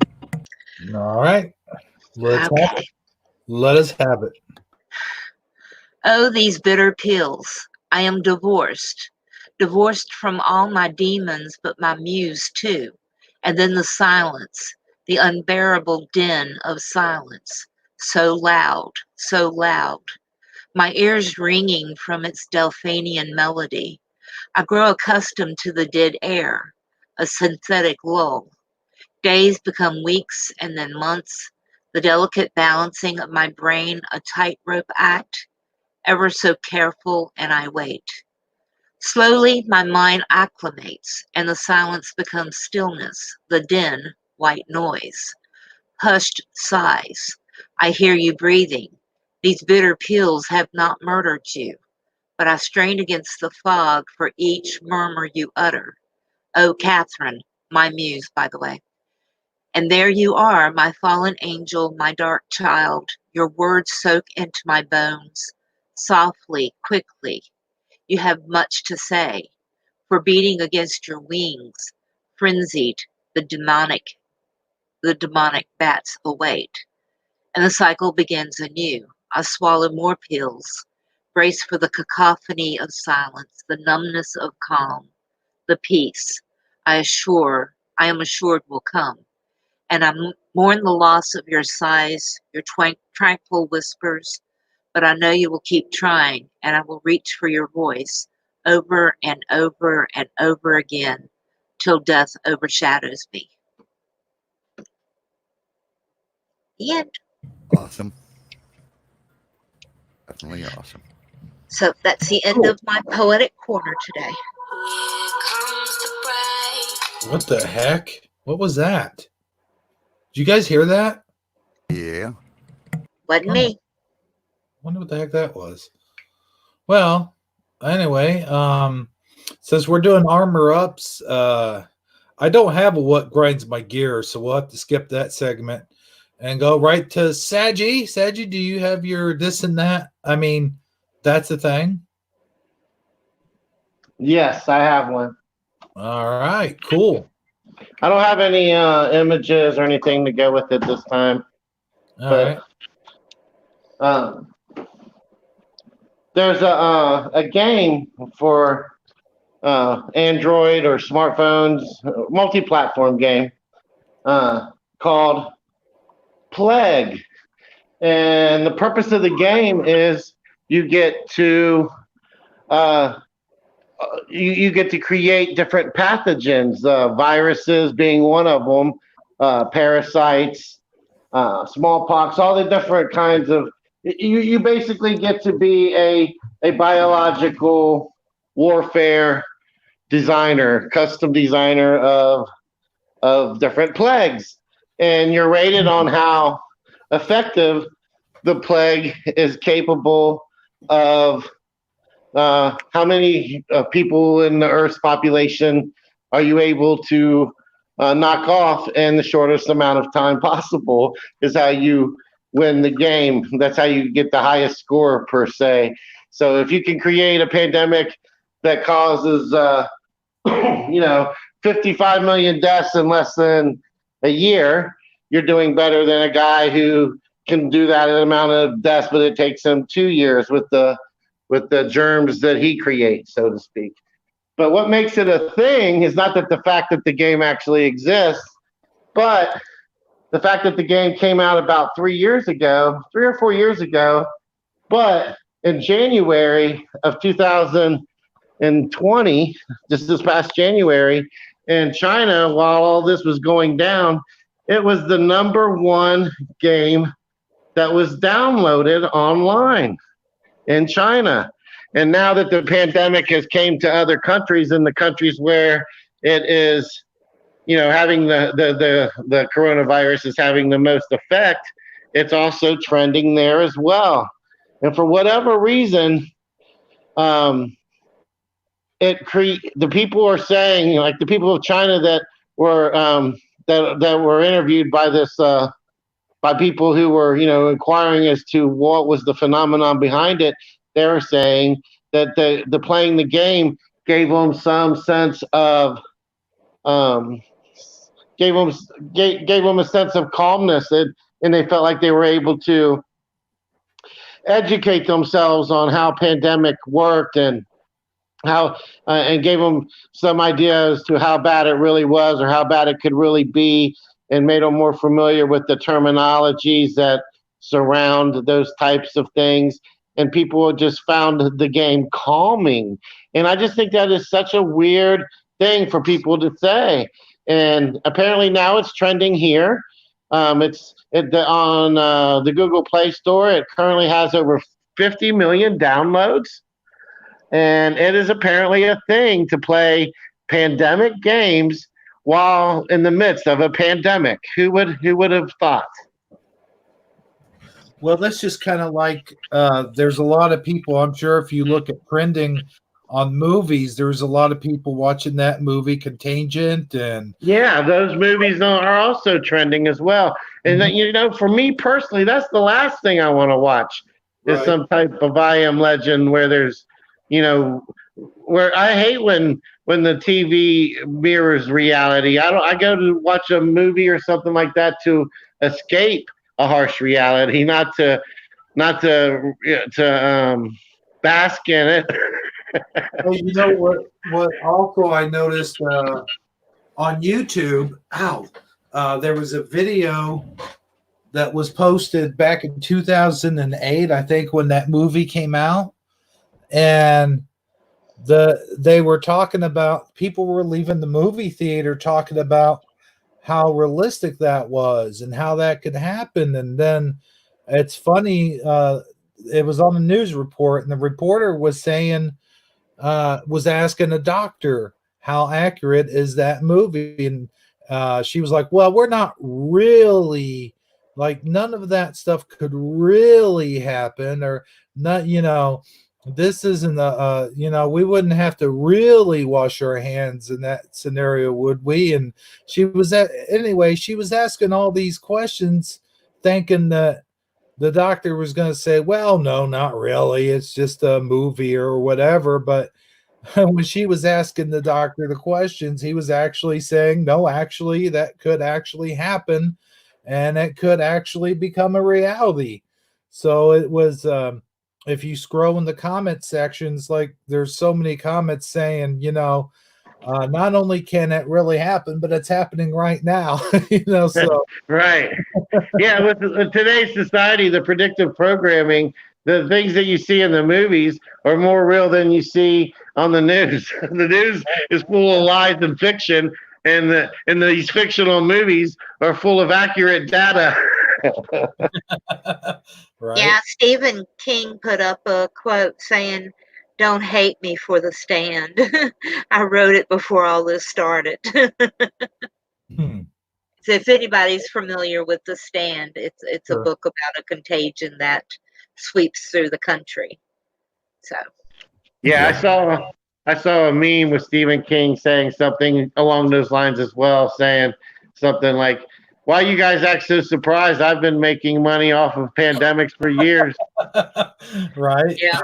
[SPEAKER 2] All right. Let us have it.
[SPEAKER 4] Oh, these bitter pills. I am divorced from all my demons, but my muse too. And then the silence, the unbearable din of silence. So loud, so loud. My ears ringing from its Delphanian melody. I grow accustomed to the dead air, a synthetic lull. Days become weeks and then months, the delicate balancing of my brain a tightrope act, ever so careful, and I wait. Slowly, my mind acclimates, and the silence becomes stillness, the din, white noise. Hushed sighs. I hear you breathing. These bitter pills have not murdered you, but I strain against the fog for each murmur you utter. Oh, Catherine, my muse, by the way. And there you are, my fallen angel, my dark child. Your words soak into my bones. Softly, quickly, you have much to say. For beating against your wings, frenzied, the demonic bats await. and the cycle begins anew. I swallow more pills, brace for the cacophony of silence, the numbness of calm, the peace I am assured will come. And I mourn the loss of your sighs, your tranquil whispers, but I know you will keep trying, and I will reach for your voice over and over and over again till death overshadows me. The end.
[SPEAKER 1] Awesome. Definitely awesome.
[SPEAKER 4] So that's the end of my poetic corner today.
[SPEAKER 2] What the heck? What was that? Did you guys hear that?
[SPEAKER 1] Yeah.
[SPEAKER 4] Wasn't me.
[SPEAKER 2] Wonder what the heck that was. Well, anyway, since we're doing armor ups, I don't have a what grinds my gears, so we'll have to skip that segment and go right to Sagi. Sagi, do you have your this and that? I mean, that's the thing.
[SPEAKER 3] Yes, I have one.
[SPEAKER 2] All right, cool.
[SPEAKER 3] I don't have any images or anything to go with it this time.
[SPEAKER 2] All right.
[SPEAKER 3] There's a game for Android or smartphones, multi-platform game called Plague, and the purpose of the game is you get to you get to create different pathogens, viruses being one of them, parasites, smallpox, all the different kinds of. You basically get to be a biological warfare designer, custom designer of different plagues, and you're rated on how effective the plague is capable of. How many people in the Earth's population are you able to knock off in the shortest amount of time possible? Is how you win the game. That's how you get the highest score per se. So if you can create a pandemic that causes 55 million deaths in less than a year, you're doing better than a guy who can do that amount of deaths, but it takes him 2 years with the germs that he creates, so to speak. But what makes it a thing is not that the fact that the game actually exists, but the fact that the game came out about 3 or 4 years ago, but in January of 2020, just this past January, in China, while all this was going down, it was the number one game that was downloaded online in China. And now that the pandemic has came to other countries, and the countries where it is, having the coronavirus is having the most effect, it's also trending there as well. And for whatever reason, the people are saying, like the people of China that were that were interviewed by this by people who were inquiring as to what was the phenomenon behind it. They were saying that the playing the game gave them some sense of gave them a sense of calmness, and they felt like they were able to educate themselves on how pandemic worked and how and gave them some idea as to how bad it really was or how bad it could really be, and made them more familiar with the terminologies that surround those types of things. And people just found the game calming. And I just think that is such a weird thing for people to say. And apparently now it's trending here. On the Google Play Store. It currently has over 50 million downloads. And it is apparently a thing to play pandemic games while in the midst of a pandemic. Who would have thought?
[SPEAKER 2] Well, that's just kind of like there's a lot of people. I'm sure if you look at trending on movies, there's a lot of people watching that movie Contagion, and
[SPEAKER 3] yeah, those movies are also trending as well. And for me personally, that's the last thing I want to watch is some type of I Am Legend where there's, where I hate when the TV mirrors reality. I go to watch a movie or something like that to escape a harsh reality, not to bask in it.
[SPEAKER 2] Well, you know what? What also I noticed on YouTube, there was a video that was posted back in 2008, I think, when that movie came out, and they were talking about, people were leaving the movie theater talking about how realistic that was and how that could happen. And then it's funny, it was on the news report, and the reporter was saying, was asking a doctor, how accurate is that movie? And she was like, well, we're not really, like, none of that stuff could really happen, or not, this isn't we wouldn't have to really wash our hands in that scenario, would we? And she was asking all these questions, thinking that the doctor was going to say, well, no, not really, it's just a movie or whatever. But when she was asking the doctor the questions, he was actually saying, no, actually, that could actually happen, and it could actually become a reality. So it was, if you scroll in the comment sections, like, there's so many comments saying, not only can it really happen, but it's happening right now. So
[SPEAKER 3] Right. Yeah, with today's society, the predictive programming, the things that you see in the movies are more real than you see on the news. The news is full of lies and fiction, and these fictional movies are full of accurate data.
[SPEAKER 2] right.
[SPEAKER 4] Yeah, Stephen King put up a quote saying, "Don't hate me for The Stand." I wrote it before all this started. So if anybody's familiar with The Stand, it's a book about a contagion that sweeps through the country. So
[SPEAKER 3] Yeah, I saw a meme with Stephen King saying something along those lines as well, saying something like, "Why you guys act so surprised? I've been making money off of pandemics for years."
[SPEAKER 2] Right.
[SPEAKER 4] yeah,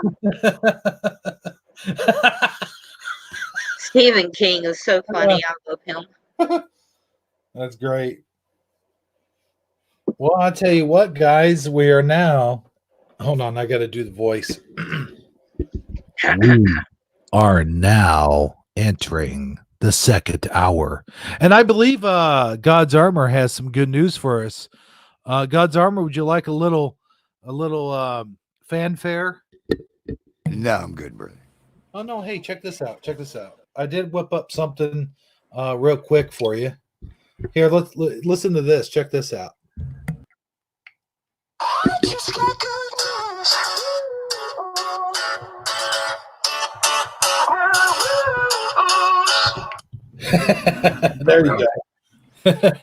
[SPEAKER 4] Stephen King is so funny. I love him.
[SPEAKER 2] That's great. Well, I'll tell you what, guys, we are now. Hold on, I got to do the voice. We are now entering the second hour, and I believe God's Armor has some good news for us. God's Armor, would you like a little fanfare?
[SPEAKER 1] No, I'm good, brother.
[SPEAKER 2] Oh no! Hey, check this out. Check this out. I did whip up something real quick for you. Here, let's listen to this. Check this out. There you go.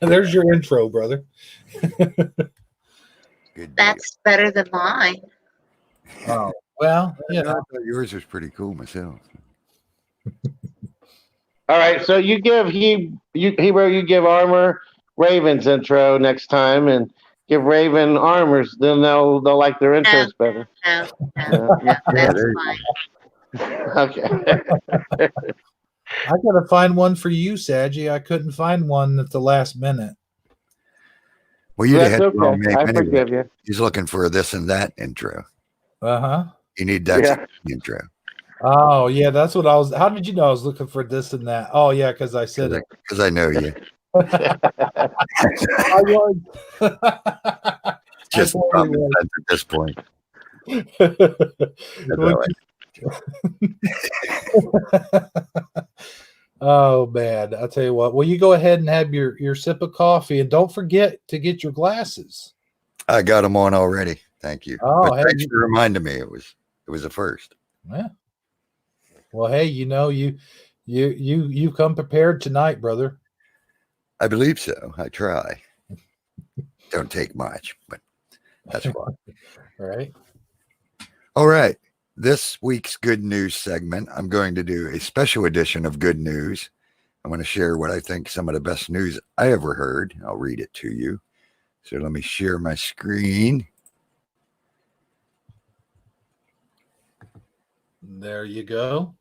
[SPEAKER 2] There's your intro, brother.
[SPEAKER 1] Good.
[SPEAKER 4] That's better than mine.
[SPEAKER 2] Oh, well,
[SPEAKER 1] I thought yours was pretty cool myself.
[SPEAKER 3] All right, so you give you give Armor Raven's intro next time, and give Raven Armor's. Then they'll like their intros better.
[SPEAKER 4] No, that's fine.
[SPEAKER 3] Okay.
[SPEAKER 2] I gotta find one for you, Sagi. I couldn't find one at the last minute.
[SPEAKER 1] Well, you
[SPEAKER 3] That's
[SPEAKER 1] had
[SPEAKER 3] okay.
[SPEAKER 1] wrong name
[SPEAKER 3] I
[SPEAKER 1] anyway.
[SPEAKER 3] forgive you.
[SPEAKER 1] He's looking for a this and that intro.
[SPEAKER 2] Uh-huh.
[SPEAKER 1] You need that intro.
[SPEAKER 2] Oh, yeah, that's what I was. How did you know I was looking for this and that? Oh, yeah, because I said it.
[SPEAKER 1] Because I know you.
[SPEAKER 2] I was.
[SPEAKER 1] Just
[SPEAKER 2] I
[SPEAKER 1] common
[SPEAKER 2] totally
[SPEAKER 1] sense at this point.
[SPEAKER 2] Oh man, I'll tell you what. Well, you go ahead and have your sip of coffee, and don't forget to get your glasses.
[SPEAKER 1] I got them on already. Thank you.
[SPEAKER 2] Oh,
[SPEAKER 1] but thanks for reminding me. It was a first.
[SPEAKER 2] Yeah. Well, hey, you come prepared tonight, brother.
[SPEAKER 1] I believe so. I try. Don't take much, but that's fine.
[SPEAKER 2] All right.
[SPEAKER 1] All right. This week's good news segment, I'm going to do a special edition of good news. I'm going to share what I think some of the best news I ever heard. I'll read it to you. So let me share my screen.
[SPEAKER 2] There you go.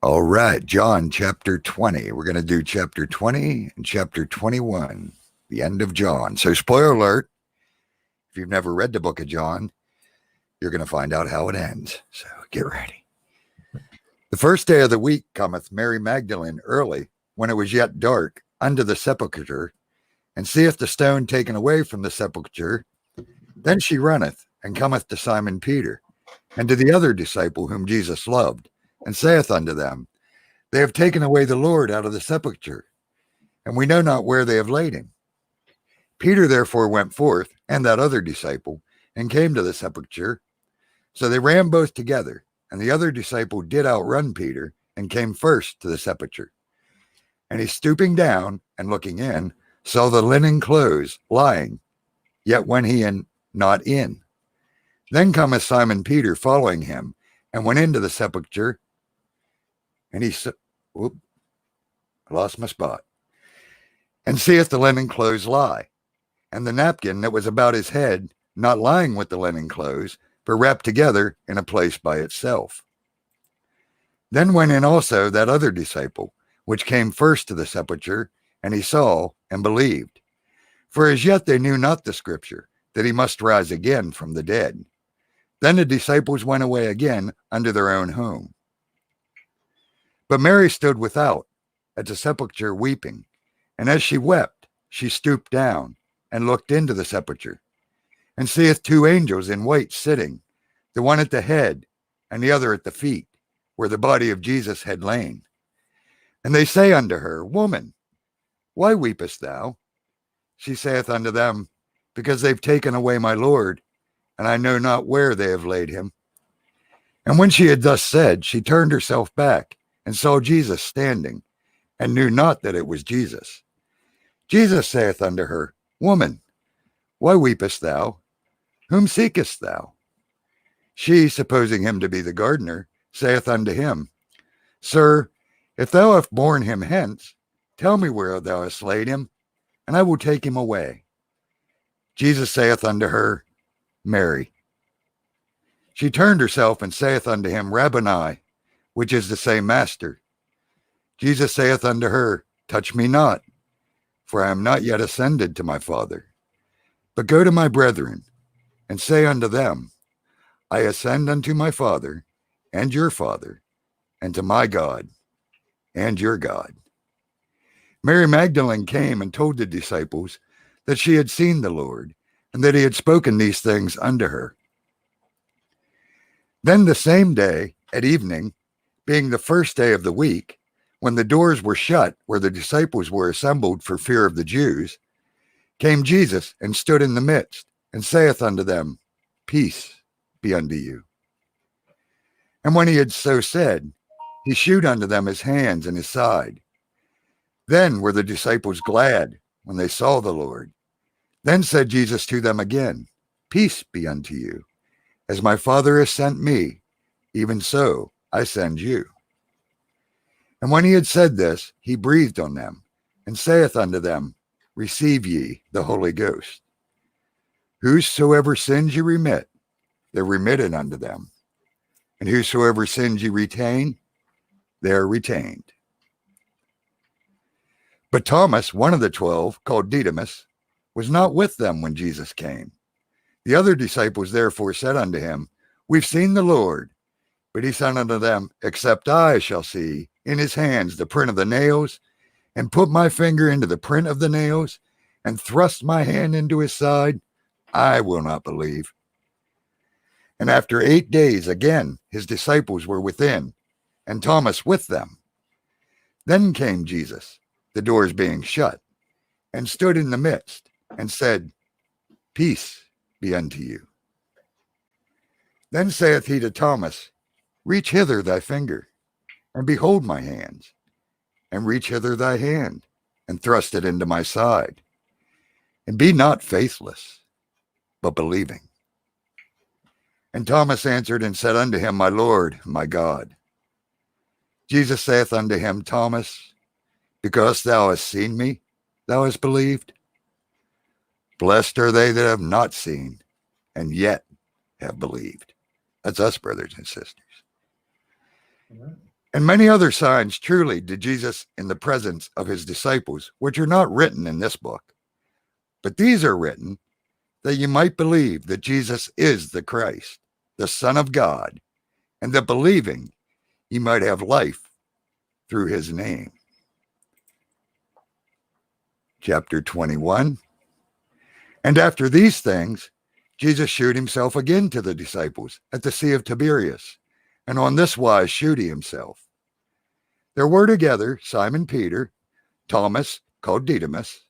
[SPEAKER 1] All right, John chapter 20. We're going to do chapter 20 and chapter 21, the end of John. So spoiler alert, you've never read the book of John, you're going to find out how it ends. So get ready. The first day of the week cometh Mary Magdalene early, when it was yet dark, unto the sepulchre, and seeth the stone taken away from the sepulchre. Then she runneth, and cometh to Simon Peter, and to the other disciple whom Jesus loved, and saith unto them, They have taken away the Lord out of the sepulchre, and we know not where they have laid him. Peter therefore went forth, and that other disciple, and came to the sepulchre. So they ran both together, and the other disciple did outrun Peter, and came first to the sepulchre. And he, stooping down and looking in, saw the linen clothes lying, yet went he not in. Then cometh Simon Peter following him, and went into the sepulchre, and he I lost my spot, and seeth the linen clothes lie, and the napkin that was about his head not lying with the linen clothes, but wrapped together in a place by itself. Then went in also that other disciple, which came first to the sepulchre, and he saw and believed. For as yet they knew not the scripture, that he must rise again from the dead. Then the disciples went away again unto their own home. But Mary stood without at the sepulchre weeping, and as she wept, she stooped down and looked into the sepulchre, and seeth two angels in white sitting, the one at the head and the other at the feet, where the body of Jesus had lain. And they say unto her, Woman, why weepest thou? She saith unto them, Because they've taken away my Lord, and I know not where they have laid him. And when she had thus said, she turned herself back, and saw Jesus standing, and knew not that it was Jesus. Jesus saith unto her, Woman, why weepest thou? Whom seekest thou? She, supposing him to be the gardener, saith unto him, Sir, if thou hast borne him hence, tell me where thou hast laid him, and I will take him away. Jesus saith unto her, Mary. She turned herself and saith unto him, Rabboni, which is to say, Master. Jesus saith unto her, Touch me not, for I am not yet ascended to my Father. But go to my brethren, and say unto them, I ascend unto my Father, and your Father, and to my God, and your God. Mary Magdalene came and told the disciples that she had seen the Lord, and that he had spoken these things unto her. Then the same day, at evening, being the first day of the week, when the doors were shut where the disciples were assembled for fear of the Jews, came Jesus and stood in the midst, and saith unto them, Peace be unto you. And when he had so said, he shewed unto them his hands and his side. Then were the disciples glad when they saw the Lord. Then said Jesus to them again, Peace be unto you. As my Father has sent me, even so I send you. And when he had said this, he breathed on them, and saith unto them, Receive ye the Holy Ghost. Whosoever sins ye remit, they're remitted unto them. And whosoever sins ye retain, they're retained. But Thomas, one of the 12, called Didymus, was not with them when Jesus came. The other disciples therefore said unto him, We've seen the Lord. But he said unto them, Except I shall see in his hands the print of the nails, and put my finger into the print of the nails, and thrust my hand into his side, I will not believe. And after 8 days again his disciples were within, and Thomas with them. Then came Jesus, the doors being shut, and stood in the midst, and said, Peace be unto you. Then saith he to Thomas, Reach hither thy finger, and behold my hands, and reach hither thy hand, and thrust it into my side, and be not faithless, but believing. And Thomas answered and said unto him, My Lord, my God. Jesus saith unto him, Thomas, because thou hast seen me, thou hast believed. Blessed are they that have not seen, and yet have believed. That's us, brothers and sisters. And many other signs truly did Jesus in the presence of his disciples, which are not written in this book. But these are written, that you might believe that Jesus is the Christ, the Son of God, and that believing you might have life through his name. Chapter 21. And after these things, Jesus shewed himself again to the disciples at the Sea of Tiberias, and on this wise shewed he himself. There were together Simon Peter, Thomas, called Didymus,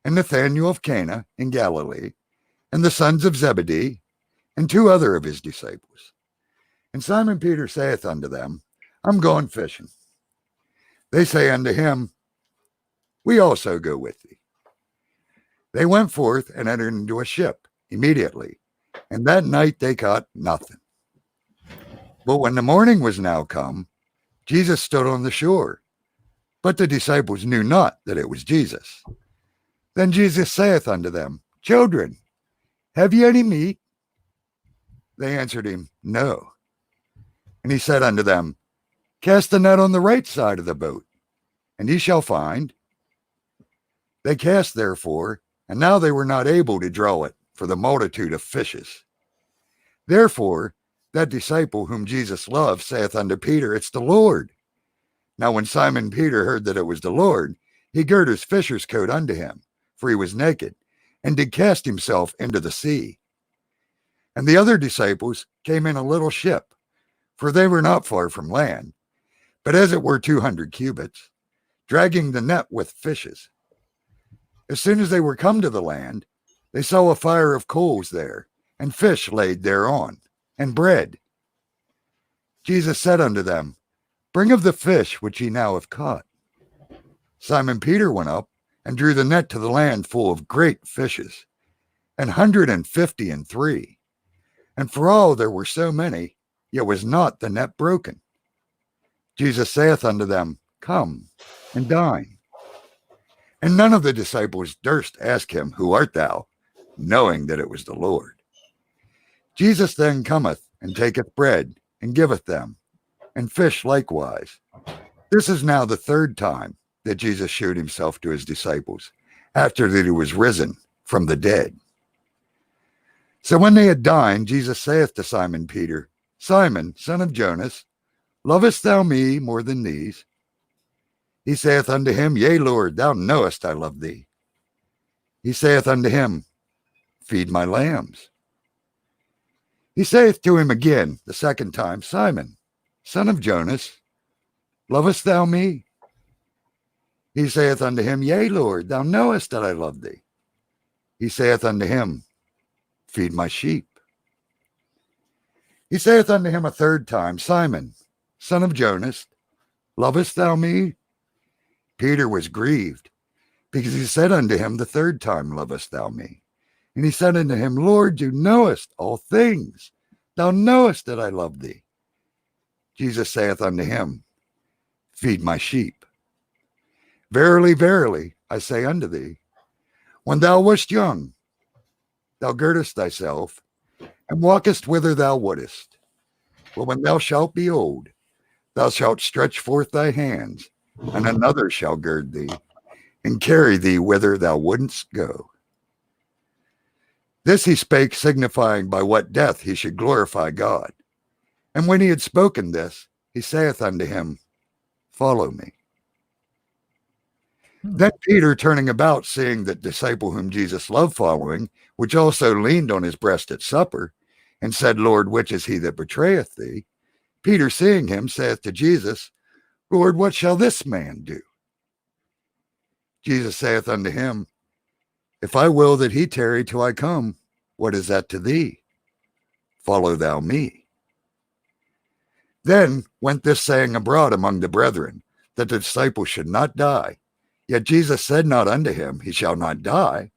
[SPEAKER 1] and Nathanael of Cana in Galilee, and the sons of Zebedee, and 2 other of his disciples. And Simon Peter saith unto them, I'm gone fishing. They say unto him, We also go with thee. They went forth and entered into a ship immediately, and that night they caught nothing. But when the morning was now come, Jesus stood on the shore, but the disciples knew not that it was Jesus. Then Jesus saith unto them, Children, have ye any meat? They answered him, No. And he said unto them, Cast the net on the right side of the boat, and ye shall find. They cast therefore, and now they were not able to draw it for the multitude of fishes. Therefore that disciple whom Jesus loved saith unto Peter, It's the Lord. Now when Simon Peter heard that it was the Lord, he girt his fisher's coat unto him, for he was naked, and did cast himself into the sea. And the other disciples came in a little ship, for they were not far from land, but as it were 200 cubits, dragging the net with fishes. As soon as they were come to the land, they saw a fire of coals there, and fish laid thereon, and bread. Jesus said unto them, Bring of the fish which ye now have caught. Simon Peter went up, and drew the net to the land full of great fishes, 153. And for all there were so many, yet was not the net broken. Jesus saith unto them, Come and dine. And none of the disciples durst ask him, Who art thou? Knowing that it was the Lord. Jesus then cometh, and taketh bread, and giveth them, and fish likewise. This is now the 3rd time that Jesus shewed himself to his disciples, after that he was risen from the dead. So when they had dined, Jesus saith to Simon Peter, Simon, son of Jonas, lovest thou me more than these? He saith unto him, Yea, Lord, thou knowest I love thee. He saith unto him, Feed my lambs. He saith to him again the 2nd time, Simon, son of Jonas, lovest thou me? He saith unto him, Yea, Lord, thou knowest that I love thee. He saith unto him, Feed my sheep. He saith unto him a 3rd time, Simon, son of Jonas, lovest thou me? Peter was grieved, because he said unto him the 3rd time, Lovest thou me? And he said unto him, Lord, thou knowest all things. Thou knowest that I love thee. Jesus saith unto him, Feed my sheep. Verily, verily, I say unto thee, when thou wast young, thou girdest thyself, and walkest whither thou wouldest. But when thou shalt be old, thou shalt stretch forth thy hands, and another shall gird thee, and carry thee whither thou wouldest go. This he spake, signifying by what death he should glorify God. And when he had spoken this, he saith unto him, Follow me. Then Peter, turning about, seeing that disciple whom Jesus loved following, which also leaned on his breast at supper, and said, Lord, which is he that betrayeth thee? Peter, seeing him, saith to Jesus, Lord, what shall this man do? Jesus saith unto him, If I will that he tarry till I come, what is that to thee? Follow thou me. Then went this saying abroad among the brethren, that the disciple should not die. Yet Jesus said not unto him, He shall not die.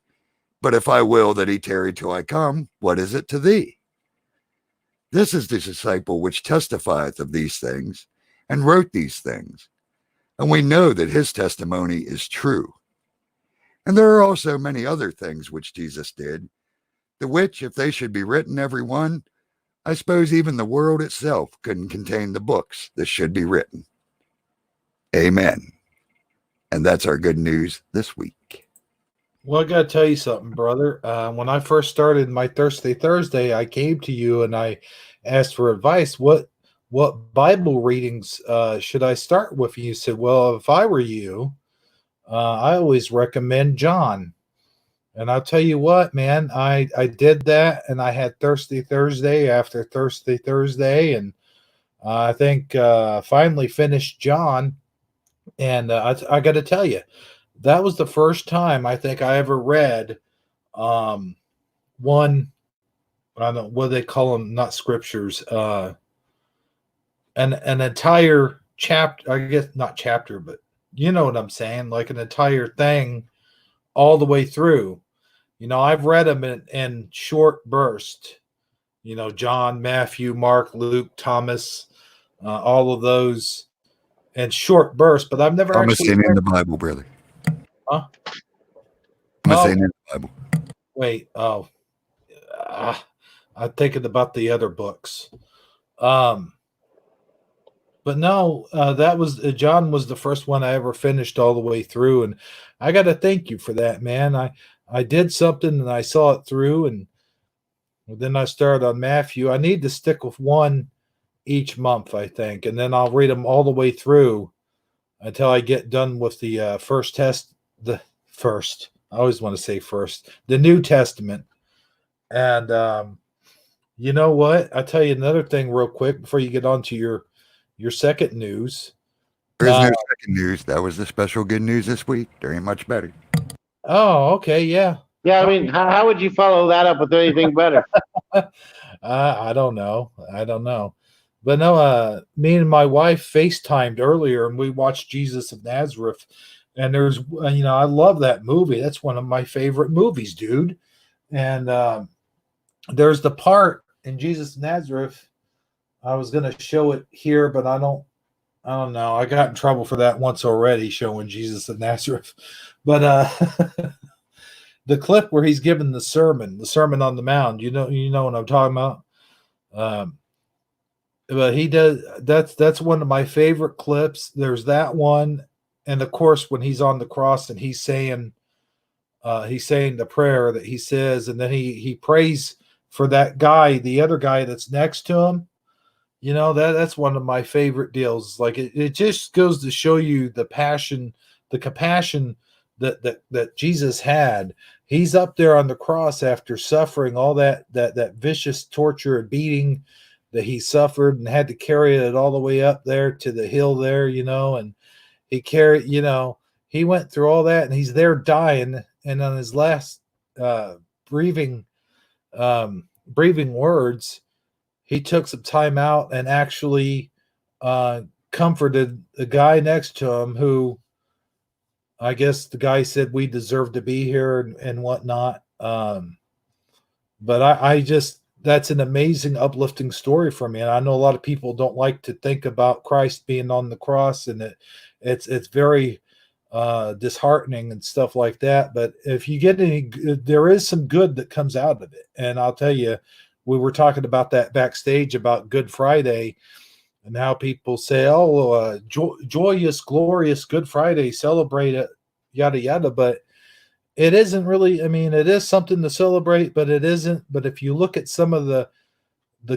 [SPEAKER 1] But if I will that he tarry till I come, what is it to thee? This is the disciple which testifieth of these things, and wrote these things. And we know that his testimony is true. And there are also many other things which Jesus did, the which, if they should be written every one, I suppose even the world itself couldn't contain the books that should be written. Amen. And that's our good news this week.
[SPEAKER 2] Well, I got to tell you something, brother. When I first started my Thursday Thursday, I came to you and I asked for advice. What Bible readings should I start with? And you said, "Well, if I were you, I always recommend John." And I'll tell you what, man, I did that, and I had Thursday Thursday after Thursday Thursday, and I think finally finished John. And I got to tell you, that was the first time I think I ever read um, one. I don't know what they call them, not scriptures. An entire chapter. I guess not chapter, but you know what I'm saying, like an entire thing all the way through. I've read them in short bursts. John, Matthew, Mark, Luke, Thomas, all of those in short bursts, but I've never
[SPEAKER 1] Thomas
[SPEAKER 2] actually
[SPEAKER 1] ain't in
[SPEAKER 2] read.
[SPEAKER 1] the Bible, brother.
[SPEAKER 2] Huh?
[SPEAKER 1] Thomas
[SPEAKER 2] Oh,
[SPEAKER 1] ain't in the Bible.
[SPEAKER 2] wait. Oh, I'm thinking about the other books. Um, but no, that was John was the first one I ever finished all the way through, and I got to thank you for that, man. I did something and I saw it through, and then I started on Matthew. I need to stick with one each month, I think, and then I'll read them all the way through until I get done with the first test. The first, I always want to say first, the New Testament. And you know what? I'll tell you another thing real quick before you get on to your second news.
[SPEAKER 1] There is
[SPEAKER 2] Uh,
[SPEAKER 1] no second news. That was the special good news this week. There ain't much better.
[SPEAKER 2] oh, okay, yeah.
[SPEAKER 3] Yeah, I mean, how would you follow that up with anything better?
[SPEAKER 2] I don't know. I don't know. But no, me and my wife FaceTimed earlier and we watched Jesus of Nazareth. And I love that movie. That's one of my favorite movies, dude. And there's the part in Jesus of Nazareth. I was going to show it here, but I don't know. I got in trouble for that once already, showing Jesus of Nazareth. But the clip where he's given the Sermon on the Mount, you know what I'm talking about. But he does. That's one of my favorite clips. There's that one, and of course when he's on the cross and he's saying the prayer that he says, and then he prays for that guy, the other guy that's next to him. That's one of my favorite deals. Like it just goes to show you the passion, the compassion that Jesus had. He's up there on the cross after suffering all that vicious torture and beating that he suffered, and had to carry it all the way up there to the hill there, and he carried, he went through all that, and he's there dying, and on his last breathing words, he took some time out and actually comforted the guy next to him, who I guess the guy said we deserve to be here and whatnot. But I just, that's an amazing, uplifting story for me. And I know a lot of people don't like to think about Christ being on the cross, and it's very disheartening and stuff like that. But if you get there is some good that comes out of it. And I'll tell you, we were talking about that backstage about Good Friday and how people say, "Oh, joyous, glorious Good Friday, celebrate it, yada yada." But it isn't really. I mean, it is something to celebrate, but it isn't. But if you look at some of the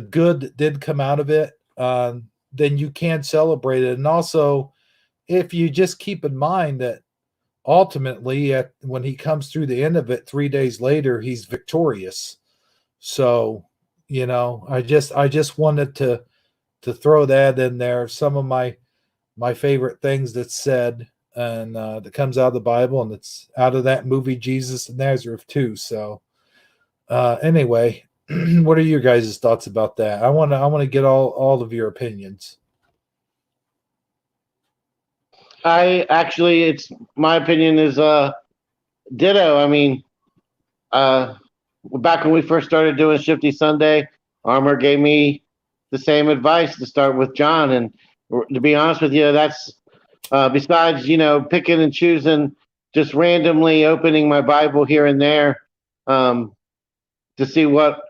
[SPEAKER 2] good that did come out of it, then you can celebrate it. And also, if you just keep in mind that ultimately, when he comes through the end of it, 3 days later, he's victorious. So, I just wanted to throw that in there. Some of my favorite things that's said, and that comes out of the Bible, and it's out of that movie Jesus of Nazareth too. So anyway, what are your guys' thoughts about that? I want to get all of your opinions.
[SPEAKER 3] It's my opinion is ditto. I mean, back when we first started doing Shifty Sunday, Armor gave me the same advice to start with John. And to be honest with you, that's besides, picking and choosing, just randomly opening my Bible here and there to see what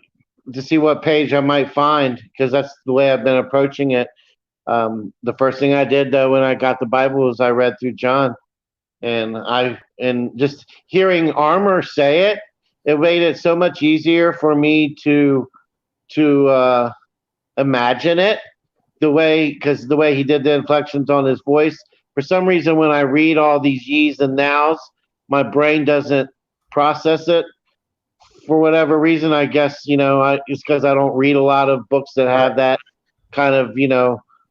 [SPEAKER 3] page I might find, because that's the way I've been approaching it. The first thing I did, though, when I got the Bible was I read through John. and just hearing Armor say it, it made it so much easier for me to imagine it because the way he did the inflections on his voice. For some reason, when I read all these ye's and now's, my brain doesn't process it for whatever reason. I guess it's because I don't read a lot of books that have that kind of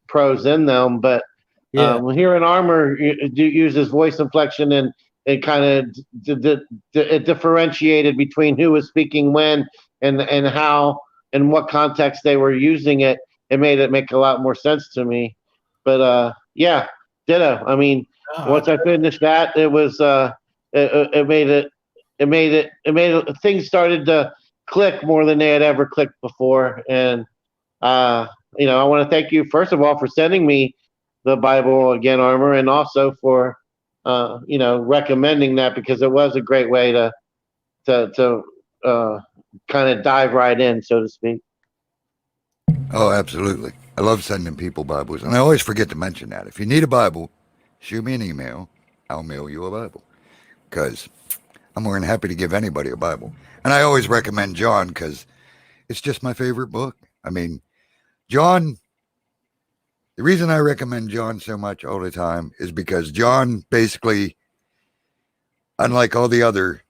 [SPEAKER 3] prose in them. But hearing Armor use his voice inflection and it kind of it differentiated between who was speaking when and how and what context they were using it. It made it make a lot more sense to me. But yeah, ditto. I mean, once I finished that, it was it made it things started to click more than they had ever clicked before. And I want to thank you first of all for sending me the Bible again, Armor, and also for recommending that, because it was a great way to kind of dive right in, so to speak.
[SPEAKER 1] Oh, absolutely. I love sending people Bibles. And I always forget to mention that. If you need a Bible, shoot me an email. I'll mail you a Bible. Because I'm more than happy to give anybody a Bible. And I always recommend John because it's just my favorite book. I mean, John, the reason I recommend John so much all the time is because John basically, unlike all the other,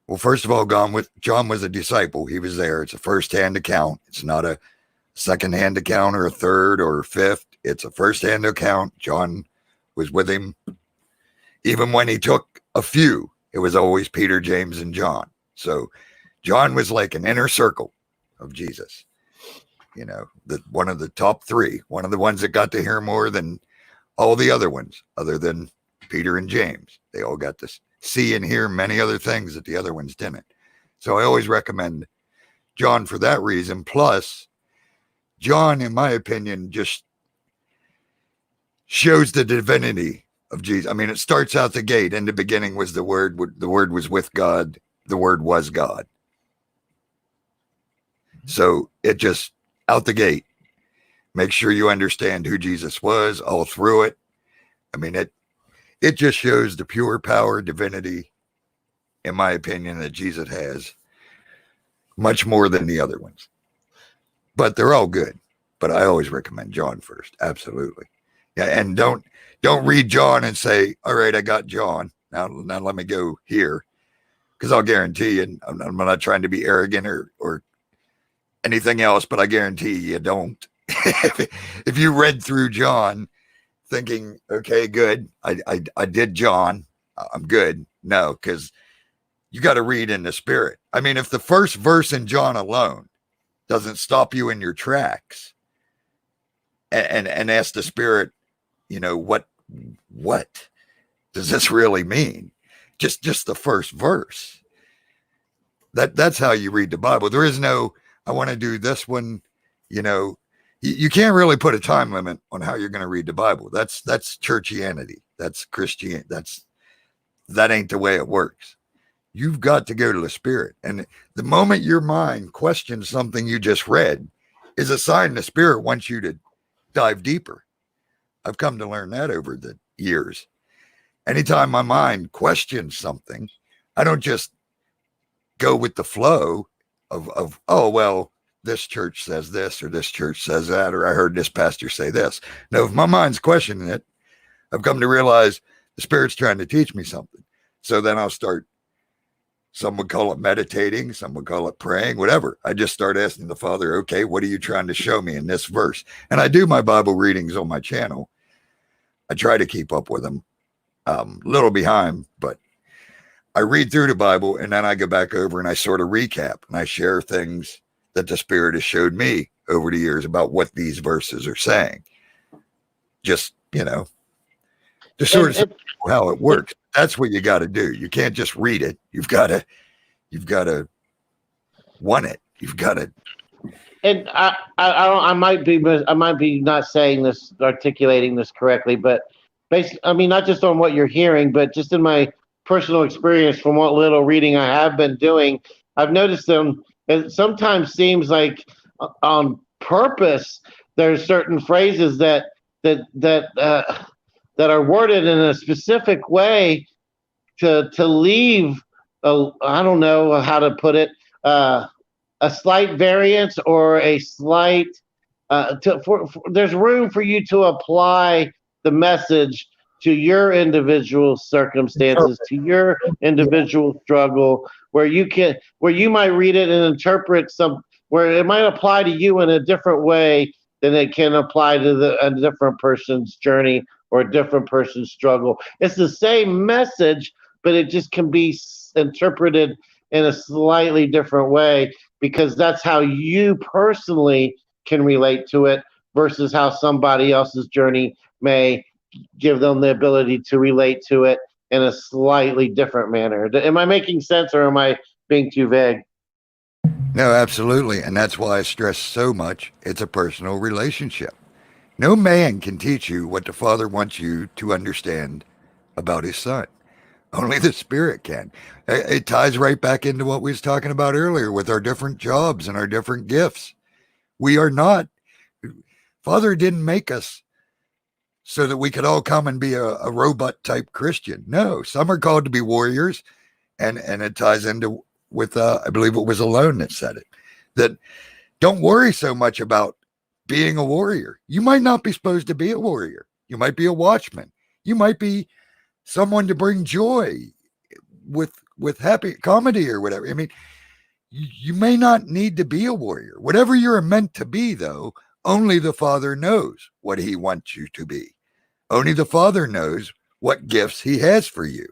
[SPEAKER 1] well, first of all, John was a disciple. He was there. It's a first-hand account. It's not a second-hand account or a third or a fifth. It's a first-hand account. John was with him. Even when he took a few, it was always Peter, James, and John. So John was like an inner circle of Jesus. One of the top three, one of the ones that got to hear more than all the other ones, other than Peter and James. They all got to see and hear many other things that the other ones didn't. So I always recommend John for that reason. Plus, John, in my opinion, just shows the divinity of Jesus. I mean, it starts out the gate. In the beginning was the Word was with God. The Word was God. So it just, out the gate, make sure you understand who Jesus was all through it. I mean, it just shows the pure power, divinity, in my opinion, that Jesus has, much more than the other ones. But they're all good. But I always recommend John first. Absolutely. Yeah, and don't read John and say, all right, I got John. Now let me go here. Because I'll guarantee you, and I'm not trying to be arrogant or anything else, but I guarantee you don't. If you read through John thinking, okay, good, I did John, I'm good. No, because you got to read in the Spirit. I mean, if the first verse in John alone doesn't stop you in your tracks and ask the Spirit, what does this really mean? Just the first verse. That's how you read the Bible. There is no, I want to do this one. You can't really put a time limit on how you're going to read the Bible. That's churchianity. That's Christian. That ain't the way it works. You've got to go to the Spirit. And the moment your mind questions something you just read is a sign the Spirit wants you to dive deeper. I've come to learn that over the years. Anytime my mind questions something, I don't just go with the flow of oh, well, this church says this or this church says that, or I heard this pastor say this. No, if my mind's questioning it, I've come to realize the Spirit's trying to teach me something. So then I'll start, some would call it meditating, some would call it praying, whatever. I just start asking the Father, okay, what are you trying to show me in this verse? And I do my Bible readings on my channel. I try to keep up with them. Little behind, but I read through the Bible and then I go back over and I sort of recap and I share things that the Spirit has showed me over the years about what these verses are saying. Just, to sort of how it works. That's what you got to do. You can't just read it. You've got to want it. You've got to.
[SPEAKER 3] And I might be not saying this, articulating this correctly, but basically, I mean, not just on what you're hearing, but just in my personal experience from what little reading I have been doing, I've noticed them. It sometimes seems like on purpose, there's certain phrases that are worded in a specific way to leave, I don't know how to put it, a slight variance or a slight, there's room for you to apply the message to your individual circumstances, to your individual struggle, where you might read it and interpret where it might apply to you in a different way than it can apply to a different person's journey or a different person's struggle. It's the same message, but it just can be interpreted in a slightly different way, because that's how you personally can relate to it versus how somebody else's journey may give them the ability to relate to it in a slightly different manner. Am I making sense, or am I being too vague?
[SPEAKER 1] No, absolutely. And that's why I stress so much it's a personal relationship. No man can teach you what the Father wants you to understand about his Son. Only the Spirit can. It ties right back into what we was talking about earlier with our different jobs and our different gifts. We are not, Father didn't make us so that we could all come and be a robot type Christian. No, some are called to be warriors, and it ties into with, I believe it was Alone that said it, that don't worry so much about being a warrior. You might not be supposed to be a warrior. You might be a watchman. You might be someone to bring joy with happy comedy or whatever. I mean, you may not need to be a warrior. Whatever you're meant to be, though, only the Father knows what he wants you to be. Only the Father knows what gifts he has for you.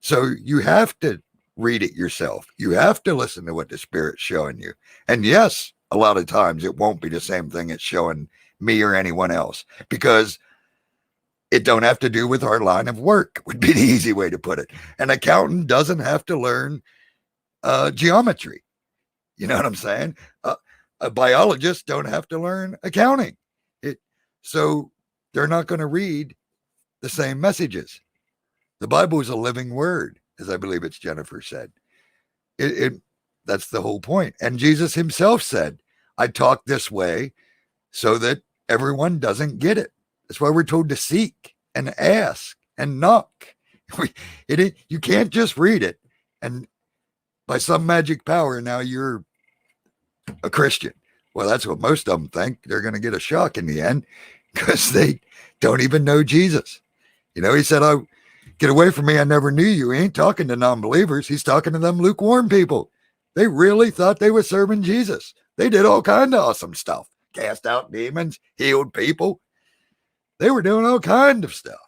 [SPEAKER 1] So you have to read it yourself. You have to listen to what the Spirit's showing you. And yes, a lot of times it won't be the same thing it's showing me or anyone else, because it don't have to do with our line of work, would be the easy way to put it. An accountant doesn't have to learn geometry. You know what I'm saying? A biologist don't have to learn accounting. So they're not going to read the same messages. The Bible is a living word, as I believe it's Jennifer said. That's the whole point. And Jesus himself said, I talk this way so that everyone doesn't get it. That's why we're told to seek and ask and knock. You can't just read it and by some magic power, now you're a Christian. Well, that's what most of them think. They're going to get a shock in the end because they don't even know Jesus. You know, he said, "Oh, get away from me. I never knew you." He ain't talking to non-believers. He's talking to them lukewarm people. They really thought they were serving Jesus. They did all kind of awesome stuff. Cast out demons, healed people. They were doing all kind of stuff.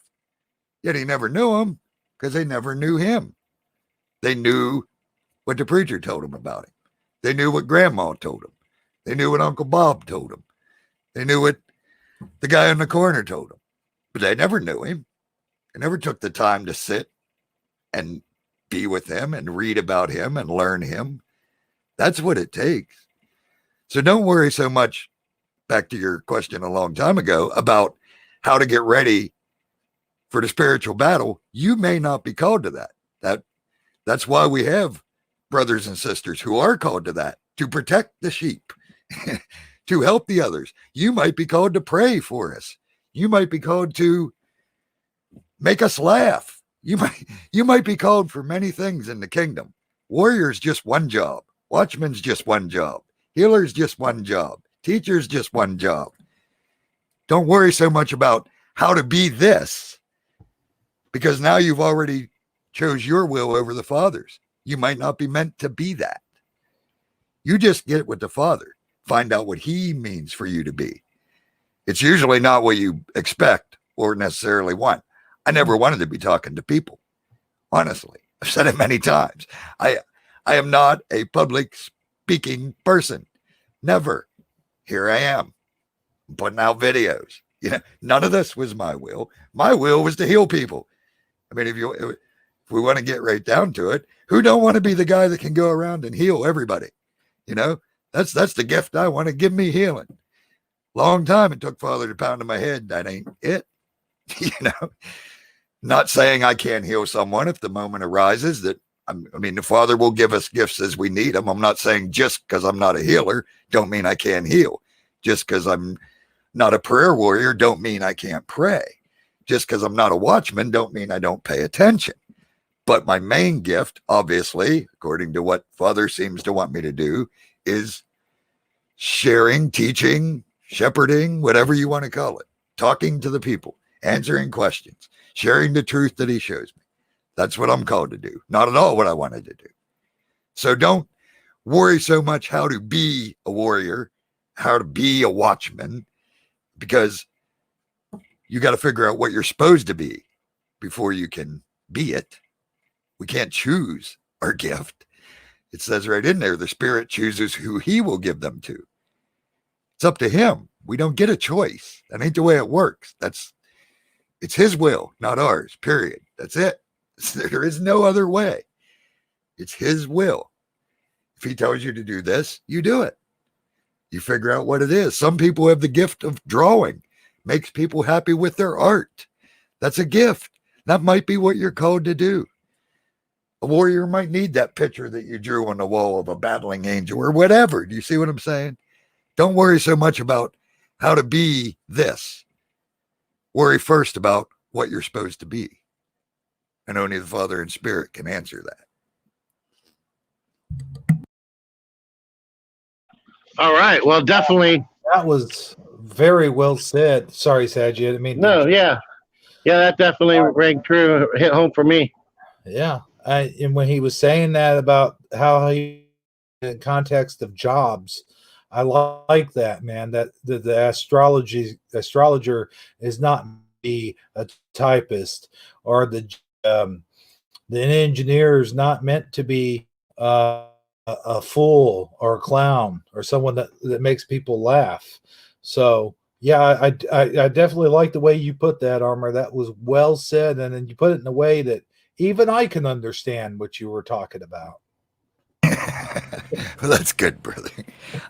[SPEAKER 1] Yet he never knew them because they never knew him. They knew what the preacher told them about him. They knew what grandma told them. They knew what Uncle Bob told them. They knew what the guy in the corner told them. But they never knew him. They never took the time to sit and be with him and read about him and learn him. That's what it takes. So don't worry so much, back to your question a long time ago, about how to get ready for the spiritual battle. You may not be called to that. That's why we have brothers and sisters who are called to that, to protect the sheep, to help the others. You might be called to pray for us. You might be called to make us laugh. You might be called for many things in the kingdom. Warrior's just one job. Watchman's just one job. Healer's just one job. Teacher's just one job. Don't worry so much about how to be this, because now you've already chose your will over the Father's. You might not be meant to be that. You just get with the Father. Find out what he means for you to be. It's usually not what you expect or necessarily want. I never wanted to be talking to people. Honestly, I've said it many times. I am not a public speaking person. Never. Here I am. I'm putting out videos. You know, none of this was my will. My will was to heal people. I mean, if we want to get right down to it, who don't want to be the guy that can go around and heal everybody? You know, that's the gift I want to. Give me healing. Long time it took Father to pound in my head. That ain't it. You know, not saying I can't heal someone if the moment arises. That I mean, the Father will give us gifts as we need them. I'm not saying just because I'm not a healer don't mean I can't heal. Just because I'm not a prayer warrior don't mean I can't pray. Just because I'm not a watchman don't mean I don't pay attention. But my main gift, obviously, according to what Father seems to want me to do, is sharing, teaching, shepherding, whatever you want to call it, talking to the people, answering questions, sharing the truth that he shows me. That's what I'm called to do. Not at all what I wanted to do. So don't worry so much how to be a warrior, how to be a watchman, because you got to figure out what you're supposed to be before you can be it. We can't choose our gift. It says right in there, the Spirit chooses who he will give them to. It's up to him. We don't get a choice. That ain't the way it works. It's his will, not ours, period. That's it. There is no other way. It's his will. If he tells you to do this, you do it. You figure out what it is. Some people have the gift of drawing. Makes people happy with their art. That's a gift. That might be what you're called to do. A warrior might need that picture that you drew on the wall of a battling angel or whatever. Do you see what I'm saying? Don't worry so much about how to be this. Worry first about what you're supposed to be. And only the Father and Spirit can answer that.
[SPEAKER 3] All right. Well, definitely.
[SPEAKER 2] That was very well said. Sorry, Sagi. I didn't mean
[SPEAKER 3] No, yeah. Yeah, that definitely rang true, hit home for me.
[SPEAKER 2] Yeah. And when he was saying that about how he, in context of jobs, I like that, man, that the astrologer is not be a typist, or the engineer is not meant to be a fool or a clown or someone that makes people laugh. So yeah, I definitely like the way you put that, Armor. That was well said, and then you put it in a way that even I can understand what you were talking about.
[SPEAKER 1] Well, that's good, brother.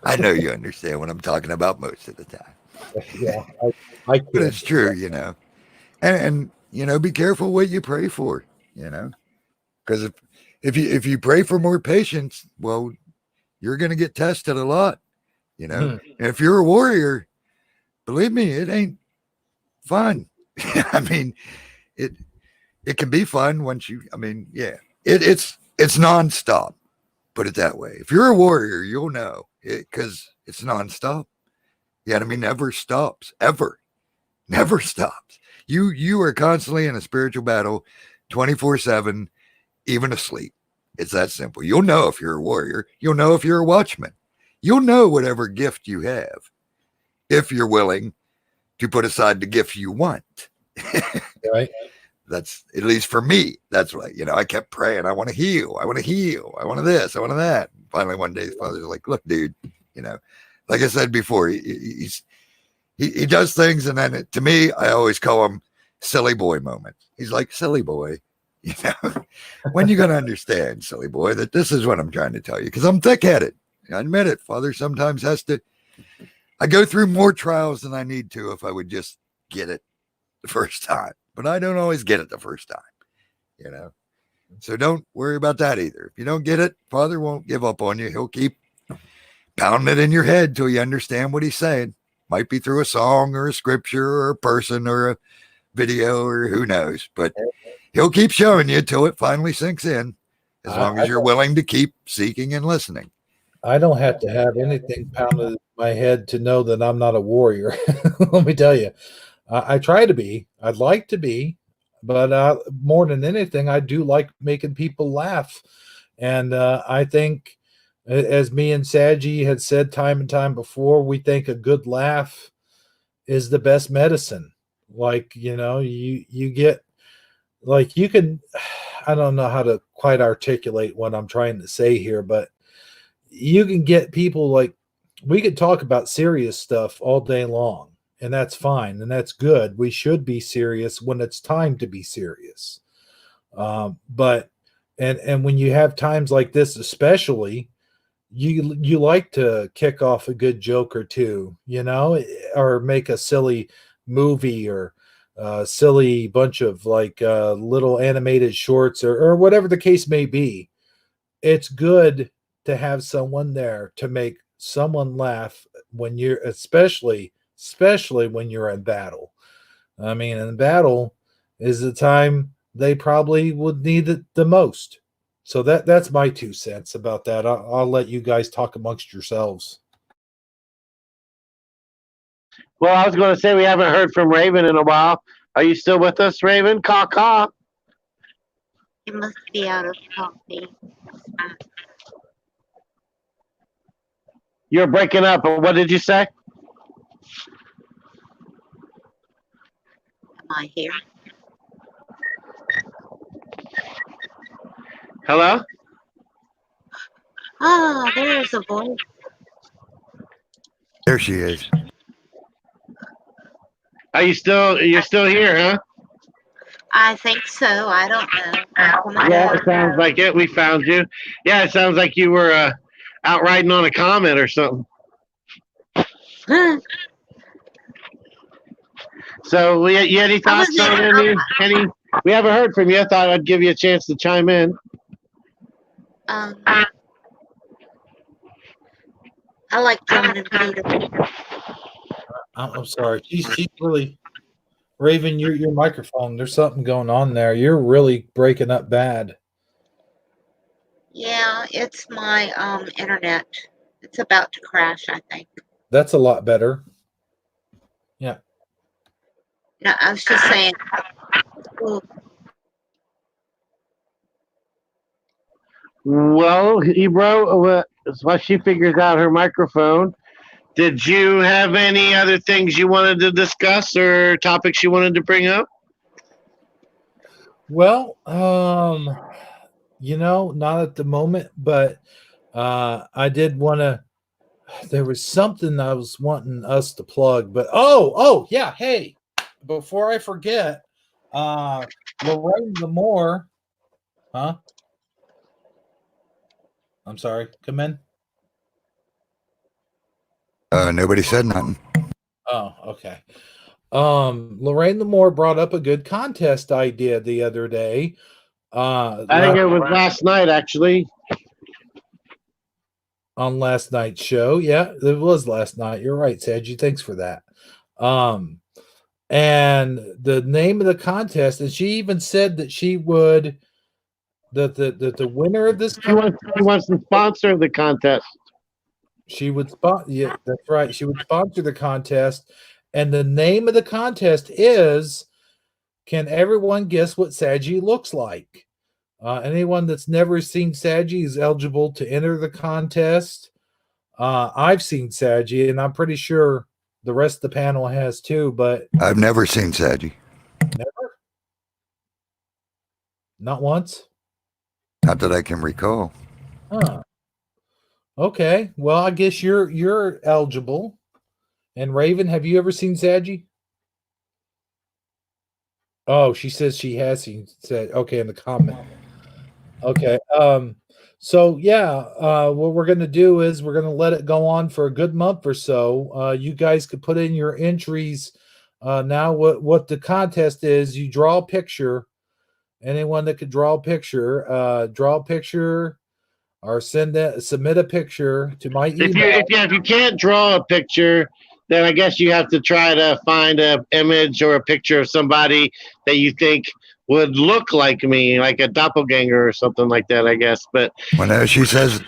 [SPEAKER 1] I know you understand what I'm talking about most of the time.
[SPEAKER 2] Yeah, I
[SPEAKER 1] but it's true, you know. And you know, be careful what you pray for, you know, because if you pray for more patience, well, you're going to get tested a lot, you know. And if you're a warrior, believe me, it ain't fun. I mean, it can be fun once you. I mean, yeah, it's nonstop. Put it that way. If you're a warrior, you'll know it because it's nonstop. The enemy never stops, ever, never stops. You are constantly in a spiritual battle, 24/7, even asleep. It's that simple. You'll know if you're a warrior. You'll know if you're a watchman. You'll know whatever gift you have if you're willing to put aside the gift you want.
[SPEAKER 2] Right.
[SPEAKER 1] That's, at least for me, that's what, you know, I kept praying. I want to heal. I want to heal. I want this. I want that. And finally, one day, the Father's like, look, dude, you know, like I said before, he does things. And then to me, I always call him silly boy moments. He's like, silly boy, you know, when you going to understand, silly boy, that this is what I'm trying to tell you? Because I'm thick-headed. I admit it. Father sometimes has to, I go through more trials than I need to if I would just get it the first time. But I don't always get it the first time, you know. So don't worry about that either. If you don't get it, Father won't give up on you. He'll keep pounding it in your head till you understand what he's saying. Might be through a song or a scripture or a person or a video or who knows. But he'll keep showing you till it finally sinks in, as long as you're willing to keep seeking and listening.
[SPEAKER 2] I don't have to have anything pounded in my head to know that I'm not a warrior. Let me tell you. I try to be. I'd like to be, but more than anything, I do like making people laugh. And I think, as me and Sagi had said time and time before, we think a good laugh is the best medicine. Like, you know, you get, like, you can, I don't know how to quite articulate what I'm trying to say here, but you can get people, like, we could talk about serious stuff all day long. And that's fine, and that's good. We should be serious when it's time to be serious. But when you have times like this, especially, you like to kick off a good joke or two, you know, or make a silly movie or a silly bunch of like little animated shorts or whatever the case may be. It's good to have someone there to make someone laugh when you're, especially when you're in battle. I mean, in battle is the time they probably would need it the most. So that's my 2 cents about that. I'll let you guys talk amongst yourselves.
[SPEAKER 3] Well, I was going to say we haven't heard from Rayven in a while. Are you still with us, Rayven? Caw caw.
[SPEAKER 4] You must be out of coffee.
[SPEAKER 3] You're breaking up. What did you say?
[SPEAKER 4] Am I here?
[SPEAKER 3] Hello?
[SPEAKER 4] Ah, there's a voice.
[SPEAKER 1] There she is.
[SPEAKER 3] You're still here, huh?
[SPEAKER 4] I think so. I don't know.
[SPEAKER 3] Yeah, it sounds like it. We found you. Yeah, it sounds like you were out riding on a comet or something. So, you any thoughts on any? We haven't heard from you. I thought I'd give you a chance to chime in.
[SPEAKER 4] I like joining Peter.
[SPEAKER 2] I'm sorry. She's really Rayven. Your microphone. There's something going on there. You're really breaking up bad.
[SPEAKER 4] Yeah, it's my internet. It's about to crash, I think.
[SPEAKER 2] That's a lot better. Yeah.
[SPEAKER 4] No, I was just saying. Ooh,
[SPEAKER 3] Well, Ebro, while she figures out her microphone, did you have any other things you wanted to discuss or topics you wanted to bring up?
[SPEAKER 2] Well, not at the moment, but I did want to. There was something I was wanting us to plug, but yeah, hey, before I forget, Lorraine Lamore, huh? I'm sorry, come in.
[SPEAKER 1] Nobody said nothing.
[SPEAKER 2] Oh, okay. Lorraine Lamore brought up a good contest idea the other day.
[SPEAKER 3] I think it was last night, actually.
[SPEAKER 2] On last night's show. Yeah, it was last night. You're right, Sagi. Thanks for that. And the name of the contest, and she even said that she would the winner of this contest,
[SPEAKER 3] She wants to sponsor the contest.
[SPEAKER 2] She would yeah, that's right. She would sponsor the contest. And the name of the contest is, can everyone guess what Sagi looks like? Anyone that's never seen Sagi is eligible to enter the contest. I've seen Sagi, and I'm pretty sure the rest of the panel has too, but
[SPEAKER 1] I've never seen Sagi.
[SPEAKER 2] never? Not once?
[SPEAKER 1] Not that I can recall.
[SPEAKER 2] Huh. Okay. Well, I guess you're eligible. And Rayven, have you ever seen Sagi? Oh, she says she has seen Sagi. Okay, in the comment. Okay. So yeah, what we're gonna do is we're gonna let it go on for a good month or so. You guys could put in your entries. Now what the contest is, you draw a picture. Anyone that could draw a picture, or submit a picture to my email.
[SPEAKER 3] If you can't draw a picture, then I guess you have to try to find an image or a picture of somebody that you think would look like me, like a doppelganger or something like that, I guess. But
[SPEAKER 1] well, no, she says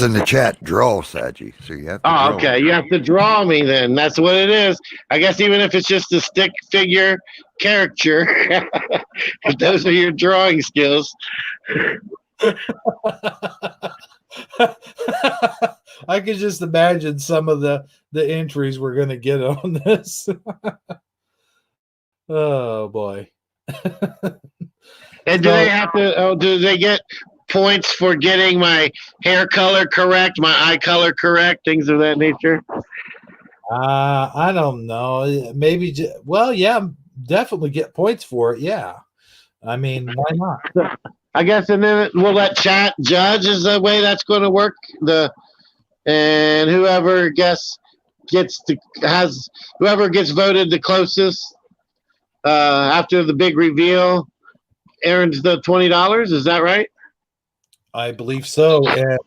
[SPEAKER 1] in the chat, draw Sagi. So you have to draw.
[SPEAKER 3] okay, you have to draw me then. That's what it is. I guess even if it's just a stick figure caricature, if those are your drawing skills.
[SPEAKER 2] I could just imagine some of the entries we're going to get on this. Oh boy.
[SPEAKER 3] And do they have to? Do they get points for getting my hair color correct, my eye color correct, things of that nature?
[SPEAKER 2] I don't know. Maybe. Well, yeah, definitely get points for it. Yeah. I mean, why not?
[SPEAKER 3] I guess, and then we'll let chat judge is the way that's going to work. And whoever gets voted the closest after the big reveal earns the $20. Is that right?
[SPEAKER 2] I believe so. And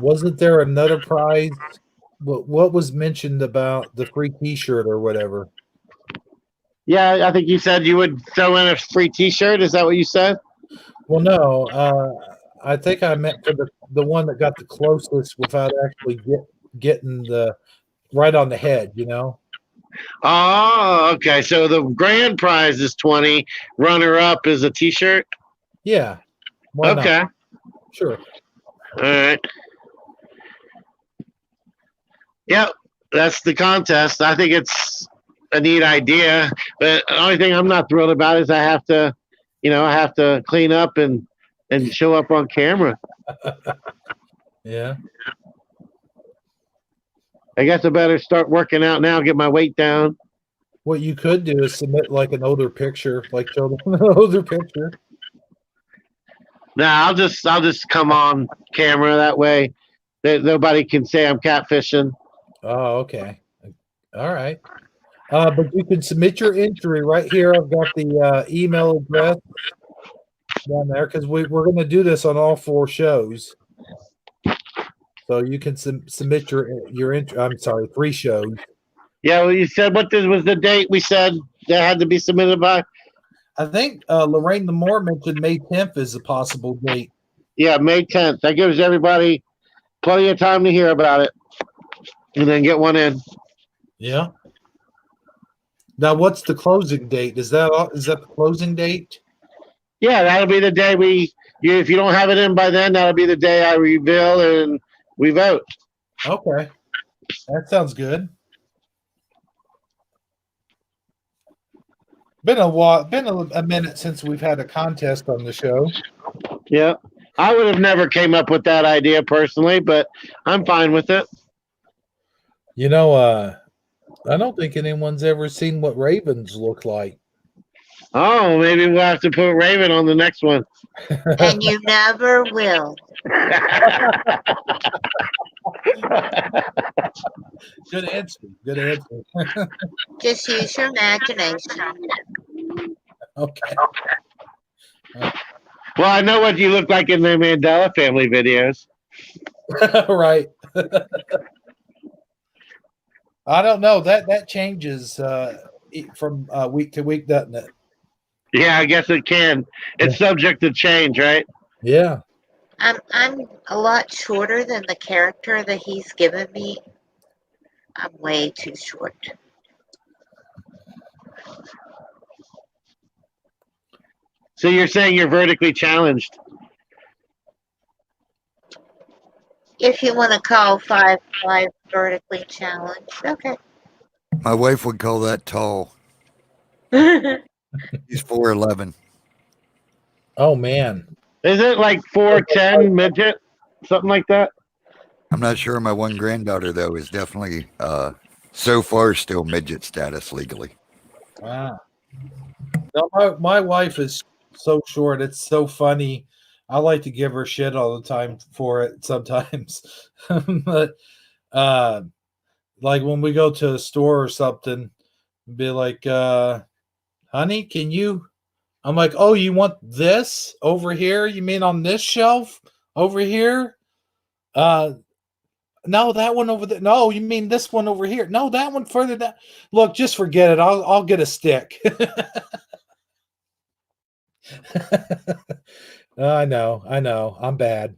[SPEAKER 2] wasn't there another prize? What was mentioned about the free T-shirt or whatever?
[SPEAKER 3] Yeah, I think you said you would throw in a free T-shirt. Is that what you said?
[SPEAKER 2] Well, no, I think I meant for the one that got the closest without actually getting the right on the head. You know.
[SPEAKER 3] Oh, okay. So the grand prize is 20. Runner up is a T-shirt.
[SPEAKER 2] Yeah. Why
[SPEAKER 3] Okay.
[SPEAKER 2] not? Sure.
[SPEAKER 3] All right. Yep. That's the contest. I think it's a neat idea, but the only thing I'm not thrilled about is I have to, I have to clean up and show up on camera.
[SPEAKER 2] Yeah.
[SPEAKER 3] I guess I better start working out now, get my weight down.
[SPEAKER 2] What you could do is submit like an older picture, like show them an older picture.
[SPEAKER 3] Nah, I'll just come on camera that way. That nobody can say I'm catfishing.
[SPEAKER 2] Oh, okay. All right. But you can submit your entry right here. I've got the email address down there because we're going to do this on all 4 shows. So you can submit your entry. I'm sorry, 3 shows.
[SPEAKER 3] Yeah, well, you said what was the date we said that had to be submitted by?
[SPEAKER 2] I think Lorraine Lamore mentioned May 10th is a possible date.
[SPEAKER 3] Yeah, May 10th. That gives everybody plenty of time to hear about it and then get one in.
[SPEAKER 2] Yeah. Now, what's the closing date? Is that the closing date?
[SPEAKER 3] Yeah, that'll be the day if you don't have it in by then, that'll be the day I reveal and we vote.
[SPEAKER 2] Okay. That sounds good. Been a while, been a minute since we've had a contest on the show.
[SPEAKER 3] Yeah. I would have never came up with that idea personally, but I'm fine with it.
[SPEAKER 2] You know, I don't think anyone's ever seen what ravens look like.
[SPEAKER 3] Oh, maybe we'll have to put Rayven on the next one.
[SPEAKER 4] And you never will.
[SPEAKER 2] Good answer. Good answer.
[SPEAKER 4] Just use your imagination.
[SPEAKER 2] Okay.
[SPEAKER 3] Well, I know what you look like in the Mandela Family videos.
[SPEAKER 2] Right. I don't know. That changes from week to week, doesn't it?
[SPEAKER 3] Yeah, I guess it can. It's subject to change, right?
[SPEAKER 2] Yeah.
[SPEAKER 4] I'm a lot shorter than the character that he's given me. I'm way too short.
[SPEAKER 3] So you're saying you're vertically challenged?
[SPEAKER 4] If you want to call 5'5" vertically challenged, okay.
[SPEAKER 1] My wife would call that tall. He's 4'11".
[SPEAKER 2] Oh man.
[SPEAKER 3] Is it like 4'10" midget? Something like that?
[SPEAKER 1] I'm not sure. My one granddaughter, though, is definitely so far still midget status legally.
[SPEAKER 2] Wow. No, my wife is so short. It's so funny. I like to give her shit all the time for it sometimes. But like when we go to a store or something, be like, honey, can you? I'm like, oh, you want this over here? You mean on this shelf over here? No, that one over there. No, you mean this one over here? No, that one further down. Look, just forget it. I'll get a stick. I know. I'm bad.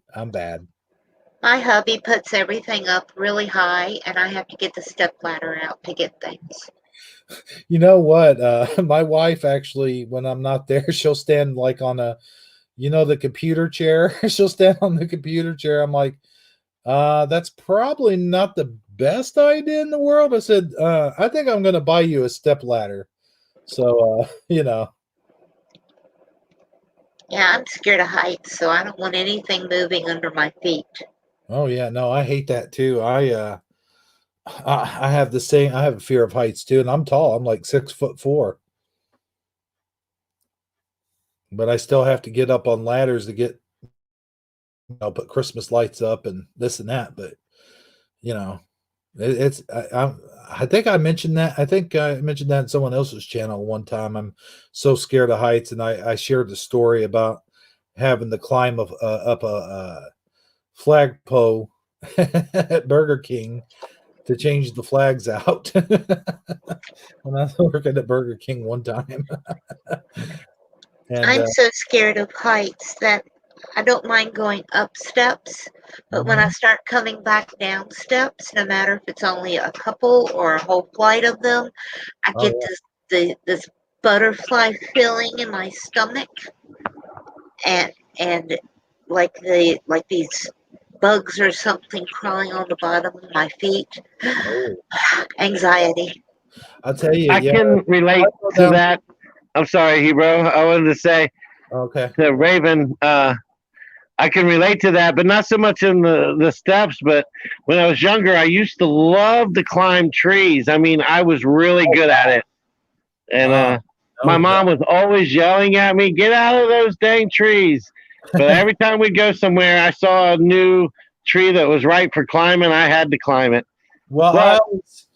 [SPEAKER 4] My hubby puts everything up really high, and I have to get the stepladder out to get things.
[SPEAKER 2] You know what? My wife actually, when I'm not there, she'll stand like on the computer chair. She'll stand on the computer chair. I'm like, that's probably not the best idea in the world. I said, I think I'm going to buy you a stepladder. So,
[SPEAKER 4] Yeah, I'm scared of heights, so I don't want anything moving under my feet.
[SPEAKER 2] Oh yeah, no, I hate that too. I have the same. I have a fear of heights too, and I'm tall. I'm like 6'4", but I still have to get up on ladders to get, put Christmas lights up and this and that. But it's I think I mentioned that. I think I mentioned that in someone else's channel one time. I'm so scared of heights, and I shared the story about having to climb up a flagpole at Burger King to change the flags out. When I was working at Burger King one time. And
[SPEAKER 4] I'm so scared of heights that I don't mind going up steps, but when I start coming back down steps, no matter if it's only a couple or a whole flight of them, I
[SPEAKER 2] Oh,
[SPEAKER 4] get
[SPEAKER 2] yeah.
[SPEAKER 4] this butterfly feeling in my stomach, and like these bugs or something crawling on the bottom of my feet.
[SPEAKER 2] Oh,
[SPEAKER 4] Anxiety.
[SPEAKER 2] I'll tell you,
[SPEAKER 3] I
[SPEAKER 2] yeah.
[SPEAKER 3] can relate
[SPEAKER 2] go
[SPEAKER 3] to
[SPEAKER 2] down-
[SPEAKER 3] that. I'm sorry, Hebrew. I wanted to say
[SPEAKER 2] Okay.
[SPEAKER 3] to Raven, I can relate to that, but not so much in the steps. But when I was younger, I used to love to climb trees. I mean, I was really good at it. And my mom was always yelling at me, "Get out of those dang trees!" But every time we'd go somewhere, I saw a new tree that was right for climbing. I had to climb it.
[SPEAKER 2] Well,
[SPEAKER 3] But
[SPEAKER 2] I always,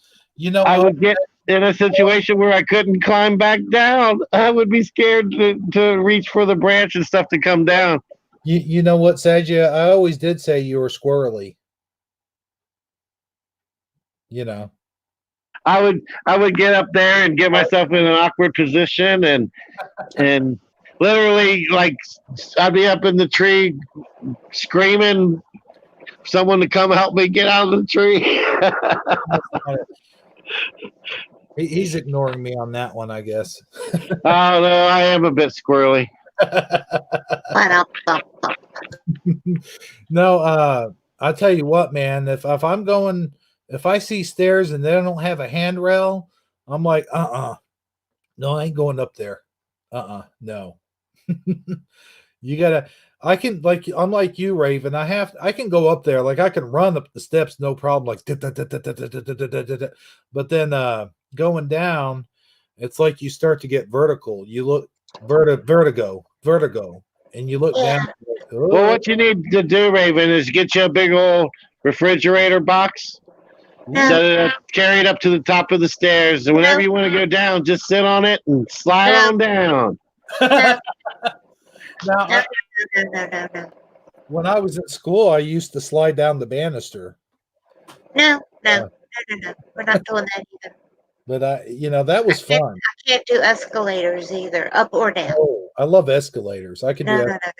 [SPEAKER 3] I would get in a situation where I couldn't climb back down. I would be scared to reach for the branch and stuff to come down.
[SPEAKER 2] you know what, Sagi? I always did say you were squirrely. You know.
[SPEAKER 3] I would get up there and get myself in an awkward position and literally like I'd be up in the tree screaming someone to come help me get out of the tree.
[SPEAKER 2] He's ignoring me on that one, I guess.
[SPEAKER 3] Oh no, I am a bit squirrely.
[SPEAKER 2] No, I'll tell you what, man. If I'm going, if I see stairs and they don't have a handrail, I'm like, no, I ain't going up there. No. You gotta. I can like I'm like you, Raven. I can go up there, like I can run up the steps, no problem. Like, but then going down, it's like you start to get vertical. You look vertigo, and you look down.
[SPEAKER 3] Well, what you need to do, Raven, is get you a big old refrigerator box, set it up, carry it up to the top of the stairs, and whenever you want to go down, just sit on it and slide on down.
[SPEAKER 2] Now,
[SPEAKER 4] No.
[SPEAKER 2] when I was at school, I used to slide down the banister.
[SPEAKER 4] No. We're not doing that either.
[SPEAKER 2] But that was fun.
[SPEAKER 4] I can't do escalators either, up or down.
[SPEAKER 2] Oh, I love escalators. I can do that.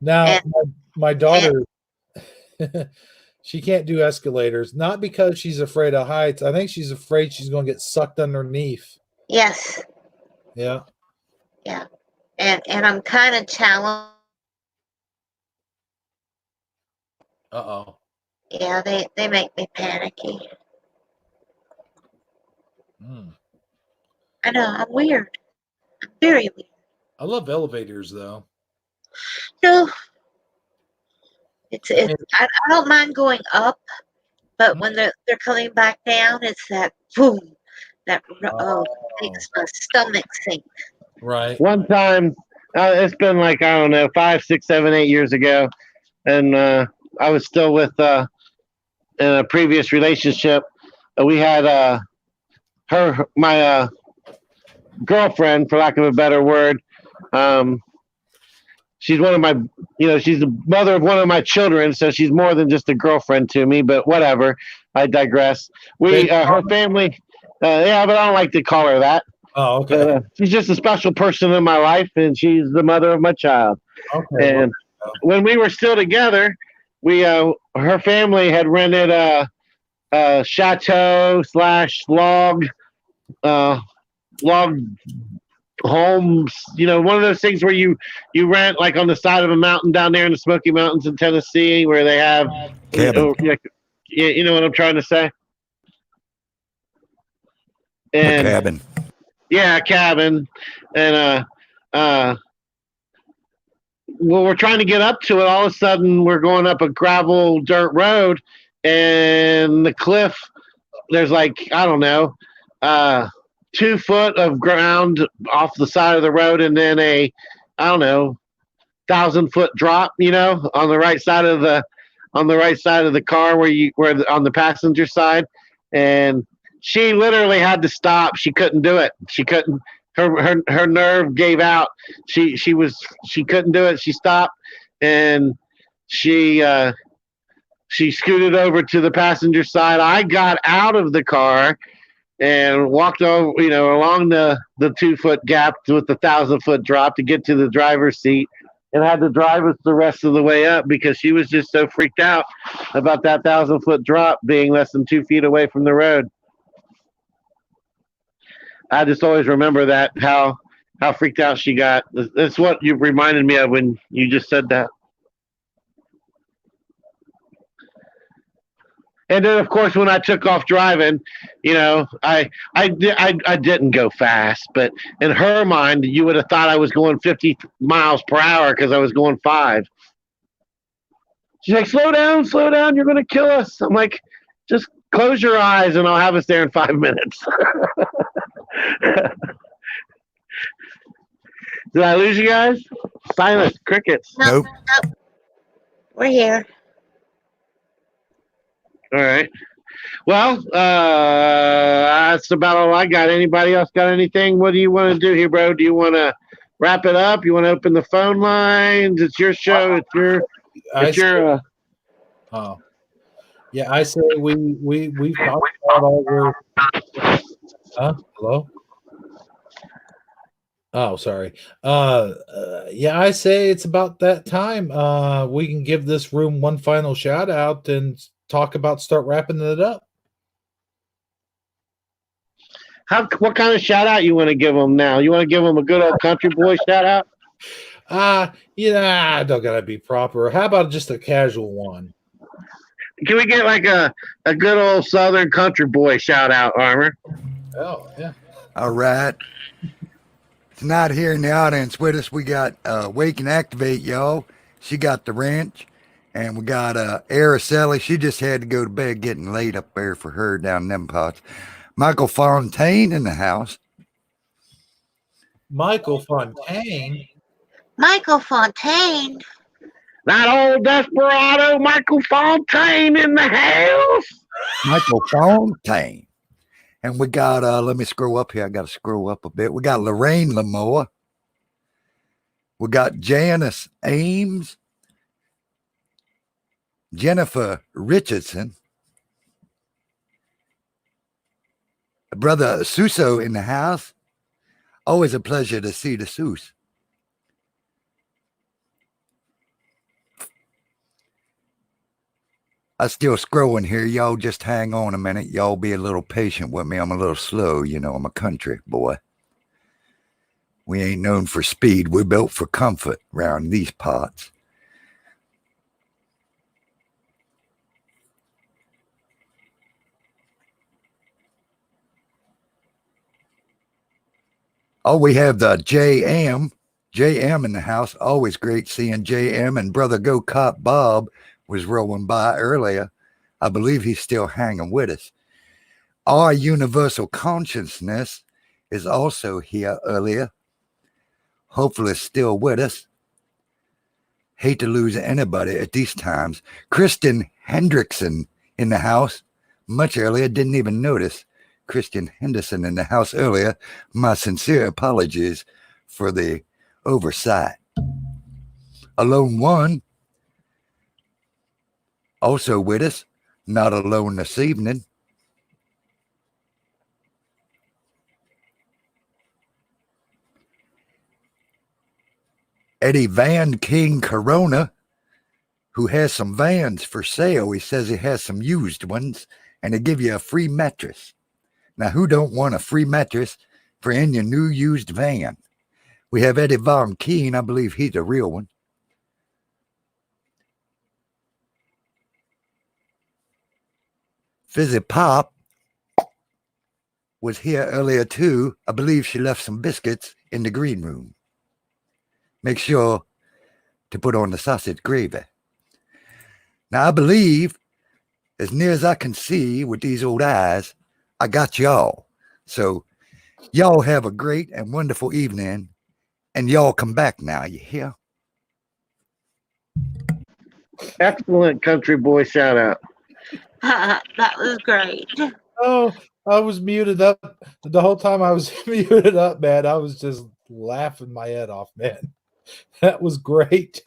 [SPEAKER 2] Now, my daughter, she can't do escalators, not because she's afraid of heights. I think she's afraid she's going to get sucked underneath.
[SPEAKER 4] Yes.
[SPEAKER 2] Yeah.
[SPEAKER 4] Yeah. And I'm kind of challenged.
[SPEAKER 2] Uh-oh.
[SPEAKER 4] Yeah, they make me panicky. I know, I'm weird. I'm very weird.
[SPEAKER 2] I love elevators, though.
[SPEAKER 4] No. I don't mind going up, but when they're coming back down, it's that boom, that makes my stomach sink.
[SPEAKER 2] Right.
[SPEAKER 3] One time, it's been like, I don't know, 5, 6, 7, 8 years ago, and I was still with in a previous relationship. We had my girlfriend, for lack of a better word. She's one of my, she's the mother of one of my children, so she's more than just a girlfriend to me. But whatever, I digress. Her family, yeah, but I don't like to call her that.
[SPEAKER 2] Oh, okay.
[SPEAKER 3] She's just a special person in my life, and she's the mother of my child.
[SPEAKER 2] Okay.
[SPEAKER 3] And when we were still together, her family had rented a chateau / log homes, one of those things where you rent like on the side of a mountain down there in the Smoky Mountains in Tennessee, where they have
[SPEAKER 1] cabin.
[SPEAKER 3] You know what I'm trying to say? And
[SPEAKER 1] a cabin.
[SPEAKER 3] Yeah, a cabin. And when we're trying to get up to it, all of a sudden we're going up a gravel dirt road, and the cliff, there's like, I don't know, 2 foot of ground off the side of the road, and then a, I don't know, 1,000-foot drop, on the right side of the car where on the passenger side. And she literally had to stop. She couldn't do it. She couldn't. Her nerve gave out. She couldn't do it. She stopped, and she she scooted over to the passenger side. I got out of the car and walked over, along the 2-foot gap with the 1,000-foot drop to get to the driver's seat, and had to drive us the rest of the way up because she was just so freaked out about that 1,000-foot drop being less than 2 feet away from the road. I just always remember that, how freaked out she got. That's what you reminded me of when you just said that. And then, of course, when I took off driving, I didn't go fast, but in her mind, you would have thought I was going 50 miles per hour because I was going 5. She's like, slow down, you're going to kill us. I'm like, just close your eyes and I'll have us there in 5 minutes. Did I lose you guys? Silence, crickets.
[SPEAKER 1] Nope.
[SPEAKER 4] We're here.
[SPEAKER 3] All right. Well, that's about all I got. Anybody else got anything? What do you want to do here, bro? Do you want to wrap it up? You want to open the phone lines? It's your show. It's your.
[SPEAKER 2] Yeah, I say we've talked about all your. Hello. Oh, sorry. Yeah, I say it's about that time. We can give this room one final shout out and start wrapping it up.
[SPEAKER 3] What kind of shout out you want to give them now? You want to give them a good old country boy shout out?
[SPEAKER 2] I don't gotta be proper. How about just a casual one?
[SPEAKER 3] Can we get like a good old Southern country boy shout out, Armor?
[SPEAKER 2] Oh, yeah.
[SPEAKER 1] All right. Tonight here in the audience with us, we got Wake and Activate, y'all. She got the wrench. And we got Araceli. She just had to go to bed, getting late up there for her down in them pots. Michael Fontaine in the house.
[SPEAKER 2] Michael Fontaine.
[SPEAKER 4] Michael Fontaine.
[SPEAKER 3] That old desperado Michael Fontaine in the house.
[SPEAKER 1] Michael Fontaine. And we got, let me scroll up here. I got to scroll up a bit. We got Lorraine Lamoa. We got Janice Ames. Jennifer Richardson. Brother Suso in the house. Always a pleasure to see the Sus. I'm still scrolling here. Y'all just hang on a minute. Y'all be a little patient with me. I'm a little slow. I'm a country boy. We ain't known for speed. We're built for comfort around these parts. Oh, we have the JM in the house. Always great seeing JM, and brother Go Cop Bob was rolling by earlier. I believe he's still hanging with us. Our universal consciousness is also here earlier. Hopefully still with us. Hate to lose anybody at these times. Kristen Hendrickson in the house. Much earlier, didn't even notice. Christian Henderson in the house earlier. My sincere apologies for the oversight. Alone One, also with us, not alone this evening. Eddie Van King Corona, who has some vans for sale. He says he has some used ones, and they give you a free mattress. Now, who don't want a free mattress for in your new used van? We have Eddie Von Keen. I believe he's a real one. Fizzy Pop was here earlier too. I believe she left some biscuits in the green room. Make sure to put on the sausage gravy. Now, I believe, as near as I can see with these old eyes, I got y'all. So y'all have a great and wonderful evening, and y'all come back now, you hear?
[SPEAKER 3] Excellent country boy shout out.
[SPEAKER 4] That was great.
[SPEAKER 2] Oh, I was muted up. The whole time I was muted up, man. I was just laughing my head off, man. That was great.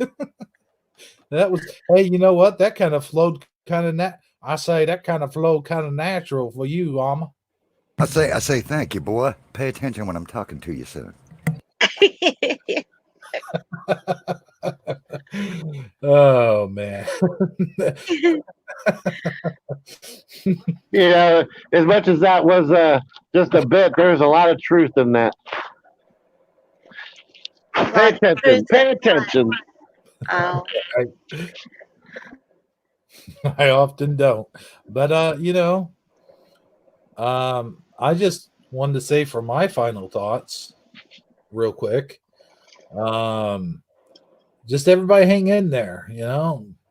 [SPEAKER 2] That was, hey, you know what? That kind of flowed I say that kind of flow kind of natural for you, Alma.
[SPEAKER 1] I say thank you, boy. Pay attention when I'm talking to you, son.
[SPEAKER 2] Oh man.
[SPEAKER 3] Yeah, as much as that was just a bit, there's a lot of truth in that. Pay attention. Pay attention.
[SPEAKER 4] Oh,
[SPEAKER 2] I often don't. But I just wanted to say for my final thoughts, real quick. Just everybody hang in there,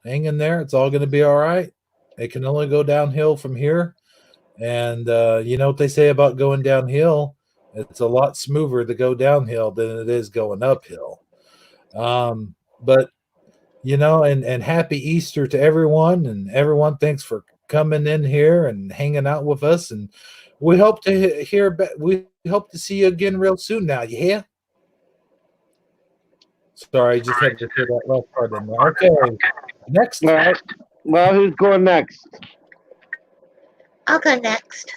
[SPEAKER 2] hang in there. It's all going to be all right. It can only go downhill from here. And you know what they say about going downhill? It's a lot smoother to go downhill than it is going uphill. But and happy Easter to everyone, and everyone, thanks for coming in here and hanging out with us, and we hope to we hope to see you again real soon now. You hear? Sorry, I just had to put that last part in there. Okay, next.
[SPEAKER 3] All right. Well, who's going next?
[SPEAKER 4] I'll go next.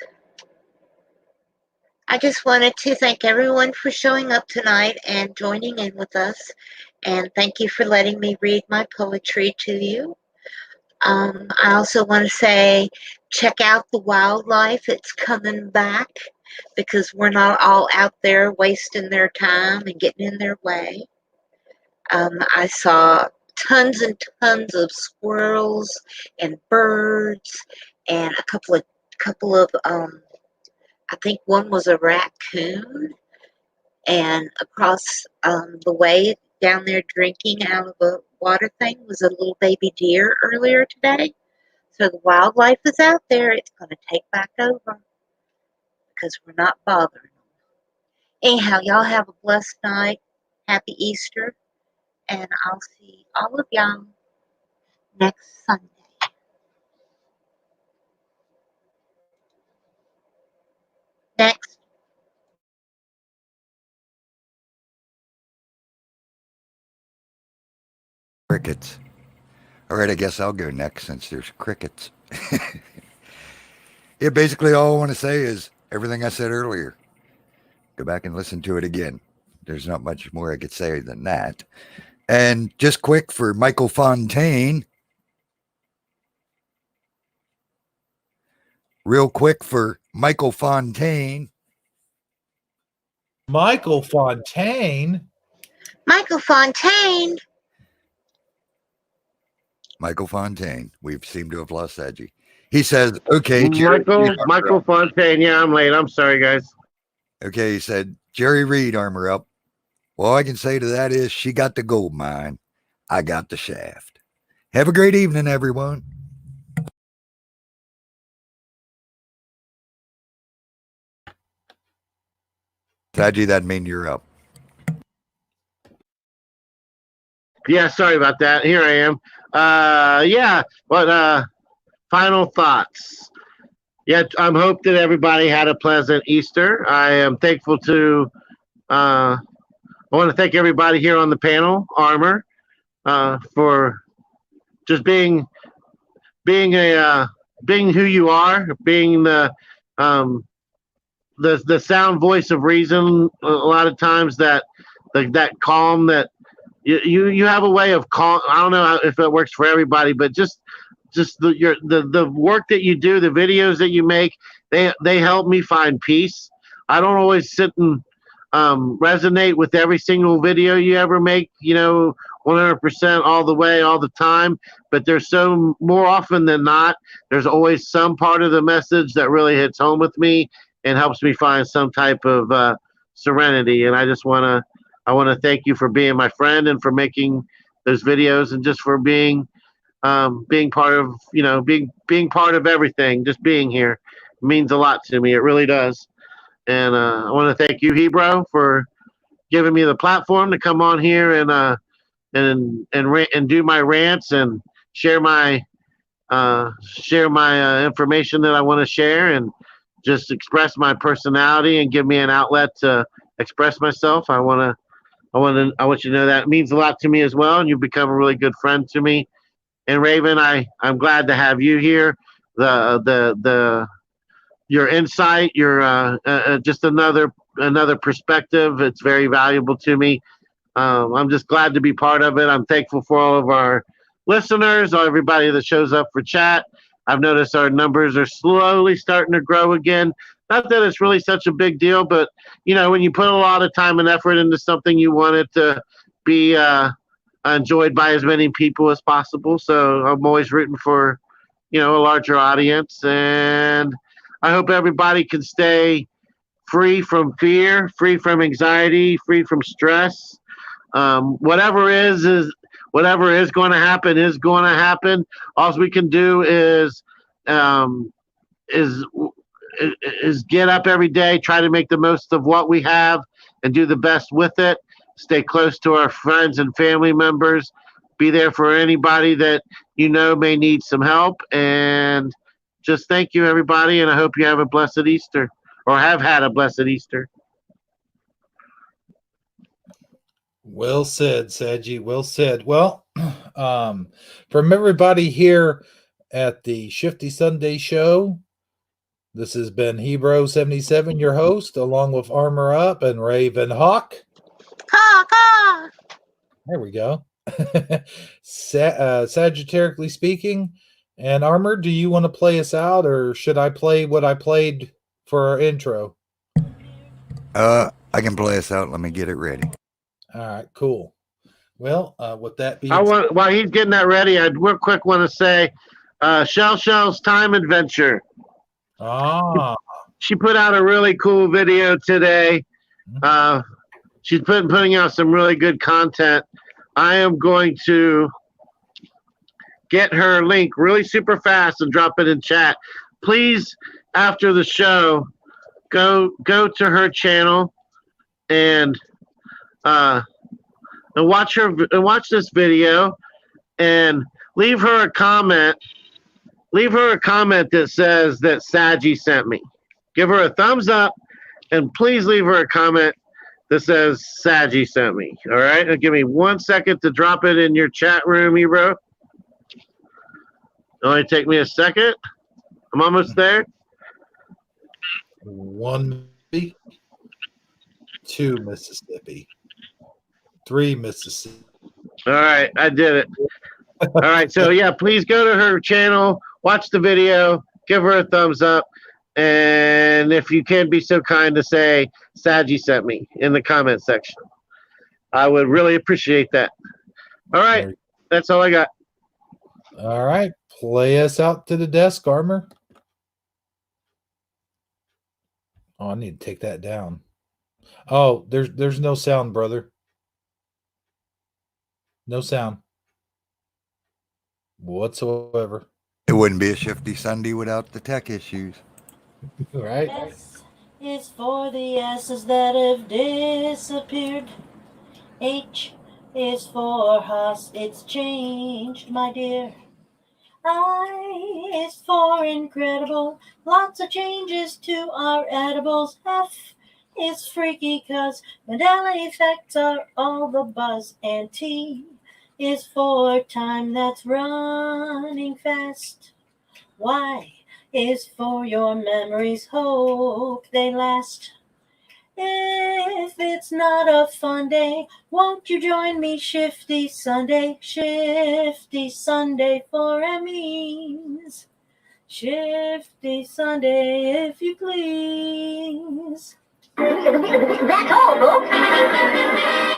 [SPEAKER 4] I just wanted to thank everyone for showing up tonight and joining in with us. And thank you for letting me read my poetry to you. I also want to say, check out the wildlife. It's coming back because we're not all out there wasting their time and getting in their way. I saw tons and tons of squirrels and birds and a couple of I think one was a raccoon, and across the way down there drinking out of a water thing was a little baby deer earlier today. So the wildlife is out there. It's going to take back over because we're not bothering them. Anyhow, y'all have a blessed night. Happy Easter. And I'll see all of y'all next Sunday. Next.
[SPEAKER 1] Crickets. All right, I guess I'll go next since there's crickets. Yeah, basically all I want to say is everything I said earlier. Go back and listen to it again. There's not much more I could say than that. And just quick for Michael Fontaine. Real quick for Michael Fontaine.
[SPEAKER 2] Michael Fontaine?
[SPEAKER 4] Michael Fontaine.
[SPEAKER 1] Michael Fontaine. We seem to have lost Sagi. He says, okay, Jerry
[SPEAKER 3] Michael Fontaine. Yeah, I'm late. I'm sorry, guys.
[SPEAKER 1] Okay, he said, Jerry Reed, armor up. All I can say to that is she got the gold mine. I got the shaft. Have a great evening, everyone. Sagi, that mean you're up.
[SPEAKER 3] Yeah, sorry about that. Here I am. Yeah, but final thoughts. Yeah, I'm hope that everybody had a pleasant Easter. I am thankful to I want to thank everybody here on the panel, Armor, for just being who you are, being the sound voice of reason. A lot of times that calm that you have a way of calm. I don't know if it works for everybody, but just the work that you do, the videos that you make, they help me find peace. I don't always sit and resonate with every single video you ever make, 100% all the way, all the time. But there's so more often than not, there's always some part of the message that really hits home with me and helps me find some type of serenity. And I want to thank you for being my friend and for making those videos and just for being part of, being part of everything. Just being here means a lot to me. It really does. And I want to thank you, Hebrew, for giving me the platform to come on here and do my rants and share my information that I want to share and just express my personality and give me an outlet to express myself. I want you to know that it means a lot to me as well, and you've become a really good friend to me. And Rayven, I'm glad to have you here. The your insight, your just another perspective. It's very valuable to me. I'm just glad to be part of it. I'm thankful for all of our listeners, everybody that shows up for chat. I've noticed our numbers are slowly starting to grow again. Not that it's really such a big deal, but when you put a lot of time and effort into something, you want it to be enjoyed by as many people as possible. So I'm always rooting for a larger audience, and I hope everybody can stay free from fear, free from anxiety, free from stress. Whatever is going to happen is going to happen. All we can do is get up every day, try to make the most of what we have, and do the best with it. Stay close to our friends and family members. Be there for anybody that may need some help. And just thank you, everybody, and I hope you have a blessed Easter, or have had a blessed Easter.
[SPEAKER 2] Well said, Sagi. Well said. Well, from everybody here at the Shifty Sunday show, this has been Hebro77, your host, along with Armor Up and Rayven Hawk.
[SPEAKER 4] Caw, caw.
[SPEAKER 2] There we go. Sagittarically speaking. And Armor, do you want to play us out, or should I play what I played for our intro?
[SPEAKER 1] I can play us out. Let me get it ready.
[SPEAKER 2] All right, cool. Well, with that being
[SPEAKER 3] while he's getting that ready, I real quick want to say Shell's Time Adventure. She put out a really cool video today. She's putting out some really good content. I am going to get her link really super fast and drop it in chat. Please, after the show, go to her channel and watch this video and leave her a comment. Leave her a comment that says that Sagi sent me. Give her a thumbs up, and please leave her a comment that says Sagi sent me. All right? Now give me 1 second to drop it in your chat room, Ebro. Only take me a second. I'm almost there.
[SPEAKER 2] 1 Mississippi, 2 Mississippi, 3 Mississippi.
[SPEAKER 3] All right, I did it. All right, so yeah, please go to her channel, watch the video, give her a thumbs up, and if you can be so kind to say Sagi sent me in the comment section, I would really appreciate that. All right, that's all I got.
[SPEAKER 2] All right, play us out to the desk, Armor. Oh, I need to take that down. Oh, there's no sound, brother. No sound whatsoever.
[SPEAKER 1] It wouldn't be a Shifty Sunday without the tech issues.
[SPEAKER 2] Right?
[SPEAKER 5] S is for the S's that have disappeared. H is for Haas, it's changed, my dear. I is for incredible, lots of changes to our edibles. F is freaky, cause Mandela effects are all the buzz. And T is for time that's running fast. Y is for your memories, hope they last. If it's not a fun day, won't you join me Shifty Sunday? Shifty Sunday for Emmys. Shifty Sunday, if you please.
[SPEAKER 6] That's all, folks.